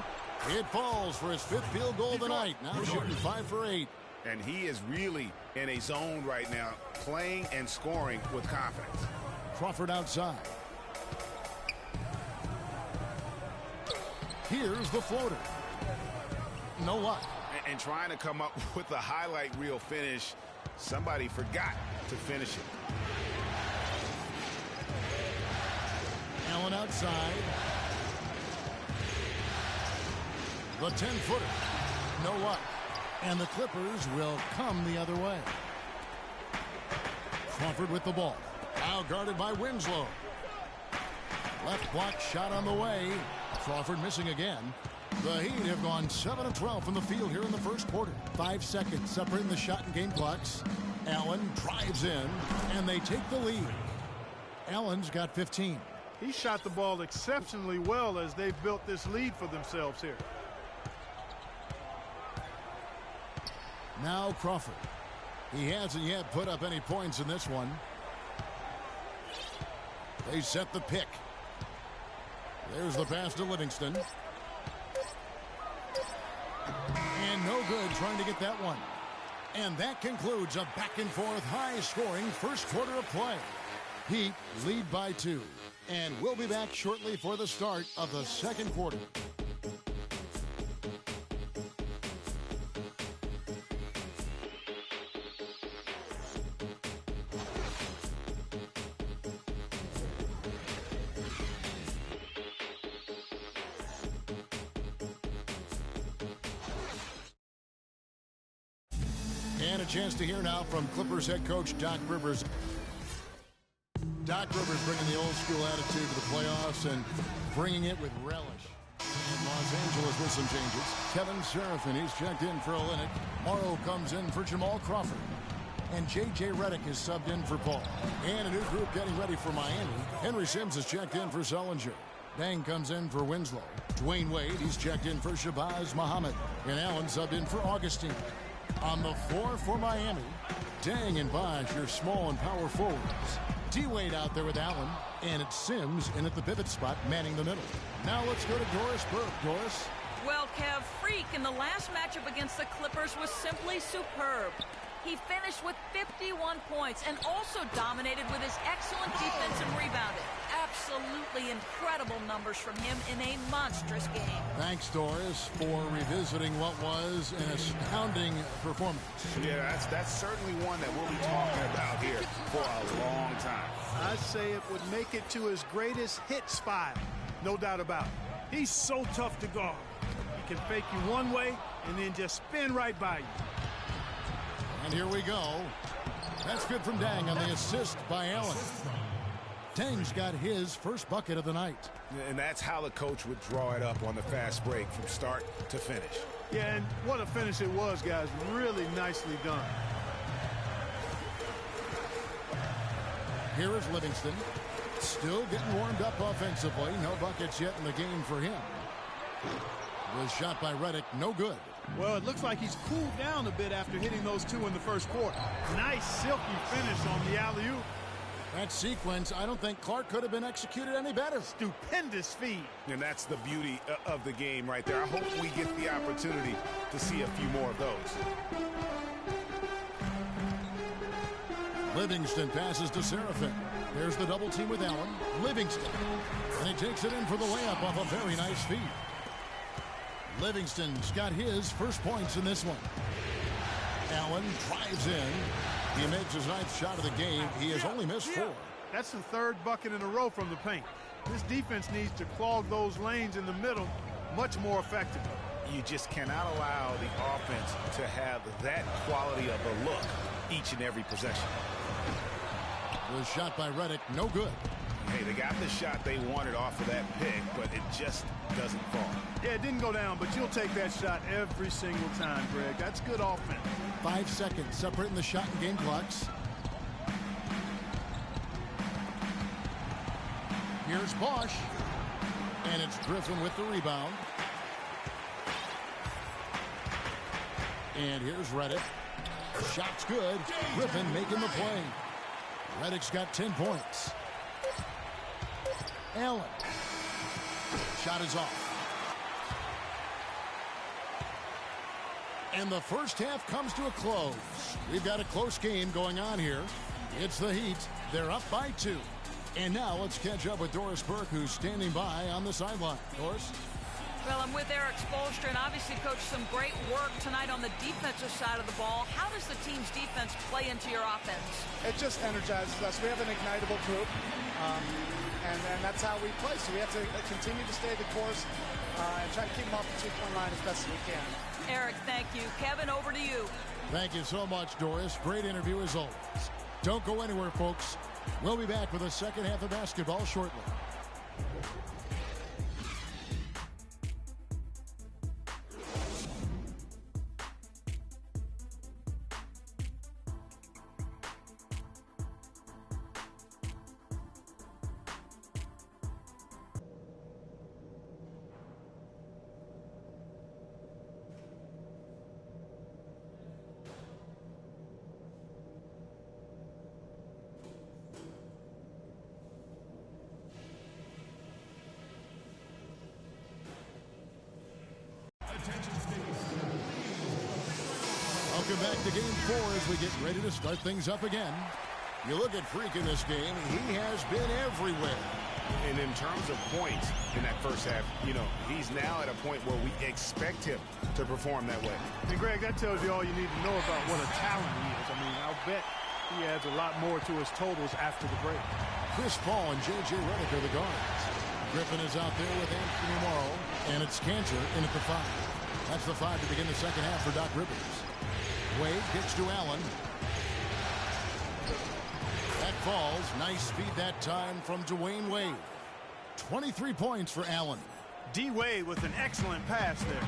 It falls for his 5th field goal of the night. Now shooting 5 for 8. And he is really in a zone right now, playing and scoring with confidence. Crawford outside. Here's the floater. No luck. And trying to come up with a highlight reel finish, somebody forgot to finish it. Allen outside. The 10-footer. No luck. And the Clippers will come the other way. Crawford with the ball. Now guarded by Winslow. Left block shot on the way. Crawford missing again. The Heat have gone 7 of 12 from the field here in the first quarter. 5 seconds separating the shot and game clocks. Allen drives in, and they take the lead. Allen's got 15. He shot the ball exceptionally well as they've built this lead for themselves here. Now Crawford. He hasn't yet put up any points in this one. They set the pick. There's the pass to Livingston. And no good trying to get that one. And that concludes a back-and-forth, high-scoring first quarter of play. Heat lead by 2. And we'll be back shortly for the start of the second quarter. And a chance to hear now from Clippers head coach Doc Rivers. Doc Rivers bringing the old school attitude to the playoffs and bringing it with relish. In Los Angeles with some changes. Kevin Serafin, he's checked in for Olynyk. Morrow comes in for Jamal Crawford. And J.J. Redick is subbed in for Paul. And a new group getting ready for Miami. Henry Sims is checked in for Sullinger. Dang comes in for Winslow. Dwayne Wade, he's checked in for Shabazz Muhammad. And Allen subbed in for Augustine. On the floor for Miami, Dang and Bosh are small and power forwards. D-Wade out there with Allen. And it's Sims in at the pivot spot, manning the middle. Now let's go to Doris Burke. Doris? Well, Kev, Freak in the last matchup against the Clippers was simply superb. He finished with 51 points and also dominated with his excellent defense and rebounding. Absolutely incredible numbers from him in a monstrous game. Thanks, Doris, for revisiting what was an astounding performance. Yeah, that's certainly one that we'll be talking about here for a long time. I'd say it would make it to his greatest hits file. No doubt about it. He's so tough to guard. He can fake you one way and then just spin right by you. And here we go. That's good from Dang on the assist by Allen. Dang's got his first bucket of the night. And that's how the coach would draw it up on the fast break from start to finish. Yeah, and what a finish it was, guys. Really nicely done. Here is Livingston. Still getting warmed up offensively. No buckets yet in the game for him. Was shot by Redick, no good. Well, it looks like he's cooled down a bit after hitting those two in the first quarter. Nice silky finish on the alley-oop. That sequence, I don't think Clark could have been executed any better. Stupendous feed. And that's the beauty of the game right there. I hope we get the opportunity to see a few more of those. Livingston passes to Serafin. There's the double team with Allen. Livingston. And he takes it in for the layup off a very nice feed. Livingston's got his first points in this one. Allen drives in. He makes his ninth shot of the game. He has only missed 4. That's the third bucket in a row from the paint. This defense needs to clog those lanes in the middle much more effectively. You just cannot allow the offense to have that quality of a look each and every possession. Was shot by Redick, no good. Hey, they got the shot they wanted off of that pick, but it just doesn't fall. Yeah, it didn't go down, but you'll take that shot every single time, Greg. That's good offense. 5 seconds separating the shot and game clocks. Here's Bosh. And it's Griffin with the rebound. And here's Redick. Shot's good. Griffin making the play. Redick's got 10 points. Allen. Shot is off. And the first half comes to a close. We've got a close game going on here. It's the Heat. They're up by 2. And now let's catch up with Doris Burke, who's standing by on the sideline. Doris? Well, I'm with Eric Spoelstra, and obviously, Coach, some great work tonight on the defensive side of the ball. How does the team's defense play into your offense? It just energizes us. We have an ignitable group, and that's how we play. So we have to continue to stay the course and try to keep them off the 2-point line as best as we can. Eric, thank you. Kevin, over to you. Thank you so much, Doris. Great interview as always. Don't go anywhere, folks. We'll be back with the second half of basketball shortly. Welcome back to Game 4 as we get ready to start things up again. You look at Freak in this game, he has been everywhere. And in terms of points in that first half, you know, he's now at a point where we expect him to perform that way. And Greg, that tells you all you need to know about what a talent he is. I mean, I'll bet he adds a lot more to his totals after the break. Chris Paul and J.J. Redick are the guards. Griffin is out there with Anthony Morrow, and it's Cantor in at the 5. That's the 5 to begin the second half for Doc Rivers. Wade kicks to Allen. That falls. Nice feed that time from Dwayne Wade. 23 points for Allen. D. Wade with an excellent pass there.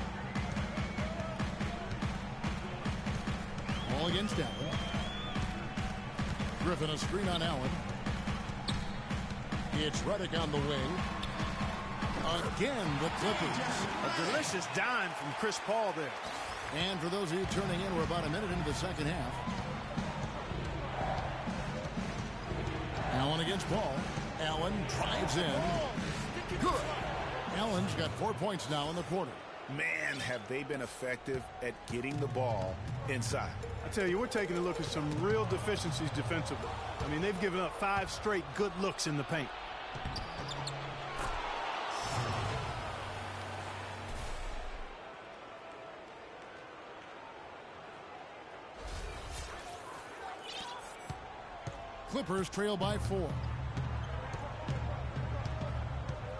Ball against Allen. Griffin a screen on Allen. It's Redick on the wing. Again, the Clippers. A delicious dime from Chris Paul there. And for those of you turning in, we're about a minute into the second half. Allen against Paul. Allen drives in. Good. Allen's got 4 points now in the quarter. Man, have they been effective at getting the ball inside. I tell you, we're taking a look at some real deficiencies defensively. I mean, they've given up 5 straight good looks in the paint. Clippers trail by 4.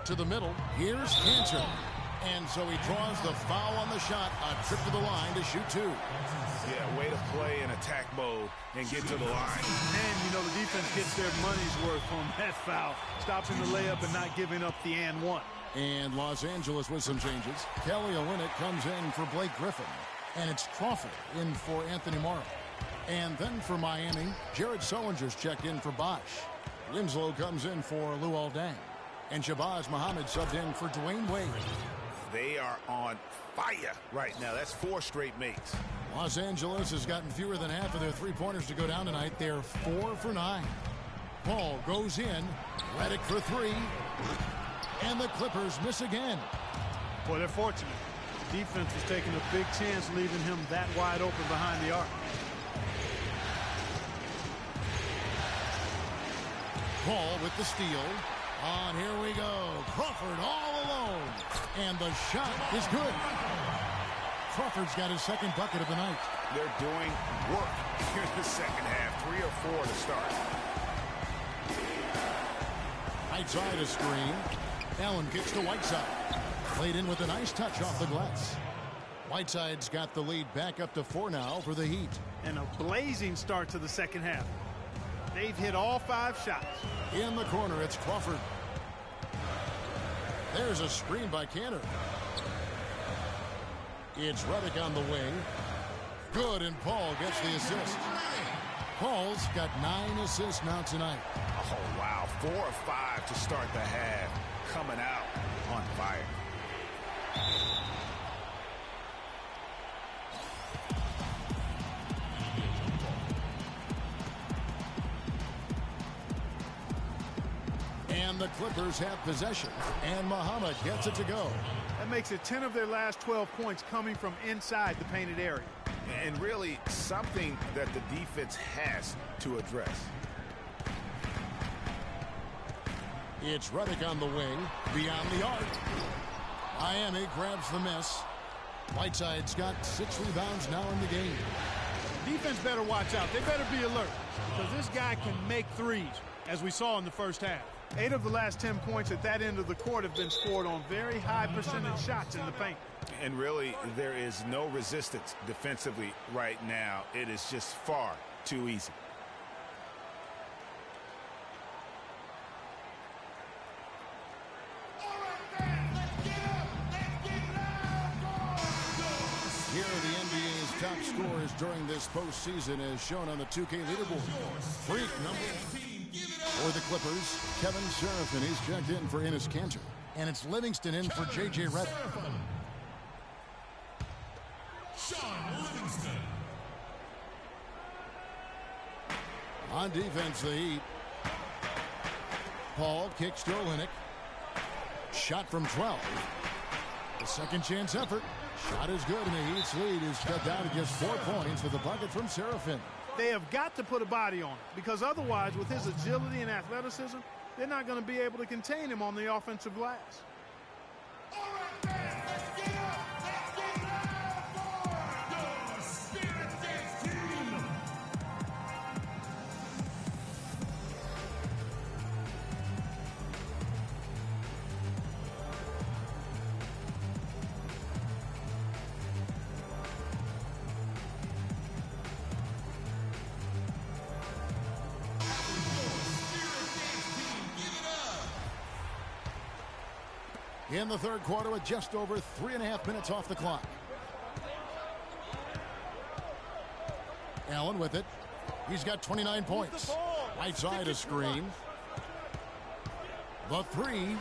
To the middle. Here's Cantor. And so he draws the foul on the shot. A trip to the line to shoot 2. Yeah, way to play in attack mode and get to the line. And, you know, the defense gets their money's worth on that foul. Stopping the layup and not giving up the and one. And Los Angeles with some changes. Kelly Olynyk comes in for Blake Griffin. And it's Crawford in for Anthony Morrow. And then for Miami, Jared Sullinger's checked in for Bosch. Winslow comes in for Luol Deng. And Shabazz Muhammad subbed in for Dwayne Wade. They are on fire right now. That's 4 straight makes. Los Angeles has gotten fewer than half of their three-pointers to go down tonight. They're 4 for 9. Paul goes in. Redick for 3. And the Clippers miss again. Boy, they're fortunate. The defense was taking a big chance leaving him that wide open behind the arc. Paul with the steal. On, here we go. Crawford all alone. And the shot is good. Crawford's got his second bucket of the night. They're doing work here in the second half. 3 or 4 to start. Right side a screen. Allen kicks to Whiteside. Played in with a nice touch off the glass. Whiteside's got the lead back up to 4 now for the Heat. And a blazing start to the second half. They've hit all 5 shots. In the corner, it's Crawford. There's a screen by Cantor. It's Redick on the wing. Good, and Paul gets the assist. Paul's got 9 assists now tonight. Oh, wow. 4 or 5 to start the half. Coming out on fire. And the Clippers have possession. And Muhammad gets it to go. That makes it 10 of their last 12 points coming from inside the painted area. And really something that the defense has to address. It's Redick on the wing. Beyond the arc. Miami grabs the miss. Whiteside's got 6 rebounds now in the game. Defense better watch out. They better be alert. Because this guy can make threes, as we saw in the first half. 8 of the last 10 points at that end of the court have been scored on very high percentage shots in the paint. And really, there is no resistance defensively right now. It is just far too easy. Here are the NBA's top scorers during this postseason as shown on the 2K leaderboard. Freak number 1 for the Clippers, Kevin Seraphin. He's checked in for Enes Kanter. And it's Livingston in for J.J. Redick. Shaun Livingston. On defense, the Heat. Paul kicks to Olynyk. Shot from 12. The second chance effort. Shot is good, and the Heat's lead is cut down to just 4 points with a bucket from Seraphin. They have got to put a body on him, because otherwise, with his agility and athleticism, they're not going to be able to contain him on the offensive glass. All right, man, let's get up. Let's get loud for the Spirit Dance team. in the third quarter with just over 3.5 minutes off the clock. Allen with it. He's got 29 points. Right side a screen. The three.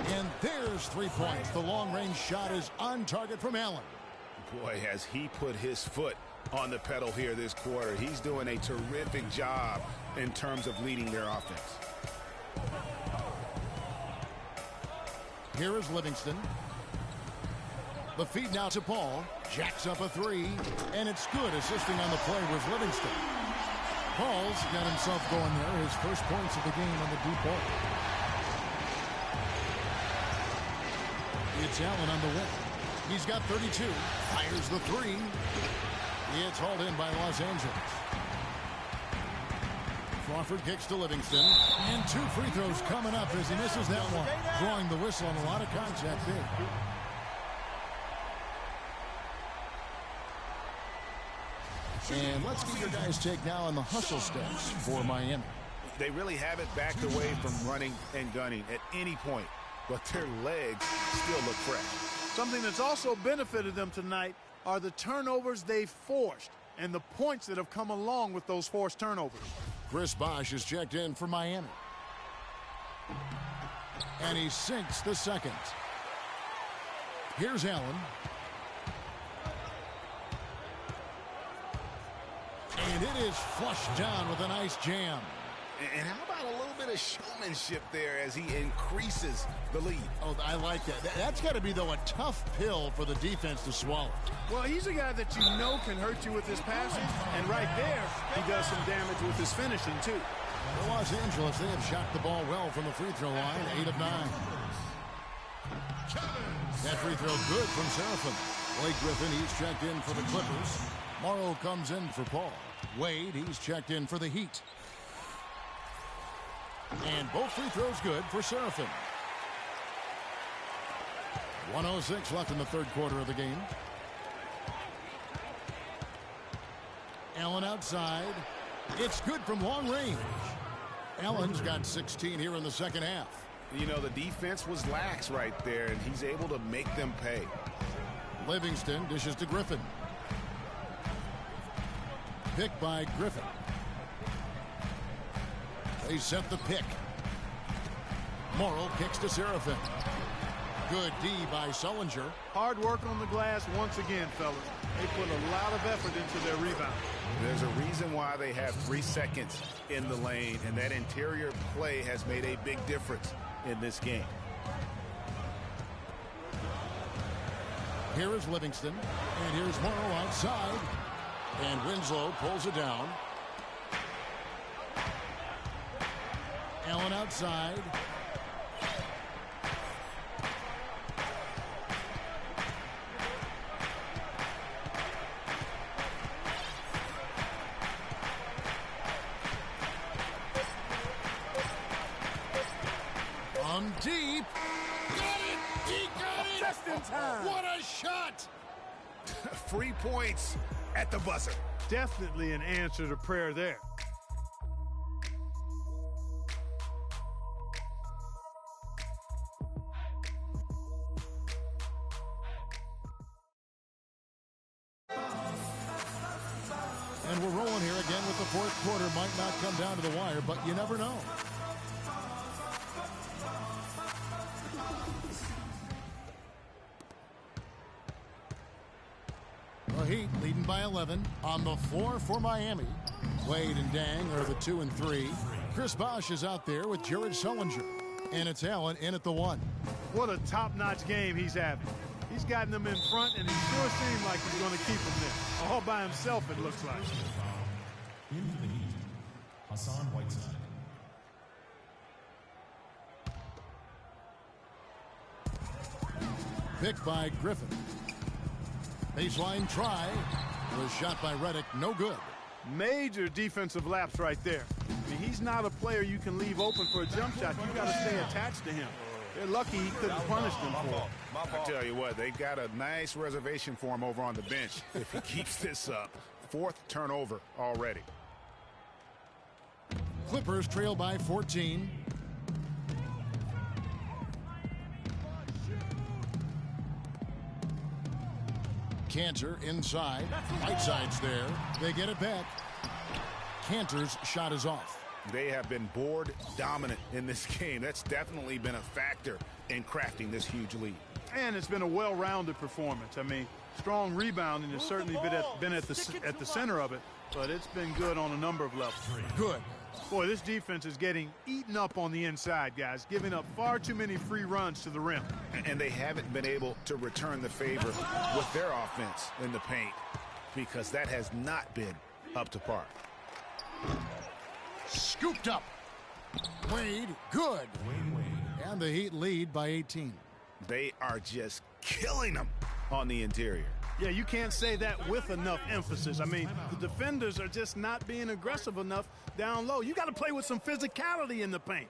And there's 3 points. The long-range shot is on target from Allen. Boy, has he put his foot on the pedal here this quarter. He's doing a terrific job in terms of leading their offense. Here is Livingston. The feed now to Paul. Jacks up a three, and it's good. Assisting on the play was Livingston. Paul's got himself going there. His first points of the game on the deep ball. It's Allen on the win. He's got 32. Fires the three. It's hauled in by Los Angeles. Crawford kicks to Livingston. And 2 free throws coming up as he misses that one. Drawing the whistle on a lot of contact there. And let's get your guys' take now on the hustle stats for Miami. They really haven't backed away from running and gunning at any point, but their legs still look fresh. Something that's also benefited them tonight are the turnovers they've forced and the points that have come along with those forced turnovers. Chris Bosh is checked in for Miami. And he sinks the second. Here's Allen. And it is flushed down with a nice jam. And how about a little bit of showmanship there as he increases the lead? Oh, I like that. That's got to be, though, a tough pill for the defense to swallow. Well, he's a guy that you know can hurt you with his passing, and right there, he does some damage with his finishing, too. For Los Angeles, they have shot the ball well from the free throw line, 8 of 9. That free throw good from Seraphim. Blake Griffin, he's checked in for the Clippers. Morrow comes in for Paul. Wade, he's checked in for the Heat. And both free throws good for Seraphim. 1:06 left in the third quarter of the game. Allen outside. It's good from long range. Allen's got 16 here in the second half. You know, the defense was lax right there, and he's able to make them pay. Livingston dishes to Griffin. Pick by Griffin. They set the pick. Morrow kicks to Seraphim. Good D by Sullinger. Hard work on the glass once again, fellas. They put a lot of effort into their rebound. There's a reason why they have 3 seconds in the lane, and that interior play has made a big difference in this game. Here is Livingston, and here's Morrow outside. And Winslow pulls it down. Allen outside. On deep. Got it! He got it! Just in time. What a shot! Free points at the buzzer. Definitely an answer to prayer there. And we're rolling here again with the fourth quarter. Might not come down to the wire, but you never know. The Heat leading by 11 on the floor for Miami. Wade and Dang are the 2 and 3. Chris Bosh is out there with Jared Sullinger. And it's Allen in at the 1. What a top-notch game he's having. He's gotten them in front, and it sure seems like he's going to keep them there. All by himself, it looks like. In for the Heat, Hassan Whiteside. Picked by Griffin. Baseline try was shot by Redick. No good. Major defensive lapse right there. I mean, he's not a player you can leave open for a jump shot. You got to stay attached to him. They're lucky he couldn't punish them for it. I tell you what, they've got a nice reservation for him over on the bench if he keeps this up. 4th turnover already. Clippers trail by 14. Cantor inside. Whiteside's there. They get it back. Cantor's shot is off. They have been board dominant in this game. That's definitely been a factor in crafting this huge lead. And it's been a well-rounded performance. I mean, strong rebounding has certainly been at the center of it, but it's been good on a number of levels. Good. Boy, this defense is getting eaten up on the inside, guys, giving up far too many free runs to the rim. And they haven't been able to return the favor with their offense in the paint because that has not been up to par. Scooped up. Wade, good. And the Heat lead by 18. They are just killing them on the interior. Yeah, you can't say that with enough emphasis. I mean, the defenders are just not being aggressive enough down low. You got to play with some physicality in the paint.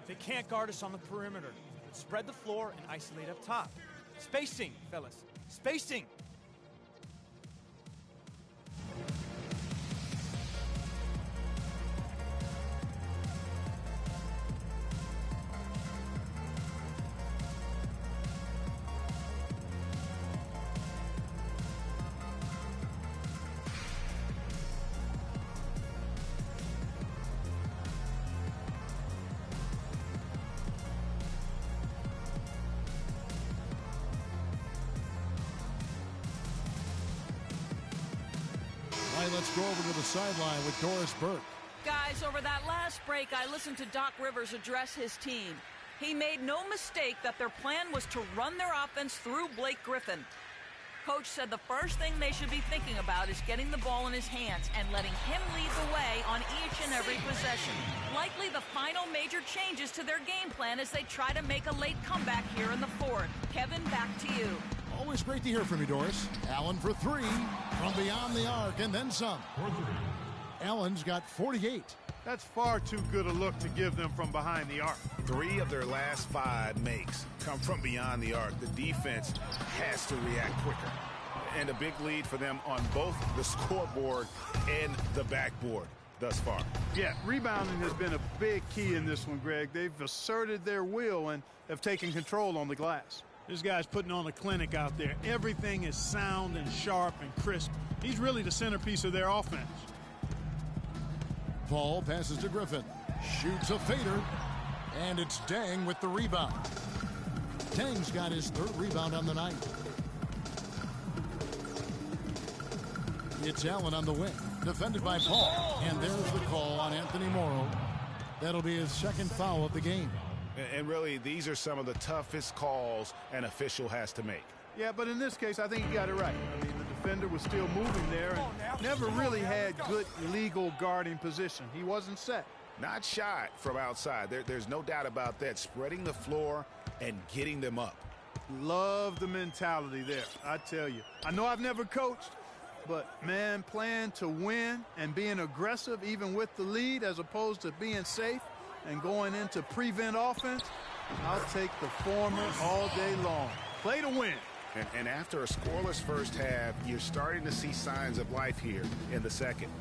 They can't guard us on the perimeter. Spread the floor and isolate up top. Spacing, fellas. Spacing. Let's go over to the sideline with Doris Burke. Guys, over that last break, I listened to Doc Rivers address his team. He made no mistake that their plan was to run their offense through Blake Griffin. Coach said the first thing they should be thinking about is getting the ball in his hands and letting him lead the way on each and every possession. Likely the final major changes to their game plan as they try to make a late comeback here in the fourth. Kevin, back to you. Always great to hear from you, Doris. Allen for three from beyond the arc and then some. Allen's got 48. That's far too good a look to give them from behind the arc. 3 of their last 5 makes come from beyond the arc. The defense has to react quicker. And a big lead for them on both the scoreboard and the backboard thus far. Yeah, rebounding has been a big key in this one, Greg. They've asserted their will and have taken control on the glass. This guy's putting on a clinic out there. Everything is sound and sharp and crisp. He's really the centerpiece of their offense. Paul passes to Griffin. Shoots a fader. And it's Deng with the rebound. Deng's got his 3rd rebound on the night. It's Allen on the wing. Defended by Paul. And there's the call on Anthony Morrow. That'll be his 2nd foul of the game. And really, these are some of the toughest calls an official has to make. Yeah, but in this case, I think he got it right. I mean, the defender was still moving there and never really had good legal guarding position. He wasn't set. Not shot from outside. There's no doubt about that. Spreading the floor and getting them up. Love the mentality there, I tell you. I know I've never coached, but, man, playing to win and being aggressive even with the lead as opposed to being safe and going into prevent offense, I'll take the former all day long. Play to win. And after a scoreless first half, you're starting to see signs of life here in the second.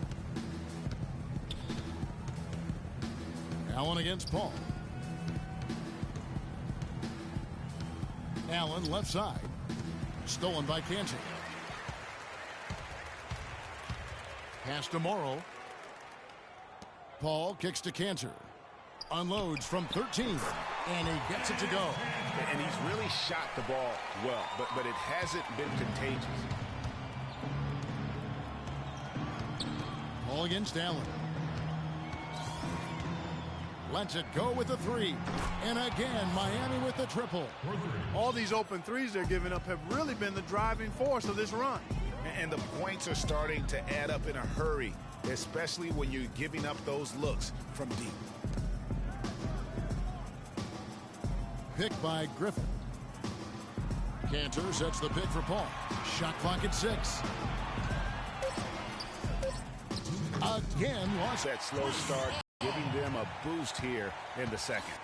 Allen against Paul. Allen left side. Stolen by Cantor. Pass to Morrow. Paul kicks to Cantor. Unloads from 13, and he gets it to go. And he's really shot the ball well, but it hasn't been contagious. Paul against Allen. Lets it go with the 3. And again, Miami with the triple. All these open threes they're giving up have really been the driving force of this run. And the points are starting to add up in a hurry, especially when you're giving up those looks from deep. Pick by Griffin. Cantor sets the pick for Paul. Shot clock at 6. Again, lost that slow start, giving them a boost here in the second.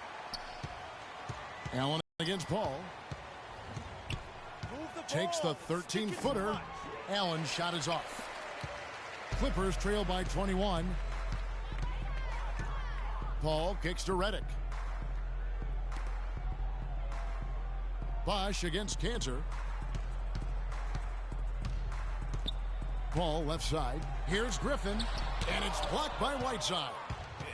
Allen against Paul. Takes the 13-footer. Allen's shot is off. Clippers trail by 21. Paul kicks to Redick. Bosch against Cantor. Ball left side. Here's Griffin, and it's blocked by Whiteside.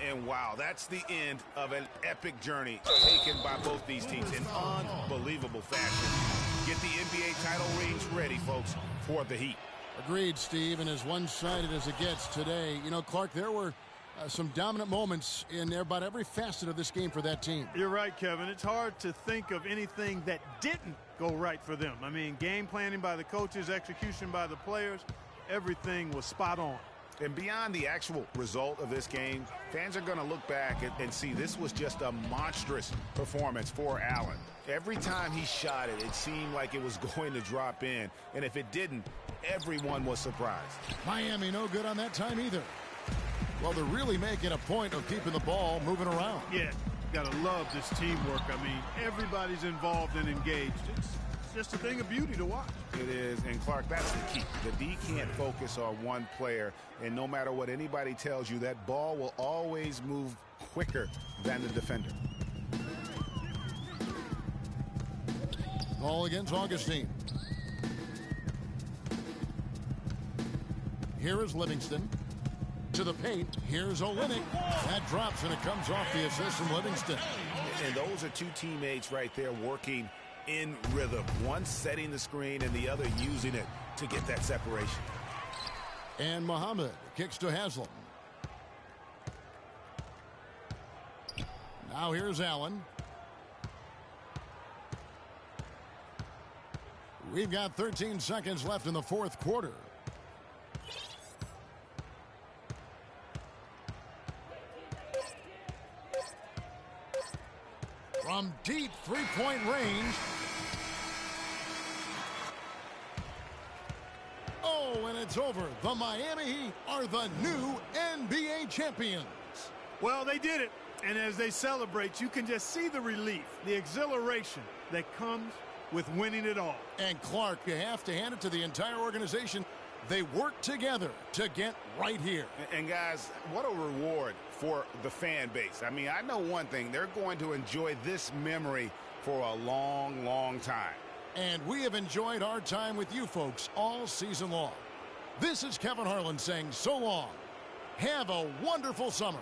And wow, that's the end of an epic journey taken by both these teams in unbelievable fashion. Get the NBA title rings ready, folks, for the Heat. Agreed, Steve, and as one-sided as it gets today, you know, Clark, there were some dominant moments in about every facet of this game for that team. You're right, Kevin. It's hard to think of anything that didn't go right for them. I mean, game planning by the coaches, execution by the players, everything was spot on. And beyond the actual result of this game, fans are going to look back and see this was just a monstrous performance for Allen. Every time he shot it, it seemed like it was going to drop in. And if it didn't, everyone was surprised. Miami no good on that time either. Well, they're really making a point of keeping the ball moving around. Yeah, got to love this teamwork. I mean, everybody's involved and engaged. It's just a thing of beauty to watch. It is, and Clark, that's the key. The D can't focus on one player, and no matter what anybody tells you, that ball will always move quicker than the defender. Ball against Augustine. Here is Livingston. To the paint. Here's Olynyk. That drops, and it comes off the assist from Livingston. And those are two teammates right there working in rhythm. One setting the screen and the other using it to get that separation. And Muhammad kicks to Haslam. Now here's Allen. We've got 13 seconds left in the fourth quarter. From deep three-point range. Oh, and it's over. The Miami Heat are the new NBA champions. Well, they did it. And as they celebrate, you can just see the relief, the exhilaration that comes with winning it all. And Clark, you have to hand it to the entire organization. They work together to get right here. And guys, what a reward for the fan base. I mean, I know one thing. They're going to enjoy this memory for a long, long time. And we have enjoyed our time with you folks all season long. This is Kevin Harlan saying so long. Have a wonderful summer.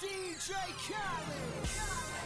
DJ Khaled.